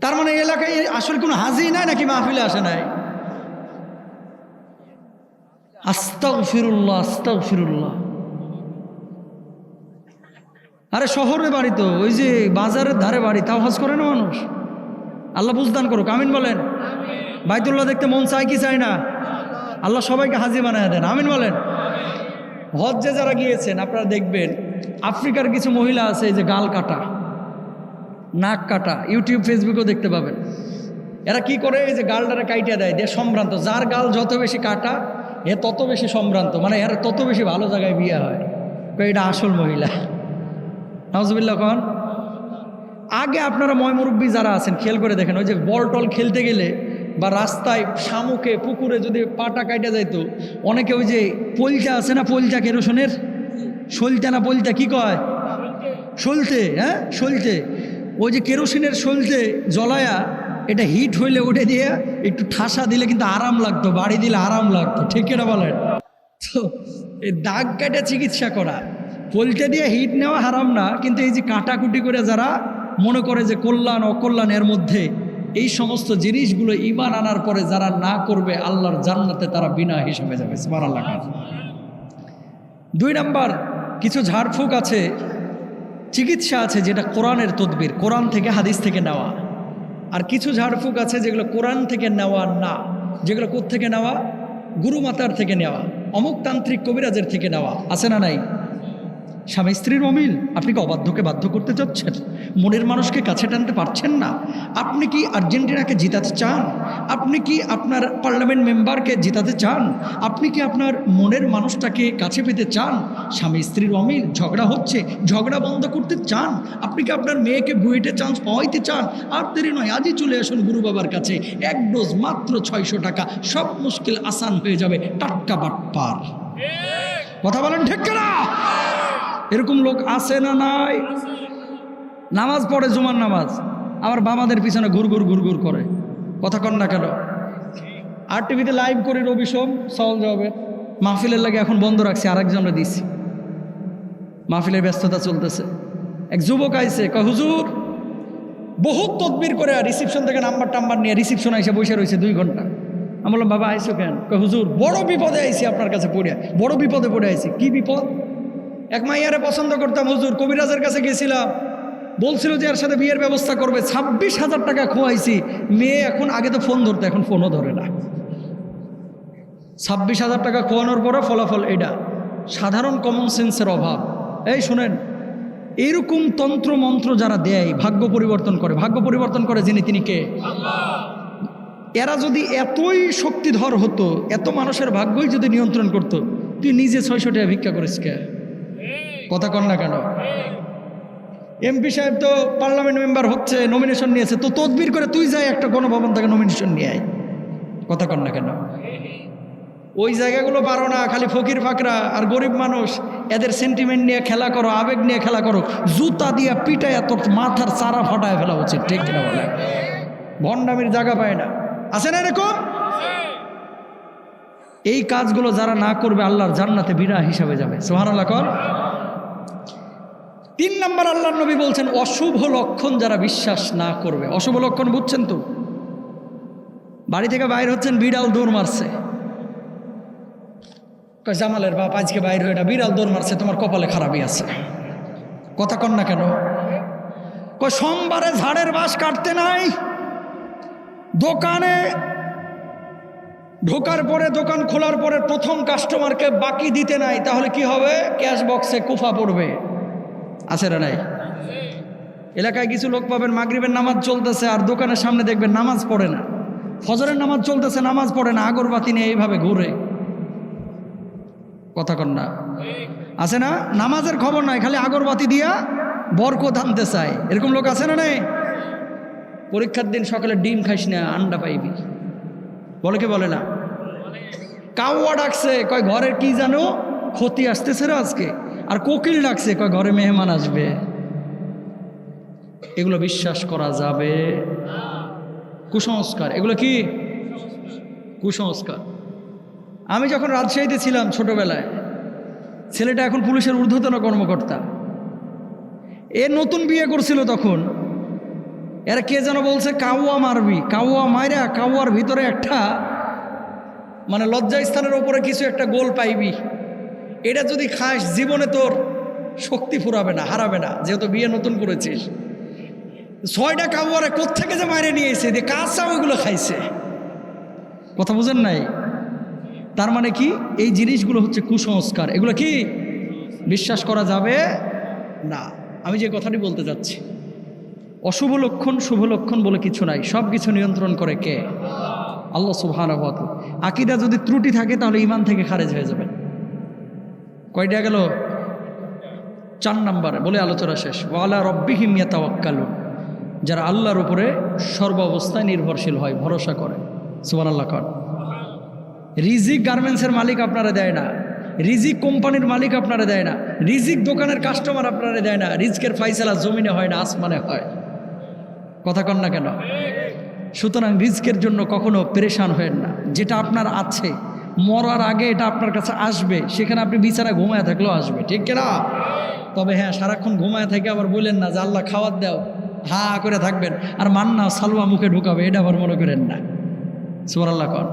তার মানে এলাকায় আসলে কোনো হাজি নাই নাকি মাহফিলে আসে নাই? আস্তাগফিরুল্লাহ, আস্তাগফিরুল্লাহ। আরে শহরে বাড়ি তো, ওই যে বাজারের ধারে বাড়ি, তাও হজ করে না মানুষ। আল্লাহ বুঝদান করুক, আমিন বলেন। বাইতুল্লাহ দেখতে মন চায় কি চায় না? আল্লাহ সবাইকে হাজি বানায় দেন, আমিন বলেন। হজ্জে যারা গিয়েছেন আপনারা দেখবেন, আফ্রিকার কিছু মহিলা আছে এই যে গাল কাটা, নাক কাটা, ইউটিউব ফেসবুকেও দেখতে পাবেন। এরা কি করে? এই যে গালটারে কাইটিয়া দেয়, দিয়ে সম্ভ্রান্ত। যার গাল যত বেশি কাটা এ তত বেশি সম্ভ্রান্ত, মানে এর তত বেশি ভালো জায়গায় বিয়ে হয়। এটা আসল মহিলা। নাউজুবিল্লাহ কন। আগে আপনারা ময়মুরব্বী যারা আছেন খেয়াল করে দেখেন, ওই যে বল টল খেলতে গেলে বা রাস্তায় শামুকে পুকুরে যদি পাটা কাইটা যাইতো, অনেকে ওই যে পলটা আছে না, পলটা কেরোসনের, সলতে না পলটা কি কয়, সলতে, হ্যাঁ সলতে, ওই যে কেরোসিনের সলতে জ্বলায়া এটা হিট হইলে উঠে দিয়ে একটু ঠাসা দিলে কিন্তু আরাম লাগতো, বাড়ি দিলে আরাম লাগতো, ঠিক কিনা বলেন? তো এই দাগ কাটা চিকিৎসা করা, পলটে দিয়ে হিট নেওয়া হারাম না, কিন্তু এই যে কাটাকুটি করে যারা মনে করে যে কল্যাণ অকল্যাণ এর মধ্যে, এই সমস্ত জিনিসগুলো ঈমান আনার পরে যারা না করবে, আল্লাহর জান্নাতে তারা বিনা হিসাবে যাবে। সুবহানাল্লাহ। 2 নাম্বার, কিছু ঝাড়ফুঁক আছে, চিকিৎসা আছে যেটা কোরআনের তদবির, কোরআন থেকে হাদিস থেকে নেওয়া। আর কিছু ঝাড়ফুঁক আছে যেগুলো কোরআন থেকে নেওয়া না, যেগুলো কোত্থেকে নেওয়া? গুরু মাতার থেকে নেওয়া, অমুক তান্ত্রিক কবিরাজের থেকে নেওয়া, আছে না নাই? স্বামী স্ত্রীর অমিল, আপনি কি অবাধ্যকে বাধ্য করতে চাচ্ছেন? মনের মানুষকে কাছে টানতে পারছেন না? আপনি কি আর্জেন্টিনাকে জিতাতে চান? আপনি কি আপনার পার্লামেন্ট মেম্বারকে জিতাতে চান? আপনি কি আপনার মনের মানুষটাকে কাছে পেতে চান? স্বামী স্ত্রীর অমিল, ঝগড়া হচ্ছে, ঝগড়া বন্ধ করতে চান? আপনি কি আপনার মেয়েকে বুয়েটে চান্স পাওয়াইতে চান? আর দেরি নয়, আজই চলে আসুন গুরু বাবার কাছে। 1 ডোজ মাত্র 600 টাকা, সব মুশকিল আসান হয়ে যাবে। টাটকা বাটপার, কথা বলেন ঠিক না? এরকম লোক আছে না নাই? নামাজ পড়ে, জুমার নামাজ, আমার বাবাদের পিছনে ঘুরঘুর ঘুরঘুর করে, কথা কন না কেন? আর টিভিতে লাইভ করি রবি সোম সওয়াল জবাবের, মাহফিলের লাগে এখন বন্ধ রাখছি, আরেকজনরা দিছি, মাহফিলের ব্যস্ততা চলতেছে। এক যুবক আইছে, কয় হুজুর বহুত তদবির করে রিসিপশন থেকে নাম্বার নিয়ে রিসিপশন আইসে বসে রয়েছে 2 ঘন্টা। আমি বললাম বাবা আইসো কেন? কয় হুজুর বড় বিপদে আইছি, আপনার কাছে পড়ে বড় বিপদে পড়ে আইছি। কি বিপদ? এক মাইয়ারে পছন্দ করতাম হুজুর, কবিরাজের কাছে গেছিলাম, বলছিল যে এর সাথে বিয়ের ব্যবস্থা করবে, 26,000 টাকা খোয়াইছি। মেয়ে এখন, আগে তো ফোন ধরতো, এখন ফোনও ধরে না। 26,000 টাকা খোয়ানোর পরে ফলাফল এটা। সাধারণ কমন সেন্সের অভাব। এই শুনেন, এইরকম তন্ত্র মন্ত্র যারা দেয়, ভাগ্য পরিবর্তন করে, ভাগ্য পরিবর্তন করে যিনি, তিনি কে? এরা যদি এতই শক্তিধর হতো, এত মানুষের ভাগ্যই যদি নিয়ন্ত্রণ করত, তুই নিজে 600 টাকা ভিক্ষা করিস কে? কথা কন না কেন? এমপি সাহেব তো পার্লামেন্ট মেম্বার হচ্ছে, নমিনেশন নিয়েছে, তো তদবির করে তুই যাই একটা গণভবন থেকে নমিনেশন নিয়ে আয়, কথা কন না কেন? ওই জায়গাগুলো পারো না, খালি ফকির ফাকরা আর গরিব মানুষ, এদের সেন্টিমেন্ট নিয়ে খেলা করো, আবেগ নিয়ে খেলা করো, জুতা দিয়া পিটায় তোর মাথার চারা ফাটায় ফেলা উচিত, ঠিক কিনা বলে? ভণ্ডামির জায়গা পায় না, আছে না এরকম? এই কাজগুলো যারা না করবে, আল্লাহর জান্নাতে বিনা হিসাবে যাবে। সুবহানাল্লাহ কর। 3 নম্বর আল্লাহর নবী বলছেন, অশুভ লক্ষণ যারা বিশ্বাস না করবে। অশুভ লক্ষণ বুঝছেন তো? বাড়ি থেকে বাইর হচ্ছেন, বিড়াল দৌড় মারছে, কয় জামালের বাপ আজকে বাইর হয়ে, বিড়াল দৌড় মারছে, তোমার কপালে খারাপই আছে, কথা কন না কেন? কয় সোমবারে ঝাড়ের বাঁশ কাটতে নাই, দোকানে ঢোকার পরে, দোকান খোলার পরে প্রথম কাস্টমারকে বাকি দিতে নাই, তাহলে কি হবে? ক্যাশ বক্সে কুফা পড়বে, আছে না নাই? এলাকায় কিছু লোক পাবেন, মাগরিবের নামাজ চলতেছে আর দোকানের সামনে দেখবেন নামাজ পড়ে না, ফজরের নামাজ চলতেছে নামাজ পড়ে না, আগরবাতি নিয়ে এইভাবে ঘুরে, কথা কন না? আছে না? নামাজের খবর নাই, খালি আগরবাতি দিয়া বরকত আনতে চায়, এরকম লোক আছে না নাই? পরীক্ষার দিন সকালে ডিম খাইস না, আন্ডা পাইবি, বলে কি বলে না? কাউয়া ডাকছে, কয় ঘরের কি জানো ক্ষতি আসতেছে রে আজকে, আর কোকিল ডাকছে, কয় ঘরে মেহমান আসবে। এগুলো বিশ্বাস করা যাবে? কুসংস্কার, এগুলো কি কুসংস্কার। আমি যখন রাজশাহীতে ছিলাম ছোটবেলায়, ছেলেটা এখন পুলিশের ঊর্ধ্বতন কর্মকর্তা, এ নতুন বিয়ে করছিল তখন, এরা কে যেন বলছে কাউয়া মারবি, কাউয়া মাইরা কাউয়ার ভিতরে একটা মানে লজ্জাস্থানের ওপরে কিছু একটা গোল পাইবি, এটা যদি খাস জীবনে তোর শক্তি ফুরাবে না, হারাবে না, যেহেতু বিয়ে নতুন করেছিস। 6টা কাউয়ারে কোত্থেকে যে মারে নিয়ে এসে দিয়ে কাঁচা ওইগুলো খাইছে, কথা বুঝেন নাই? তার মানে কি? এই জিনিসগুলো হচ্ছে কুসংস্কার, এগুলো কি বিশ্বাস করা যাবে না। আমি যে কথাটি বলতে যাচ্ছি, অশুভ লক্ষণ শুভ লক্ষণ বলে কিছু নাই, সব কিছু নিয়ন্ত্রণ করে কে? আল্লাহ সুবহানাহু ওয়া তাআলা। আকীদা যদি ত্রুটি থাকে তাহলে ঈমান থেকে খারেজ হয়ে যাবে। কয়টা গেল? 4 নম্বরে বলে আলোচনা শেষ। ওয়া আলা রাব্বিহিম ইয়াতাওয়াক্কালুন, যারা আল্লাহর উপরে সর্বাবস্থায় নির্ভরশীল হয়, ভরসা করে। সুবহানাল্লাহ কর। রিজিক গার্মেন্টসের মালিক আপনারা দেয় না, রিজিক কোম্পানির মালিক আপনারা দেয় না, রিজিক দোকানের কাস্টমার আপনারা দেয় না, রিজকের ফাইসালা জমিনে হয় না, আসমানে হয়, কথা কন না কেন? সুতরাং রিজকের জন্য কখনো পেরেশান হবেন না, যেটা আপনার আছে মরার আগে এটা আপনার কাছে আসবে, সেখানে আপনি বিছানা ঘুমায় থাকলেও আসবে, ঠিক কিনা? তবে হ্যাঁ, সারাক্ষণ ঘুমায় থেকে আবার বললেন না যে আল্লাহ খাওয়ার দাও, হা করে থাকবেন আর মান্না সালুয়া মুখে ঢুকাবে, এটা আবার মনে করেন না। সুবহানাল্লাহ কন।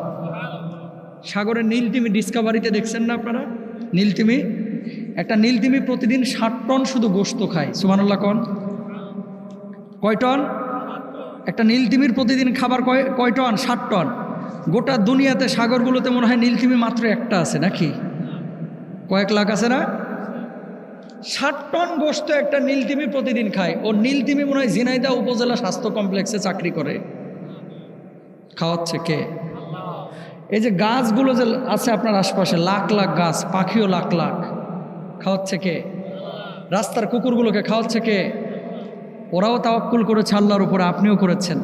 সাগরের নীলতিমি ডিসকভারিতে দেখছেন না আপনারা? নীলতিমি, একটা নীলতিমি প্রতিদিন 60 টন শুধু গোশত খায়। সুবহানাল্লাহ কন। কয় টন? একটা নীলতিমির প্রতিদিন খাবার কয় টন? 60 টন। গোটা দুনিয়াতে সাগরগুলোতে মনে হয় নীলতিমি মাত্র একটা আছে নাকি? কয়েক লাখ আছে না? 60 টন গোশত একটা নীলতিমি প্রতিদিন খায়। ও নীলতিমি মনে হয় ঝিনাইদহ উপজেলা স্বাস্থ্য কমপ্লেক্সে চাকরি করে। খাওয়াচ্ছে কে? এই যে গাছগুলো যে আছে আপনার আশপাশে, লাখ লাখ গাছ, পাখিও লাখ লাখ, খাওয়াচ্ছে কে? রাস্তার কুকুরগুলোকে খাওয়াচ্ছে কে? ওরাও তাওয়াক্কুল করেছে আল্লাহর উপরে, আপনিও করেছেন।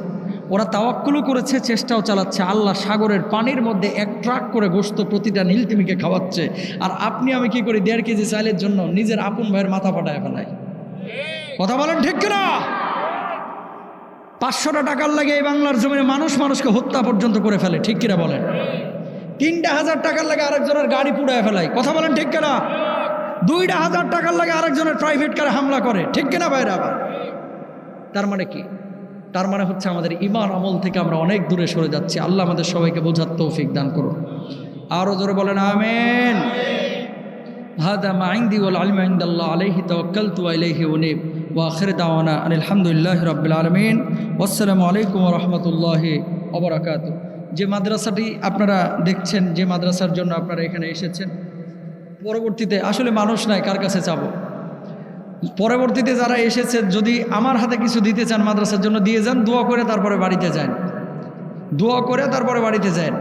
ওরা তাওয়াক্কুলও করেছে, চেষ্টাও চালাচ্ছে। আল্লাহ সাগরের পানির মধ্যে 1 ট্রাক করে গোশত প্রতিটা নীলতিমিকে খাওয়াচ্ছে। আর আপনি আমি কি করি? 1.5 কেজি চাইলের জন্য নিজের আপন ভাইয়ের মাথা ফাটায় ফেলাই। কথা বলেন ঠিক কিনা? 500টা টাকার লাগে এই বাংলার জমিনে মানুষকে হত্যা পর্যন্ত করে ফেলে, ঠিক কিনা বলেন? 3,000 টাকার লাগে আরেকজনের গাড়ি পুড়ায় ফেলায়, কথা বলেন ঠিক কিনা? 2,000 টাকার লাগে আরেকজনের প্রাইভেট কারে হামলা করে, ঠিক কিনা ভাইরা? আবার তার মানে কি? তার মানে হচ্ছে আমাদের ঈমান আমল থেকে আমরা অনেক দূরে সরে যাচ্ছি। আল্লাহ আমাদের সবাইকে বোঝার তৌফিক দান করুন। আরো জোরে বলেন আমিন। হাদা মা ইনদি ওয়াল ইলমু ইনদাল্লাহ আলাইহি তাওয়াক্কালতু ওয়া ইলাইহি উনীব ওয়া আখিরু দাওয়ানা আলহামদুলিল্লাহি রাব্বিল আলামিন ওয়াসসালামু আলাইকুম ওয়া রাহমাতুল্লাহি ওয়া বারাকাতুহু। যে মাদ্রাসাটি আপনারা দেখছেন, যে মাদ্রাসার জন্য আপনারা এখানে এসেছেন, পরবর্তীতে আসলে মানুষ নাই কার কাছে যাবো। পরবর্তীতে যারা এসেছেন যদি আমার হাতে কিছু দিতে চান মাদ্রাসার জন্য দিয়ে যান, দোয়া করে তারপরে বাড়িতে যান, দোয়া করে তারপরে বাড়িতে যান।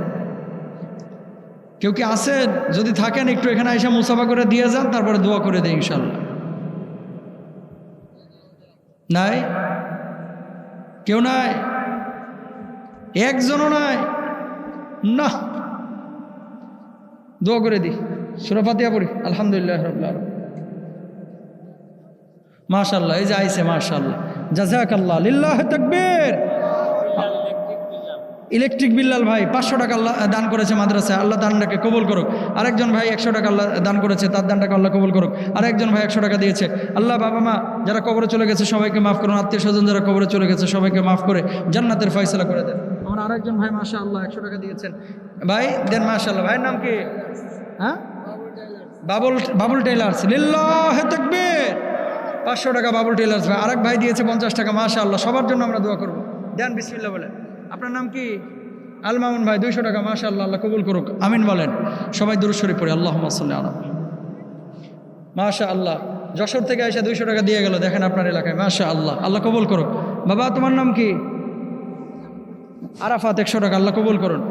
কেউ কি আছেন? যদি থাকেন একটু এখানে এসে মুসাফা করে দিয়ে যান, তারপরে দোয়া করে দেয় ইনশাল্লাহ। নাই? কেউ নাই? একজনও নাই? না, দোয়া করে দিই। সূরা ফাতিহা পড়ি। আলহামদুলিল্লাহ রাব্বিল আলামিন। মাশাআল্লাহ, এই যে আইছে, মাশাআল্লাহ, জাযাকাল্লাহ, লিল্লাহি তাকবীর। ইলেকট্রিক বিল্লাল ভাই 500 টাকা আল্লাহ দান করেছে মাদ্রাসায়, আল্লাহ দানটাকে কবুল করুক। আরেকজন ভাই 100 টাকা আল্লাহ দান করেছে, তার দানটাকে আল্লাহ কবুল করুক। আরেকজন ভাই 100 টাকা দিয়েছে। আল্লাহ বাবা মা যারা কবরে চলে গেছে সবাইকে মাফ করুন, আত্মীয় স্বজন যারা কবরে চলে গেছে সবাইকে মাফ করে জান্নাতের ফয়সালা করে দেন। আমার আরেকজন ভাই মাশাআল্লাহ 100 টাকা দিয়েছেন, ভাই দেন মাশাআল্লাহ। ভাইয়ের নাম কি? হ্যাঁ, বাবুল টেইলার্স, লিল্লাহি তাকবীর। 500 টাকা বাবুল টেইলার্স ভাই। আরেক ভাই দিয়েছে 50 টাকা, মাশাআল্লাহ। সবার জন্য আমরা দোয়া করব। দেন বিসমিল্লাহ বলেন। আপনার নাম কি? আল মামুন ভাই 200 টাকা, মাশাআল্লাহ, আল্লাহ কবুল করুক, আমিন বলেন। সবাই দুরূদ শরীফ পড়ি, আল্লাহুম্মা সাল্লি আলা মাশাআল্লাহ। যশোর থেকে এসে 200 টাকা দিয়ে গেল, দেখেন আপনার এলাকায়, মাশাআল্লাহ, আল্লাহ কবুল করুক। বাবা তোমার নাম কি? আরাফাত 100 টাকা, আল্লাহ কবুল করুন।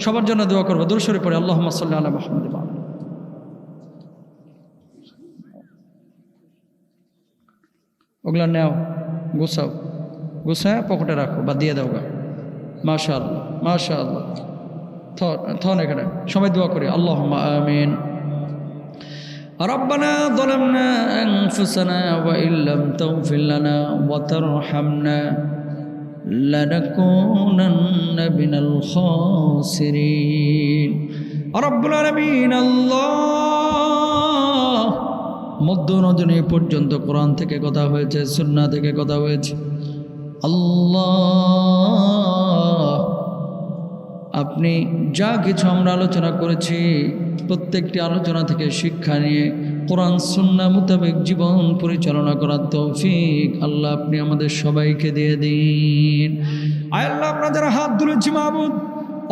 সবার জন্য দোয়া করবো, দুরূদ শরীফ পড়ি, আল্লাহুম্মা সাল্লি আলা মুহাম্মাদ। ওগুলা নেও, গুছাও, গুছায় পকেটে রাখো বা দিয়ে দাও গা। মাশাআল্লাহ, মাশাআল্লাহ। থন এখানে সবাই দোয়া করি, আল্লাহুম্মা আমিন। রব্বানা যালামনা আনফুসানা ওয়া ইল্লাম তাগফির লানা ওয়া তারহামনা লানাকুনান্না মিনাল খাসিরিন। রব্বুল আলামিন আল্লাহ, মধ্য রজনী পর্যন্ত কোরআন থেকে কথা হয়েছে, সুন্নাহ থেকে কথা হয়েছে। আল্লাহ, আপনি যা কিছু আমরা আলোচনা করেছি প্রত্যেকটি আলোচনা থেকে শিক্ষা নিয়ে কোরআন সুন্নাহ মোতাবেক জীবন পরিচালনা করার তৌফিক আল্লাহ আপনি আমাদের সবাইকে দিয়ে দিন। আয় আল্লাহ, আমরা যারা হাত তুলেছি মাবুদ,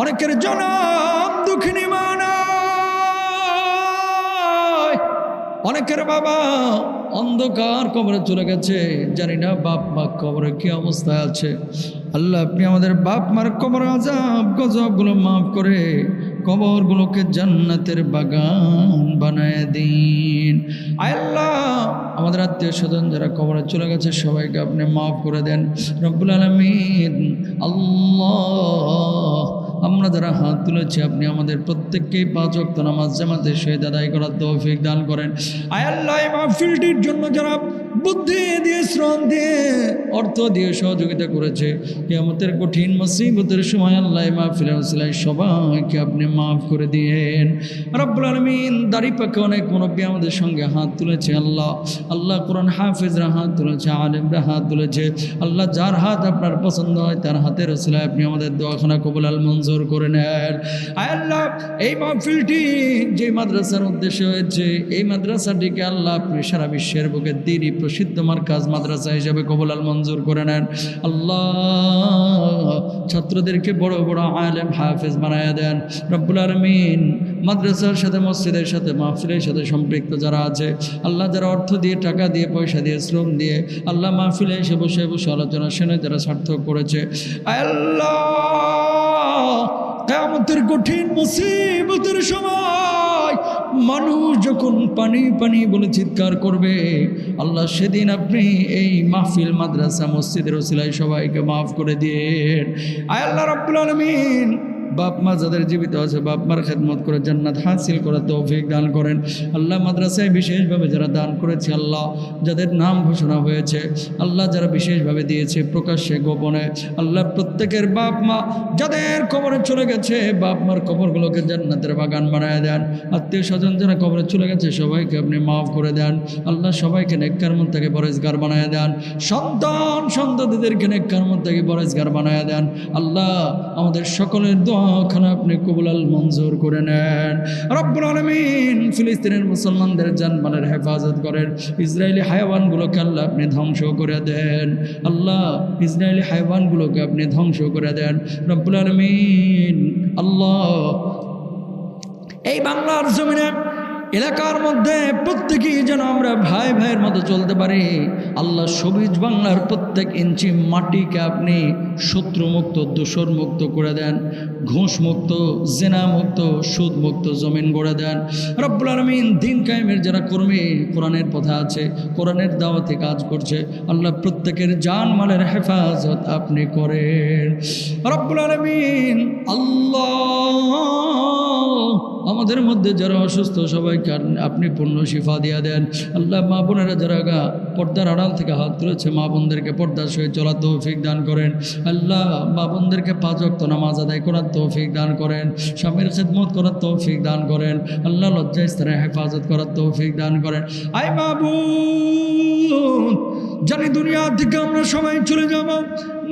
অনেকের জনম দুঃখিনী মা নাই, অনেকের বাবা অন্ধকার কবরে চলে গেছে, জানি না বাপ মা কবরে কি অবস্থায় আছে। আল্লাহ, আপনি আমাদের বাপ মার কবর আযাব গজবগুলো মাফ করে কবরগুলোকে জান্নাতের বাগান বানায় দিন। আয় আল্লাহ, আমাদের আত্মীয় স্বজন যারা কবরে চলে গেছে সবাইকে আপনি মাফ করে দেন রব্বুল আলামিন। আল্লাহ, আমরা যারা হাত তুলেছি আপনি আমাদের প্রত্যেককেই 5 ওয়াক্ত নামাজ জামাতের সহিত আদায় করার তৌফিক দান করেন। আয় আল্লাহ, এই মাহফিলটির জন্য যারা বুদ্ধি দিয়ে, শ্রম দিয়ে, অর্থ দিয়ে সহযোগিতা করেছে, কিয়ামতের কঠিন মুসিবতের সময় আল্লাহ এই মাহফিলের ওসিলায় সবাইকে আপনি মাফ করে দিয়েন রব্বুল আলামিন। দাড়ি পাকে অনেক মুরব্বী আমাদের সঙ্গে হাত তুলেছে আল্লাহ। আল্লাহ, কোরআন হাফেজরা হাত তুলেছে, আলেমরা হাত তুলেছে। আল্লাহ, যার হাত আপনার পছন্দ হয় তার হাতের ওসিলায় আপনি আমাদের দোয়াখানা কবুল আল মঞ্জুর মঞ্জুর করে নেন। আয় আল্লাহ, এই মাহফিলটি যে মাদ্রাসার উদ্দেশ্যে হয়েছে, এই মাদ্রাসাটিকে আল্লাহ আপনি সারা বিশ্বের বুকে দ্বীনই প্রসিদ্ধ মারকাজ মাদ্রাসা হিসেবে কবুল আল মঞ্জুর করে নেন। আল্লাহ, ছাত্রদেরকে বড় বড় আলেম হাফেজ বানায়া দেন রব্বুল আলামিন। মাদ্রাসার সাথে, মসজিদের সাথে, মাহফিলের সাথে সম্পৃক্ত যারা আছে আল্লাহ, যারা অর্থ দিয়ে, টাকা দিয়ে, পয়সা দিয়ে, শ্রম দিয়ে আল্লাহ মাহফিলে এসে বসে বসে আলোচনা শুনে যারা সার্থক করেছে, আল্লাহ কিয়ামতের কঠিন মুসিবতের সময় মানুষ যখন পানি পানি বলে চিৎকার করবে, আল্লাহ সেদিন আপনি এই মাহফিল, মাদ্রাসা, মসজিদের ওসিলায় সবাইকে মাফ করে দিন। আয় আল্লাহ রাব্বুল আলামিন, বাপ মা যাদের জীবিত আছে বাপ মার খেদমত করে জান্নাত হাসিল করার তৌফিক দান করেন। আল্লাহ মাদ্রাসায় বিশেষভাবে যারা দান করেছে, আল্লাহ যাদের নাম ঘোষণা হয়েছে, আল্লাহ যারা বিশেষভাবে দিয়েছে প্রকাশ্যে গোপনে, আল্লাহ প্রত্যেকের বাপ মা যাদের কবরে চলে গেছে, বাপ মার কবরগুলোকে জান্নাতের বাগান বানায় দেন। আত্মীয় স্বজন যারা কবরে চলে গেছে সবাইকে আপনি মাফ করে দেন। আল্লাহ সবাইকে নেককার মন থেকে পরেজগার বানায় দেন। সন্তান সন্ততিদেরকে নেককার মন থেকে পরেজগার বানায় দেন। আল্লাহ আমাদের সকলের দোয়াখানা আপনি কবুল আল মঞ্জুর করে নেন রব্বুল আলামিন। ফিলিস্তিনের মুসলমানদের জানমালের হেফাজত করেন। ইসরায়েলি হায়াওয়ানগুলোকে আল্লাহ আপনি ধ্বংস করে দেন। আল্লাহ ইসরায়েলি হায়াওয়ানগুলোকে আপনি ধ্বংস করে দেন রব্বুল আলামিন। আল্লাহ এই বাংলার জমিনে এলাকার মধ্যে প্রত্যেকেই যেন আমরা ভাই ভাইয়ের মতো চলতে পারি। আল্লাহ সবুজ বাংলার প্রত্যেক ইঞ্চি মাটিকে আপনি শত্রুমুক্ত, দূষণমুক্ত করে দেন, ঘুষমুক্ত, জেনামুক্ত, সুদমুক্ত জমিন গড়ে দেন রব্বুল আলামিন। দিন কায়েমের যারা কর্মী, কোরআনের পথে আছে, কোরআনের দাওয়াতে কাজ করছে, আল্লাহ প্রত্যেকের জান মালের হেফাজত আপনি করেন রব্বুল আলামিন। আল্লাহ আমাদের মধ্যে যারা অসুস্থ সবাইকে আপনি পূর্ণ শিফা দিয়া দেন। আল্লাহ মা বোনেরা যারা পর্দার আড়াল থেকে হাত তুলেছে, মা বোনদেরকে পর্দার সহিত চলার তৌফিক দান করেন। আল্লাহ মা বোনদেরকে 5 ওয়াক্ত নামাজ আদায় করার তৌফিক দান করেন, স্বামীর খেদমত করার তৌফিক দান করেন। আল্লাহ লজ্জা স্থানে হেফাজত করার তৌফিক দান করেন। আয় মাবুদ, জানি দুনিয়া থেকে আমরা সবাই চলে যাব,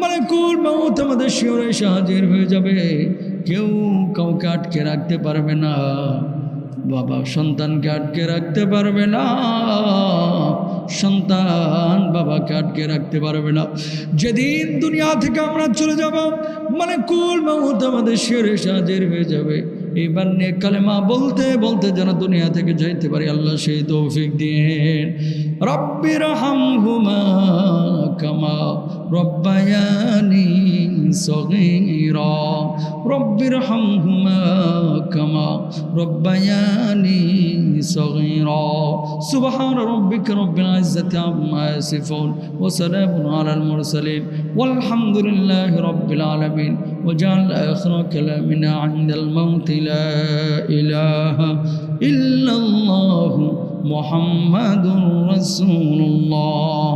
মালাকুল মউত আমাদের শিয়রে এসে হাজির হয়ে যাবে। কেউ কাউকে আটকে রাখতে পারবে না, বাবা সন্তানকে আটকে রাখতে পারবে না, সন্তান বাবাকে আটকে রাখতে পারবে না। যেদিন দুনিয়া থেকে আমরা চলে যাব, মালাকুল মউত আমাদের শিয়রে এসে হাজির হয়ে যাবে। এবার নিয়ে কালেমা বলতে বলতে যেন দুনিয়া থেকে যাইতে পারি, আল্লাহ সেই তৌফিক দিন। রব্বির হামহুমা কামা রব্বায়ানি সগীরা, রব্বির হামহুমা কামা রব্বায়ানি সগীরা। সুবহান রাব্বিকা রব্বিল ইজ্জাতি আম্মা ইয়াসিফুন ওয়া সালামুন আলাল মুরসালিন ওয়ালহামদুলিল্লাহি রাব্বিল আলামিন। وجعل آخر كلامنا عند الموت لا إله إلا الله محمد رسول الله.